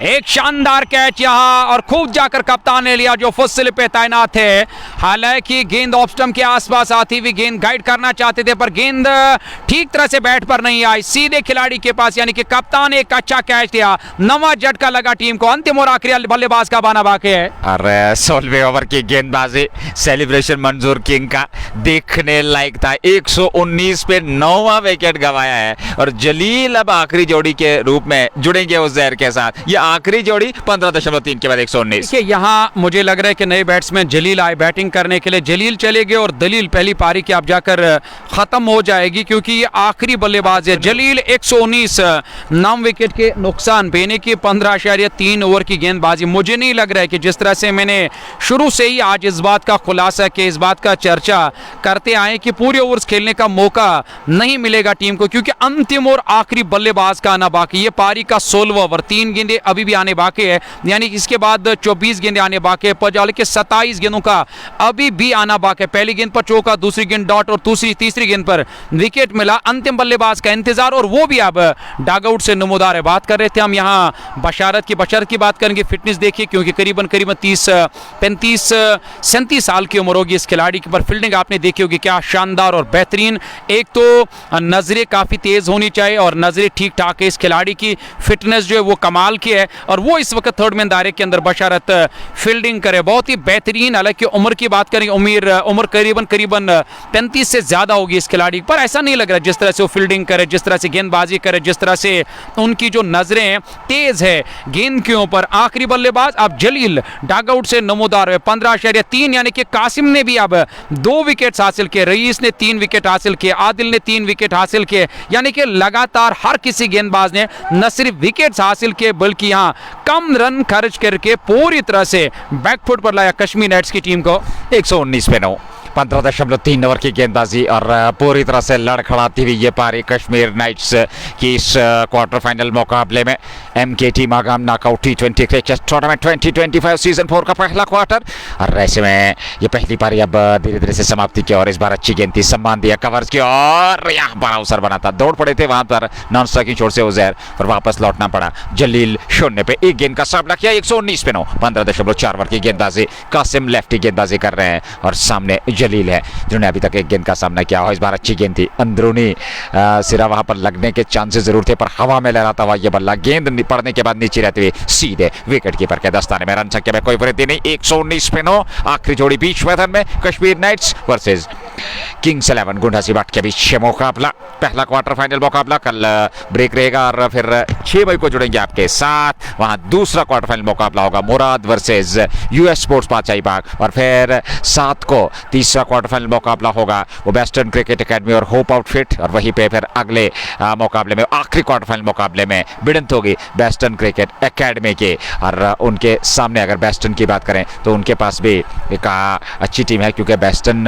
एक शानदार कैच यहाँ और खूब जाकर कप्तान ने लिया जो फुल पे तैनात है। हालांकि गेंद ऑफ स्टंप के आसपास आती हुई गेंद गाइड करना चाहते थे पर गेंद ठीक तरह से बैट पर नहीं आई, सीधे खिलाड़ी के पास, यानी कि कप्तान ने एक अच्छा कैच दिया। नवा झटका लगा टीम को। अंतिम और आखिरी बल्लेबाज का बाना बाकी है और 16वें ओवर की गेंदबाजी, सेलिब्रेशन मंजूर किंग का देखने लायक था। 119 पे 9वां विकेट गंवाया है और जलील अब आखिरी जोड़ी के रूप में जुड़ेंगे उस जहर के साथ। ये आखिरी जोड़ी 15.3 के बाद 119। यहाँ मुझे लग रहा है कि नए बैट्समैन जलील आए बैटिंग करने के लिए, जलील चले गए और दलील पहली पारी की अब जाकर खत्म हो जाएगी क्योंकि ये आखिरी बल्लेबाज है। जलील 119, 9 विकेट के नुकसान बेने की 15.3 ओवर की गेंदबाजी। मुझे नहीं लग रहा है कि जिस तरह से मैंने शुरू से ही आज इस बात का खुलासा कि इस बात का चर्चा करते आए कि पूरे ओवर्स खेलने का मौका नहीं मिलेगा टीम को, क्योंकि अंतिम और आखिरी बल्लेबाज का आना बाकी। ये पारी का 16वां ओवर, 3 गेंदें अभी भी आने बाकी है, यानी कि इसके बाद 24 गेंदें आने बाकी है। पर के 27 गेंदों का अभी भी आना बाकी है। पहली गेंद पर चौका, दूसरी गेंद डॉट और तीसरी गेंद पर विकेट मिला। अंतिम बल्लेबाज का इंतजार और वो भी अब डगआउट से नमूदार है। बात कर रहे थे हम यहाँ बशारत की बात करेंगे। फिटनेस देखिए, क्योंकि करीबन 30, 35, 37 साल की उम्र होगी इस खिलाड़ी की, पर फील्डिंग आपने देखी होगी क्या शानदार और बेहतरीन। एक तो नजरें काफी तेज होनी चाहिए और नजरें ठीक ठाक है इस खिलाड़ी की। फिटनेस जो है वो कमाल की है और वो इस वक्त थर्ड मैन दायरे के अंदर बशारत फील्डिंग करे, बहुत ही बेहतरीन। हालांकि उम्र की बात करेंगे, उम्र करीबन 35 से ज्यादा होगी इस खिलाड़ी पर ऐसा नहीं लग रहा जिस तरह से वो फील्डिंग करे, जिस तरह से गेंदबाजी करे, जिस तरह से उनकी जो नजरें तेज है गेंद के ऊपर। आखिरी बल्लेबाज अब जलील डगआउट से नमूदार है 15.3, यानी कि कासिम ने भी अब 2 विकेट हासिल किए, रईस ने 3 विकेट हासिल किए, आदिल ने 3 विकेट हासिल किए, यानी कि लगातार हर किसी गेंदबाज ने न सिर्फ विकेट हासिल किए बल्कि यहां कम रन खर्च करके पूरी तरह से बैकफुट पर लाया कश्मीर नाइट्स की टीम को। 119 पे 9, 15.3 ओवर की गेंदबाजी और पूरी तरह से लड़खड़ाती हुई ये पारी कश्मीर नाइट्स की इस क्वार्टर फाइनल मुकाबले में। MKT Magam knockout T20 cricket tournament 2025 season 4 का पहला क्वार्टर और ऐसे में ये पहली पारी अब धीरे धीरे से समाप्ति की और इस बार अच्छी गेंद थी, सम्मान दिया कवर्स की और यहाँ बड़ा अवसर बना था। दौड़ पड़े थे वहां पर नॉन स्ट्राइकिंग छोड़ से उजैर पर वापस लौटना पड़ा। जलील 0 पे 1 गेंद का सामना किया। 119 पे 9, 15.4 ओवर की गेंदबाजी। कासिम लेफ्टी गेंदबाजी कर रहे हैं और सामने जलील है जिन्होंने अभी तक 1 गेंद का सामना किया। इस बार अच्छी गेंद थी, अंदरूनी सिरा वहां पर लगने के चांसेस जरूर थे पर हवा में लहराता हुआ ये बल्ला गेंद पड़ने के बाद नीचे रहते हुए सीधे विकेट कीपर के दस्ताने में। रन संख्या में कोई वृद्धि नहीं। 119 पे 9, आखिरी जोड़ी बीच मैदान में कश्मीर नाइट्स वर्सेस किंग्स 11 गुंडासीबाट के बीच मुकाबला। पहला क्वार्टर फाइनल मुकाबला, कल ब्रेक रहेगा और फिर 6 मई को जुड़ेंगे आपके साथ। वहां दूसरा क्वार्टर फाइनल मुकाबला होगा मुराद वर्सेस US स्पोर्ट्स पाचाईबाग और फिर 7 को तीसरा क्वार्टर फाइनल मुकाबला होगा वो वेस्टर्न क्रिकेट एकेडमी और होप आउटफिट और वहीं पे फिर अगले मुकाबले में आखिरी क्वार्टर फाइनल मुकाबले में भिड़ंत होगी वेस्टर्न क्रिकेट एकेडमी के और उनके सामने अगर वेस्टर्न की बात करें तो उनके पास भी एक अच्छी टीम है क्योंकि वेस्टर्न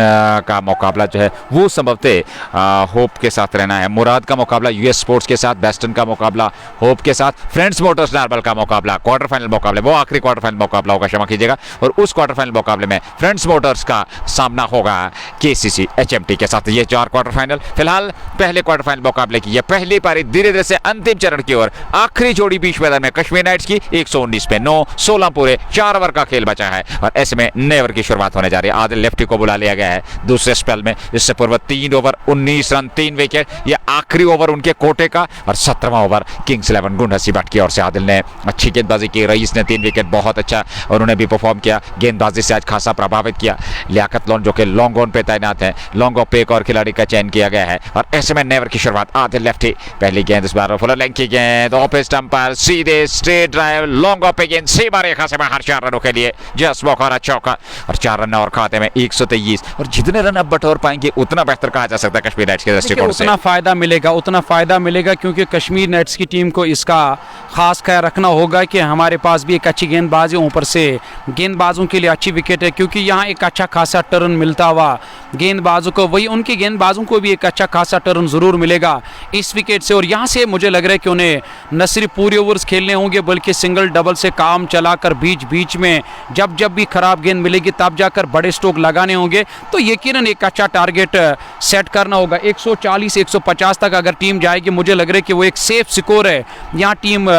का मुकाबला जो है वो संभवतः होप के साथ रहना है। मुराद का मुकाबला यूएस स्पोर्ट्स के साथ, बेस्टन का मुकाबला होप के साथ, फ्रेंड्स मोटर्स नार्बल का मुकाबला क्वार्टर फाइनल मुकाबले, वो आखिरी क्वार्टर फाइनल मुकाबला होगा, क्षमा कीजिएगा। और उस क्वार्टर फाइनल मुकाबले में फ्रेंड्स मोटर्स का सामना होगा केसीसी एचएमटी के साथ। ये 4 क्वार्टर फाइनल फिलहाल पहले क्वार्टर फाइनल मुकाबले की ये पहली पारी धीरे धीरे से अंतिम चरण की ओर। आखिरी जोड़ी बीच मैदान में कश्मीर नाइट्स की 119 पे 9, 16 पूरे 4 ओवर का खेल बचा है और ऐसे में नए ओवर की शुरुआत होने जा रही है। आदिल लेफ्टी को बुला लिया गया है दूसरे स्पेल में। इससे पूर्व 3 ओवर 19 रन 3 विकेट, ये आखिरी ओवर उनके कोटे का और 17वां ओवर किंग्स 11 गुंडसी भट्ट की ओर से। आदिल ने अच्छी गेंदबाजी की, रईस ने 3 विकेट, बहुत अच्छा उन्होंने भी परफॉर्म किया, गेंदबाजी से आज खासा प्रभावित किया। लियाकत लोन जो कि लॉन्ग ऑन पे तैनात है, लॉन्ग ऑफ पे एक और खिलाड़ी का चयन किया गया है और ऐसे में नए ओवर की शुरुआत। आदिल लेफ्टी, पहली गेंद इस बार फुलर लेंथ की गेंद, ऑफ स्टंप पर सीधे स्ट्रेट ड्राइव, लॉन्ग ऑफ पे गेंद, सीमा रेखा से बाहर 4 रनों के लिए जस्ट बौखारा चौका और 4 रन और खाते में 123। और जितने रन अब बटोर पाएंगे उतना बेहतर कहा जा सकता है कश्मीर नाइट्स के दृष्टिकोण से। उतना फायदा मिलेगा क्योंकि कश्मीर नाइट्स की टीम को इसका खास ख्याल रखना होगा कि हमारे पास भी एक अच्छी गेंदबाज है, ऊपर से गेंदबाजों के लिए अच्छी विकेट है क्योंकि यहाँ एक अच्छा खासा टर्न मिलता हुआ गेंदबाजों को, वही उनके गेंदबाजों को भी एक अच्छा खासा टर्न जरूर मिलेगा इस विकेट से। और यहाँ से मुझे लग रहा है कि उन्हें न सिर्फ पूरे ओवर्स खेलने होंगे बल्कि सिंगल डबल से काम चलाकर बीच बीच में जब भी खराब गेंद मिलेगी तब जाकर बड़े स्ट्रोक लगाने होंगे। तो यकीनन एक अच्छा टारगेट सेट करना होगा। 140-150 तक अगर टीम जाएगी मुझे लग रहा है कि वो एक सेफ स्कोर है यहाँ टीम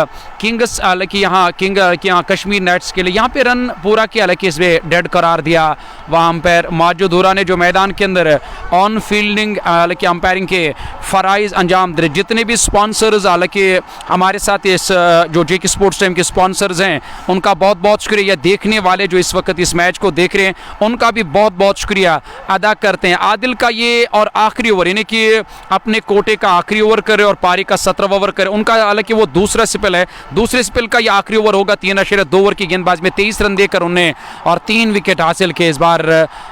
किंग्स, हालांकि यहाँ कश्मीर नाइट्स के लिए यहाँ पे रन पूरा किया, हालांकि इसमें डेड करार दिया वहाँ अंपायर माजिद हुरा ने, जो मैदान के अंदर ऑन फील्डिंग हालांकि अंपायरिंग के फराइज अंजाम दे। जितने भी स्पॉन्सर्स हालांकि हमारे साथ इस जो जेके स्पोर्ट्स टाइम के स्पॉन्सर्स हैं उनका बहुत बहुत शुक्रिया। देखने वाले जो इस वक्त इस मैच को देख रहे हैं उनका भी बहुत बहुत शुक्रिया अदा करते हैं। आदिल का ये और आखिरी ओवर यानी कि अपने कोटे का आखिरी ओवर करे और पारी का 17वां ओवर करे, उनका हालांकि वो दूसरा स्पेल है, दूसरे स्पेल का ये आखिरी ओवर होगा। 3.2 ओवर की गेंदबाजी में 23 रन देकर उन्हें और 3 विकेट हासिल किए इस बार।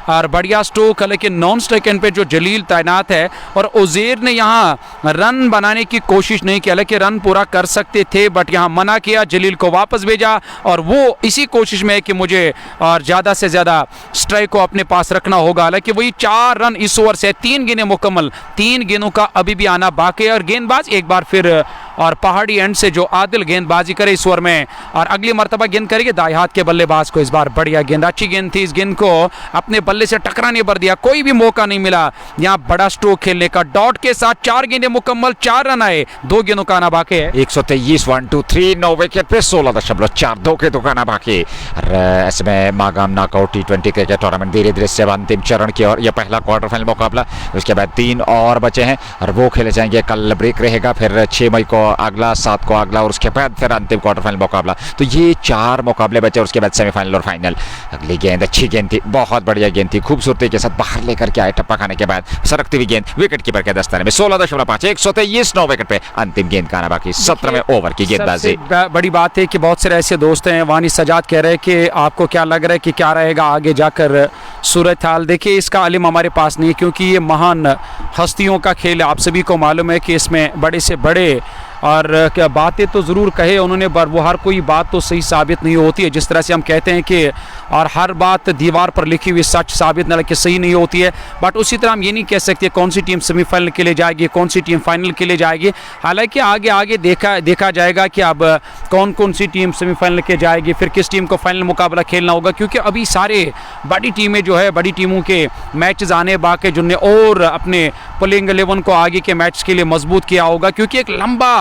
और बढ़िया स्ट्रोक, हालांकि नॉन स्ट्राइक एंड पे जो जलील तैनात है और उज़ैर ने यहाँ रन बनाने की कोशिश नहीं की, हालांकि रन पूरा कर सकते थे बट यहाँ मना किया, जलील को वापस भेजा और वो इसी कोशिश में है कि मुझे और ज़्यादा से ज़्यादा स्ट्राइक को अपने पास रखना होगा। हालांकि वही 4 रन इस ओवर से, 3 गेंदें मुकम्मल, 3 गेंदों का अभी भी आना बाकी है और गेंदबाज एक बार फिर और पहाड़ी एंड से जो आदिल गेंदबाजी करे इस ओवर में और अगली मरतबा गेंद करेंगे दाएं हाथ के बल्लेबाज को। इस बार बढ़िया गेंद, अच्छी गेंद थी, इस गेंद को अपने बल्ले से टकराने भर दिया, कोई भी मौका नहीं मिला यहाँ बड़ा स्ट्रोक खेलने का। डॉट के साथ 4 गेंदें मुकम्मल, 4 रन आए, 2 गेंदों का आना बाकी है। 123 1 2 3 9 विकेट पे 16.42 के दुकाना बाकी। इसमें Magam knockout T20 cricket tournament धीरे धीरे से अंतिम चरण की और यह पहला क्वार्टर फाइनल मुकाबला, उसके बाद 3 और बचे हैं और वो खेले जाएंगे। कल ब्रेक रहेगा, फिर 6 मई को अगला, 7 को अगला और उसके बाद फिर अंतिम क्वार्टर फाइनल मुकाबला। तो ये 4 मुकाबले बचे और उसके बाद सेमीफाइनल और फाइनल। अगली गेंद अच्छी गेंद थी, बहुत बढ़िया गेंद थी, खूबसूरती के साथ बाहर लेकर के आए, टप्पा खाने के बाद सरकती हुई गेंद विकेट कीपर के दस्ताने में। 16.5 123 9 विकेट पे अंतिम गेंद का आना बाकी। 17वें ओवर की गेंदबाजी। बड़ी बात है कि बहुत सारे ऐसे दोस्त हैं, वानी सजाद कह रहे हैं कि आपको क्या लग रहा है कि क्या रहेगा आगे जाकर सूरत हाल। देखिए इसका इल्म हमारे पास नहीं है क्योंकि ये महान हस्तियों का खेल है, आप सभी को मालूम है कि इसमें बड़े से बड़े और क्या बातें तो ज़रूर कहे उन्होंने, पर वो हर कोई बात तो सही साबित नहीं होती है। जिस तरह से हम कहते हैं कि और हर बात दीवार पर लिखी हुई सच साबित न कि सही नहीं होती है, बट उसी तरह हम ये नहीं कह सकते कौन सी टीम सेमीफाइनल के लिए जाएगी, कौन सी टीम फाइनल के लिए जाएगी। हालांकि आगे देखा जाएगा कि अब कौन सी टीम सेमीफाइनल के जाएगी, फिर किस टीम को फाइनल मुकाबला खेलना होगा, क्योंकि अभी सारे बड़ी टीमें जो है बड़ी टीमों के मैचेस आने बाकी जिनने और अपने प्लेइंग 11 को आगे के मैच के लिए मजबूत किया होगा, क्योंकि एक लंबा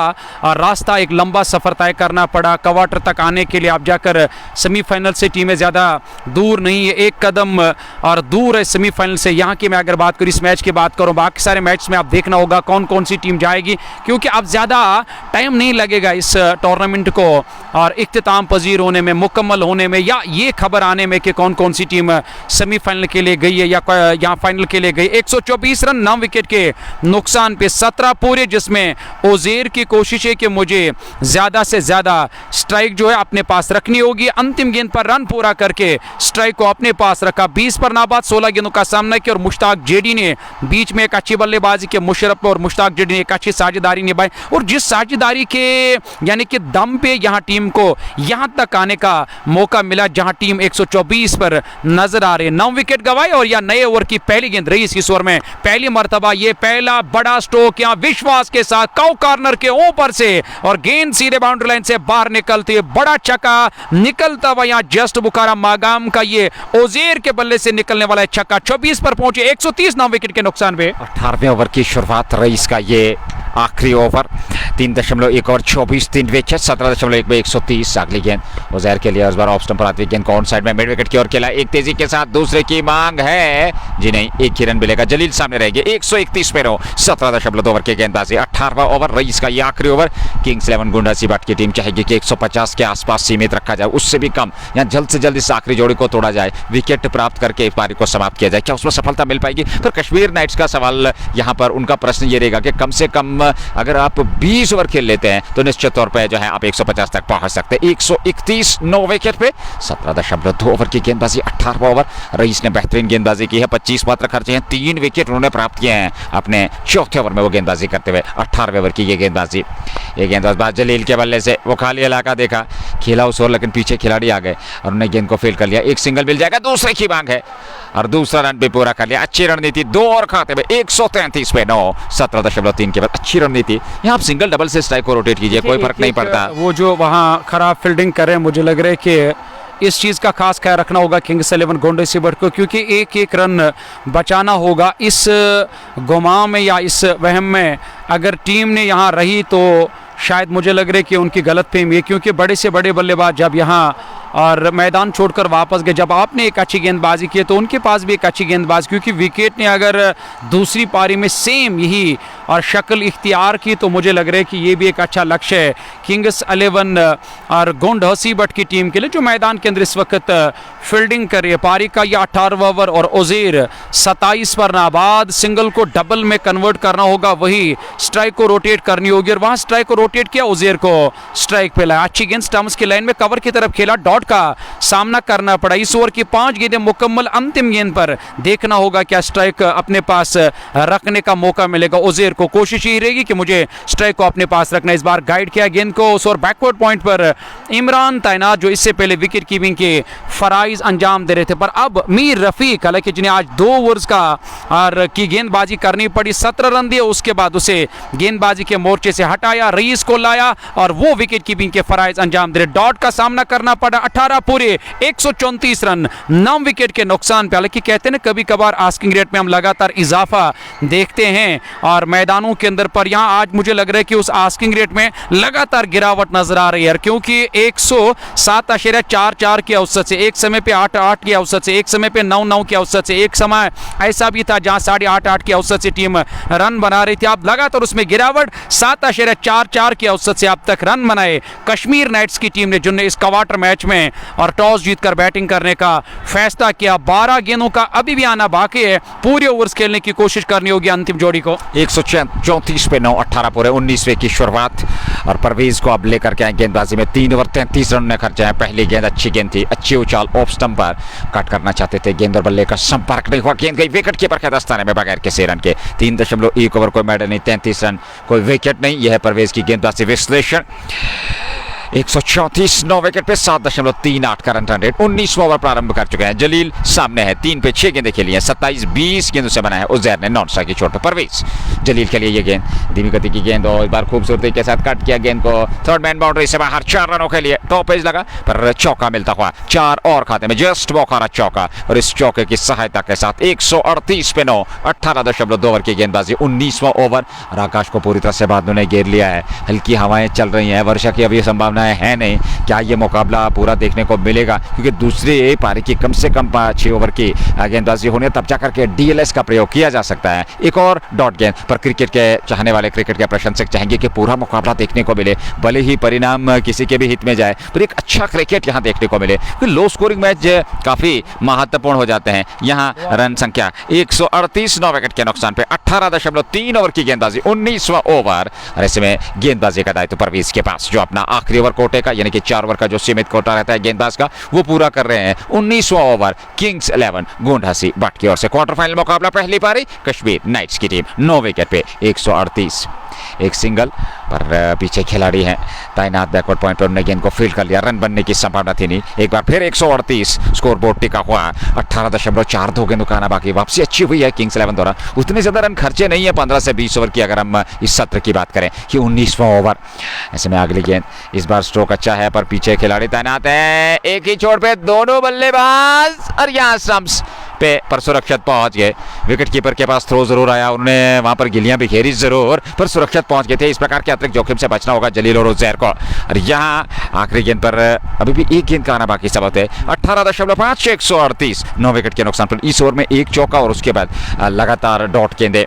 रास्ता, एक लंबा सफ़र तय करना पड़ा क्वार्टर तक आने के लिए। अब जाकर सेमीफाइनल से टीमें ज़्यादा दूर नहीं है, एक कदम और दूर है सेमीफाइनल से। यहाँ की मैं अगर बात करूँ, इस मैच की बात करूँ, बाकी सारे मैच में आप देखना होगा कौन सी टीम जाएगी, क्योंकि अब ज़्यादा टाइम नहीं लगेगा इस टूर्नामेंट को और इख्तिताम पजीर होने में, मुकम्मल होने में, या ये खबर आने में कि कौन सी टीम सेमीफाइनल के लिए गई है या यहाँ फाइनल के लिए गई। 124 रन 9 विकेट के नुकसान पे 17 पूरे, जिसमें उज़ैर की कोशिश है कि मुझे ज़्यादा से ज़्यादा स्ट्राइक जो है अपने पास रखनी होगी। अंतिम गेंद पर रन पूरा करके स्ट्राइक को अपने पास रखा। 20 पर नाबाद 16 गेंदों का सामना किया और मुश्ताक जेडी ने बीच में एक अच्छी बल्लेबाजी के मुशर्रफ और मुश्ताक जेडी ने एक अच्छी साझेदारी निभाई और जिस साझेदारी के यानी कि दम पे यहाँ टीम को यहाँ तक आने का मौका मिला जहाँ टीम 124 पर नजर आ रही है। 9 विकेट गंवाए और यह नए ओवर की पहली गेंद रही इस ओवर में। पहली मर्तबा ये पहला बड़ा स्ट्रोक यहाँ विश्वास के साथ काउ कॉर्नर के ऊपर से और गेंद सीधे बाउंड्री लाइन से बाहर निकलती है। बड़ा छक्का निकलता हुआ यहाँ जस्ट बुखारा मागाम का ये ओजेर के बल्ले से निकलने वाला है छक्का। 24 पर पहुंचे 130 9 विकेट के नुकसान पे। 18वें ओवर की शुरुआत रईस का ये आखिरी ओवर 3.1 और 24 3 विकेट 17.1 में 130। अगली गेंद उजैर के लिए इस बार ऑफ स्टंप पर आती गेंद को ऑन साइड में मिड विकेट की ओर खेला। एक तेजी के साथ दूसरे की मांग है जी नहीं, एक ही रन मिलेगा। जलील सामने रहेंगे 131 पे 9 17.2 ओवर की गेंदबाजी। 18वां ओवर रईस का ये आखिरी ओवर। किंग्स 11 गुंडा सिबाट की टीम चाहेगी कि 150 के आसपास सीमित रखा जाए, उससे भी कम यहाँ जल्द से जल्द इस आखिरी जोड़ी को तोड़ा जाए, विकेट प्राप्त करके इस पारी को समाप्त किया जाए। क्या उसमें सफलता मिल पाएगी? पर कश्मीर नाइट्स का सवाल यहाँ पर उनका प्रश्न ये रहेगा कि कम से कम अगर आप 20 ओवर खेल लेते हैं तो निश्चित तौर पे जो है आप 150 तक पहुंच सकते हैं। 131 9 विकेट पे 17.2 ओवर की गेंदबाजी। 18वां ओवर रईस ने बेहतरीन गेंदबाजी की है। 25 मात्र खर्चे हैं, 3 विकेट उन्होंने प्राप्त किए हैं अपने चौथे ओवर में वो गेंदबाजी करते हुए। 18वें ओवर की ये गेंदबाजी, ये गेंदबाज जलील के बल्ले से वो खाली इलाका देखा, खेला उस ओवर लेकिन पीछे खिलाड़ी आ गए और उन्होंने गेंद को फेल कर लिया। एक सिंगल मिल जाएगा, दूसरे की मांग है और दूसरा रन भी पूरा कर लिया। अच्छी रणनीति, 2 और खाते में 133 पे 9 17.3 के बाद अच्छी रणनीति। यहाँ आप सिंगल डबल से स्ट्राइक को रोटेट कीजिए, कोई फर्क नहीं पड़ता। वो जो वहाँ खराब फील्डिंग कर रहे हैं, मुझे लग रहा है कि इस चीज़ का खास ख्याल रखना होगा किंग्स 11 गोंडे सिबट को, क्योंकि एक एक रन बचाना होगा। इस गुमां में या इस वहम में अगर टीम ने यहाँ रही तो शायद मुझे लग रहा है कि उनकी गलतफहमी है, क्योंकि बड़े से बड़े बल्लेबाज जब यहाँ और मैदान छोड़कर वापस गए, जब आपने एक अच्छी गेंदबाजी की तो उनके पास भी एक अच्छी गेंदबाजी, क्योंकि विकेट ने अगर दूसरी पारी में सेम यही और शक्ल इख्तियार की तो मुझे लग रहा है कि ये भी एक अच्छा लक्ष्य है किंग्स 11 और गोंड हसीबट की टीम के लिए, जो मैदान के अंदर इस वक्त फील्डिंग कर रही है। पारी का यह 18वां ओवर और ओजेर 27 पर नाबाद। सिंगल को डबल में कन्वर्ट करना होगा, वही स्ट्राइक को रोटेट करनी होगी और वहाँ स्ट्राइक को रोटेट किया, ओजेर को स्ट्राइक पे लाया। अच्छी गेंद स्टम्प्स की लाइन में कवर की तरफ खेला, डॉट का सामना करना पड़ा। इस ओवर की 5 गेंदें मुकम्मल, अंतिम गेंद पर देखना होगा क्या स्ट्राइक अपने पास रखने का मौका मिलेगा। ओजेर को कोशिश ही रहेगी कि मुझे स्ट्राइक को अपने पास रखना। इस बार गाइड किया गेंद को उस और बैकवर्ड पॉइंट पर इमरान तैनात, जो इससे पहले विकेट कीपिंग के फराइज अंजाम दे रहे थे। पर अब मीर रफीक, हालांकि जिन्हें आज 2 ओवर्स का और की गेंदबाजी करनी पड़ी, 17 रन दिए, उसके बाद उसे गेंदबाजी के मोर्चे से हटाया, रईस को लाया और वो विकेट कीपिंग के फराइज अंजाम दे रहे। डॉट का सामना करना पड़ा। 18 पूरे 134 रन 9 विकेट के नुकसान पे। हालांकि कहते हैं ना कभी कभार आस्किंग रेट में हम लगातार इजाफा देखते हैं और मैदानों के अंदर, पर यहाँ आज मुझे लग रहा है कि उस आस्किंग रेट में लगातार गिरावट नजर आ रही है, क्योंकि 107.44 की औसत से एक समय पे 8.8 की औसत से, एक समय पे 9.9 की औसत से, एक समय ऐसा भी था जहां 8.5 की औसत से टीम रन बना रही थी। अब लगातार उसमें गिरावट, 7.44 की औसत से अब तक रन बनाए कश्मीर नाइट्स की टीम ने, जिन्होंने इस क्वार्टर मैच में और टॉस जीतकर बैटिंग करने का फैसला किया। 12 गेंदों का अभी भी आना बाकी है, पूरे ओवर्स खेलने की कोशिश करनी होगी अंतिम जोड़ी को। 134 पे 9 18 पूरे 19वें की शुरुआत और परवेज को अब लेकर के आए गेंदबाजी में। 3 ओवर 33 रन ने खर्चा है। पहली गेंद अच्छी गेंद थी, अच्छी उछाल, ऑफ स्टंप पर कट करना चाहते थे, गेंद और बल्ले का संपर्क नहीं हुआ, गेंद गई विकेट कीपर के दस्ताने में बगैर किसी रन के। 3.1 ओवर, कोई मेडल नहीं, 33 रन, कोई विकेट नहीं। यह है परवेज की गेंदबाजी विश्लेषण। 134 9 विकेट पे 7.38 का रन रेट। 19वां ओवर प्रारंभ कर चुके हैं। जलील सामने है, 3 पे 6 गेंदें खेली हैं, 27-20 गेंदों से बना है। उजैर ने नॉन स्ट्राइक की चोट पर परवेज जलील के लिए ये गेंद, धीमी गति की गेंद और इस बार खूबसूरती के साथ कट किया गेंद को थर्ड मैन बाउंड्री से बाहर। 4 रनों के लिए टॉप एज लगा पर चौका मिलता हुआ 4 और खाते में, जस्ट बोखारा चौका और इस चौके की सहायता के साथ 138 पे 9 18.2 ओवर की गेंदबाजी। 19वां ओवर और आकाश को पूरी तरह से बादलों ने घेर लिया है, हल्की हवाएं चल रही हैं, वर्षा की अभी संभावना है नहीं। क्या ये मुकाबला पूरा देखने को मिलेगा, क्योंकि दूसरी पारी की कम से कम 6 ओवर की गेंदबाजी होने तब जाकर के DLS का प्रयोग किया जा सकता है। एक और डॉट गेंद पर क्रिकेट के चाहने वाले, क्रिकेट के प्रशंसक चाहेंगे कि पूरा मुकाबला देखने को मिले, भले ही परिणाम किसी के भी हित में जाए पर एक अच्छा क्रिकेट यहाँ देखने को मिले। लो स्कोरिंग मैच काफी महत्वपूर्ण हो जाते हैं। यहाँ रन संख्या 138, 9 विकेट के नुकसान पे 18.3 ओवर की गेंदबाजी, 19वां ओवर। और ऐसे में गेंदबाजी का दायित्व परवेज के पास, जो अपना आखिरी ओवर कोटे का यानी कि 4 ओवर का जो सीमित कोटा रहता है गेंदबाज का, वो पूरा कर रहे हैं। 19वां ओवर किंग्स 11 गोंडहसी बट की ओर से। क्वार्टर फाइनल मुकाबला, पहली पारी कश्मीर नाइट्स की टीम 9 विकेट पे 138, एक सिंगल पर पीछे खिलाड़ी हैं तैनात बैकवर्ड पॉइंट पर, उन्होंने गेंद को फील्ड कर लिया, रन बनने की संभावना थी नहीं। एक बार फिर 138 स्कोर बोर्ड टिका हुआ। 18.42 गेंदों का आना बाकी। वापसी अच्छी हुई है किंग्स 11 द्वारा, उतने ज्यादा रन खर्चे नहीं है 15 से 20 ओवर की अगर हम इस सत्र की बात करें। कि 19वां ओवर, ऐसे में अगली गेंद, इस बार स्ट्रोक अच्छा है पर पीछे खिलाड़ी तैनात है। एक ही छोड़ पे दोनों बल्लेबाज और यहाँ स्टंप्स पे पर सुरक्षित पहुंच गए। विकेट कीपर के पास थ्रो जरूर आया, उन्होंने वहां पर गिलियां बिखेरी जरूर पर सुरक्षित पहुंच गए थे। इस प्रकार के अतिरिक्त जोखिम से बचना होगा जलील और उजैर को। और यहाँ आखिरी गेंद पर अभी भी एक गेंद का आना बाकी सबक है। 18.5, 138, 9 विकेट के नुकसान पर। इस ओवर में एक चौका और उसके बाद लगातार डॉट गेंदे।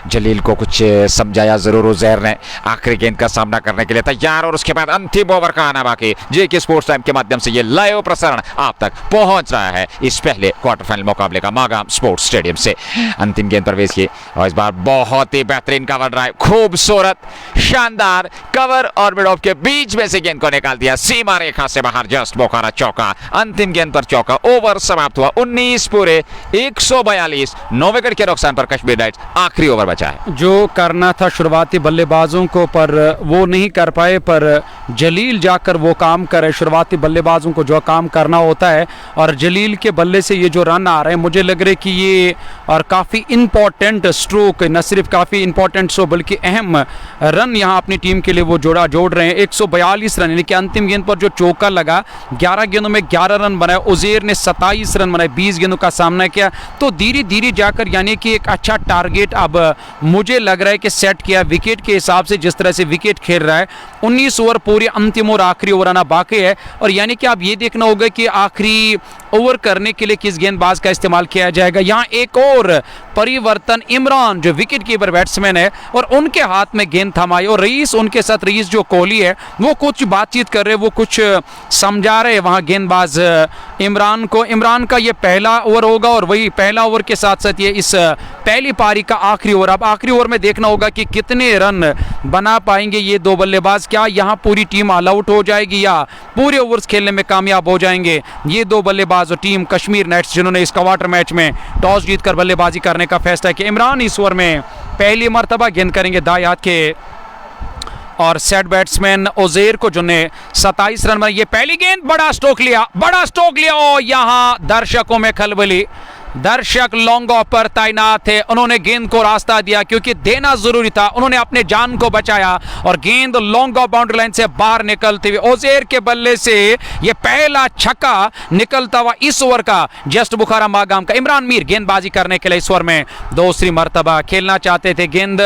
जलील को कुछ समझाया जरूर उजैर ने, आखिरी गेंद का सामना करने के लिए तैयार। और उसके बाद अंतिम ओवर का आना बाकी। जेके स्पोर्ट्स टाइम के माध्यम से ये लाइव प्रसारण आप तक पहुंच रहा है इस पहले क्वार्टर फाइनल मुकाबले का मागाम स्पोर्ट्स स्टेडियम से। अंतिम गेंद प्रवेश की और इस बार बहुत ही बेहतरीन कवर ड्राइव, खूबसूरत शानदार कवर और मिड ऑफ के बीच में से गेंद को निकाल दिया सीमा रेखा से बाहर, जस्ट बोखारा चौका। अंतिम गेंद पर चौका। ओवर समाप्त हुआ 19 पूरे 142, 9 विकेट के नुकसान पर कश्मीर नाइट्स आखिरी ओवर बचा है। जो करना था शुरुआती बल्लेबाजों को पर वो नहीं कर पाए, पर जलील जाकर वो काम करे। शुरुआती बल्लेबाजों को जो काम करना होता है और जलील के बल्ले से ये जो रन आ रहे हैं, मुझे लग रहा है कि ये और काफ़ी इंपॉर्टेंट स्ट्रोक, न सिर्फ काफ़ी इंपॉर्टेंट स्ट्रोक बल्कि अहम रन यहाँ अपनी टीम के लिए वो जोड़ रहे हैं। 142 रन, यानी कि अंतिम गेंद पर जो चौका लगा, 11 गेंदों में 11 रन बनाए। उजैर ने 27 रन बनाए, 20 गेंदों का सामना किया। तो धीरे धीरे जाकर यानी कि एक अच्छा टारगेट अब मुझे लग रहा है कि सेट किया विकेट के हिसाब से, जिस तरह से विकेट खेल रहा है। 19 ओवर पूरे अंतिम और आखिरी ओवर आना बाकी है। और यानी कि आप ये देखना होगा कि आखिरी ओवर करने के लिए किस गेंदबाज का इस्तेमाल किया जाएगा। यहाँ एक और परिवर्तन, इमरान जो विकेट कीपर बैट्समैन है और उनके हाथ में गेंद थमाई, और रईस उनके साथ, रईस जो कोहली है वो कुछ बातचीत कर रहे, वो कुछ समझा रहे वहाँ गेंदबाज इमरान को। इमरान का ये पहला ओवर होगा और वही पहला ओवर के साथ साथ ये इस पहली पारी का आखिरी ओवर। अब आखिरी ओवर में देखना होगा कि कितने रन बना पाएंगे ये दो बल्लेबाज। क्या यहाँ पूरी टीम ऑल आउट हो जाएगी या पूरे ओवर्स खेलने में कामयाब हो जाएंगे ये दो बल्लेबाज और टीम कश्मीर नाइट्स, जिन्होंने इस क्वार्टर मैच में टॉस जीतकर बल्लेबाजी करने का फैसला किया। इमरान इस ओवर में पहली मर्तबा गेंद करेंगे दाएं हाथ के और सेट बैट्समैन उजैर को, जिन्होंने 27 रन बनाए। ये पहली गेंद, बड़ा स्ट्रोक लिया और यहां दर्शकों में खलबली। दर्शक लॉन्ग ऑफ पर तैनात थे, उन्होंने गेंद को रास्ता दिया क्योंकि देना जरूरी था। उन्होंने अपने जान को बचाया और गेंद लॉन्ग ऑफ बाउंड्री लाइन से बाहर निकलते हुए उजैर के बल्ले से यह पहला छक्का निकलता हुआ इस ओवर का, जस्ट बुखारा मागाम का। इमरान मीर गेंदबाजी करने के लिए इस ओवर में दूसरी मर्तबा खेलना चाहते थे। गेंद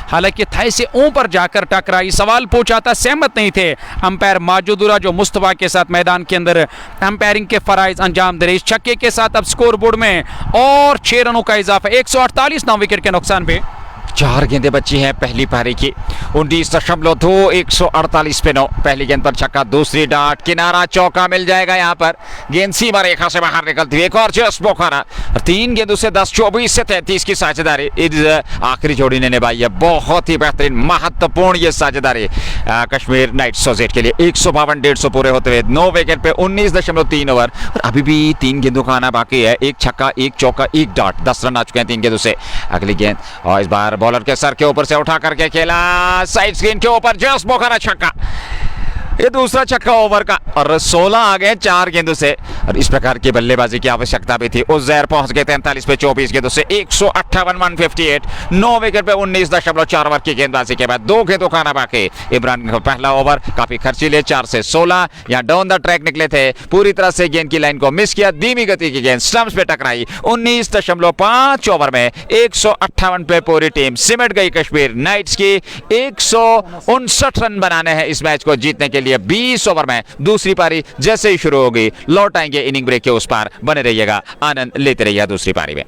हालांकि थाई से ऊपर जाकर टकराई। सवाल पूछा था, सहमत नहीं थे अंपायर माजूदुरा, जो मुस्तफा के साथ मैदान के अंदर अंपायरिंग के फराइज अंजाम दे रहे। इस छक्के के साथ अब स्कोर बोर्ड में और 6 रनों का इजाफा। 148, 9 विकेट के नुकसान पे 4 गेंदें बची हैं पहली पारी की। 19.2, 148 पे 9। पहली गेंद पर छक्का, दूसरी डाट, किनारा, चौका मिल जाएगा। यहाँ पर गेंद सीमा रेखा से बाहर निकलती हुई एक और जस्ट बोखारा। 3 गेंदों से 10, 24 से 33 की साझेदारी इस आखिरी जोड़ी ने निभाई है। बहुत ही बेहतरीन महत्वपूर्ण ये साझेदारी कश्मीर नाइट्स सोजेट के लिए। 152, 150 पूरे होते हुए 9 विकेट पे 19.3 ओवर और अभी भी 3 गेंदों का आना बाकी है। एक छक्का, एक चौका, एक डाट, 10 रन आ चुके हैं 3 गेंदों से। अगली गेंद और इस बार बॉलर के सर के ऊपर से उठा करके खेला, साइड स्क्रीन के ऊपर जस्ट बोखारा छक्का। ये दूसरा छक्का ओवर का और 16 आ गए 4 गेंदों से। और इस प्रकार की बल्लेबाजी की आवश्यकता भी थी। उजैर पहुंच गए 43 पे 24 गेंदों से। 158, 158, 9 विकेट पे 19.4 ओवर की गेंदबाजी के बाद 2 गेंदों का आना बाकी। इमरान का पहला ओवर काफी खर्चीले, 4 से 16 या डाउन द ट्रैक निकले थे। पूरी तरह से गेंद की लाइन को मिस किया, धीमी गति की गेंद स्टंप्स पे टकराई। 19.5 ओवर में 158 पे पूरी टीम सिमट गई कश्मीर नाइट्स की। 159 रन बनाने हैं इस मैच को जीतने के लिए। लिए 20 ओवर में दूसरी पारी जैसे ही शुरू होगी लौट आएंगे इनिंग ब्रेक के उस पार। बने रहिएगा, आनंद लेते रहिएगा दूसरी पारी में।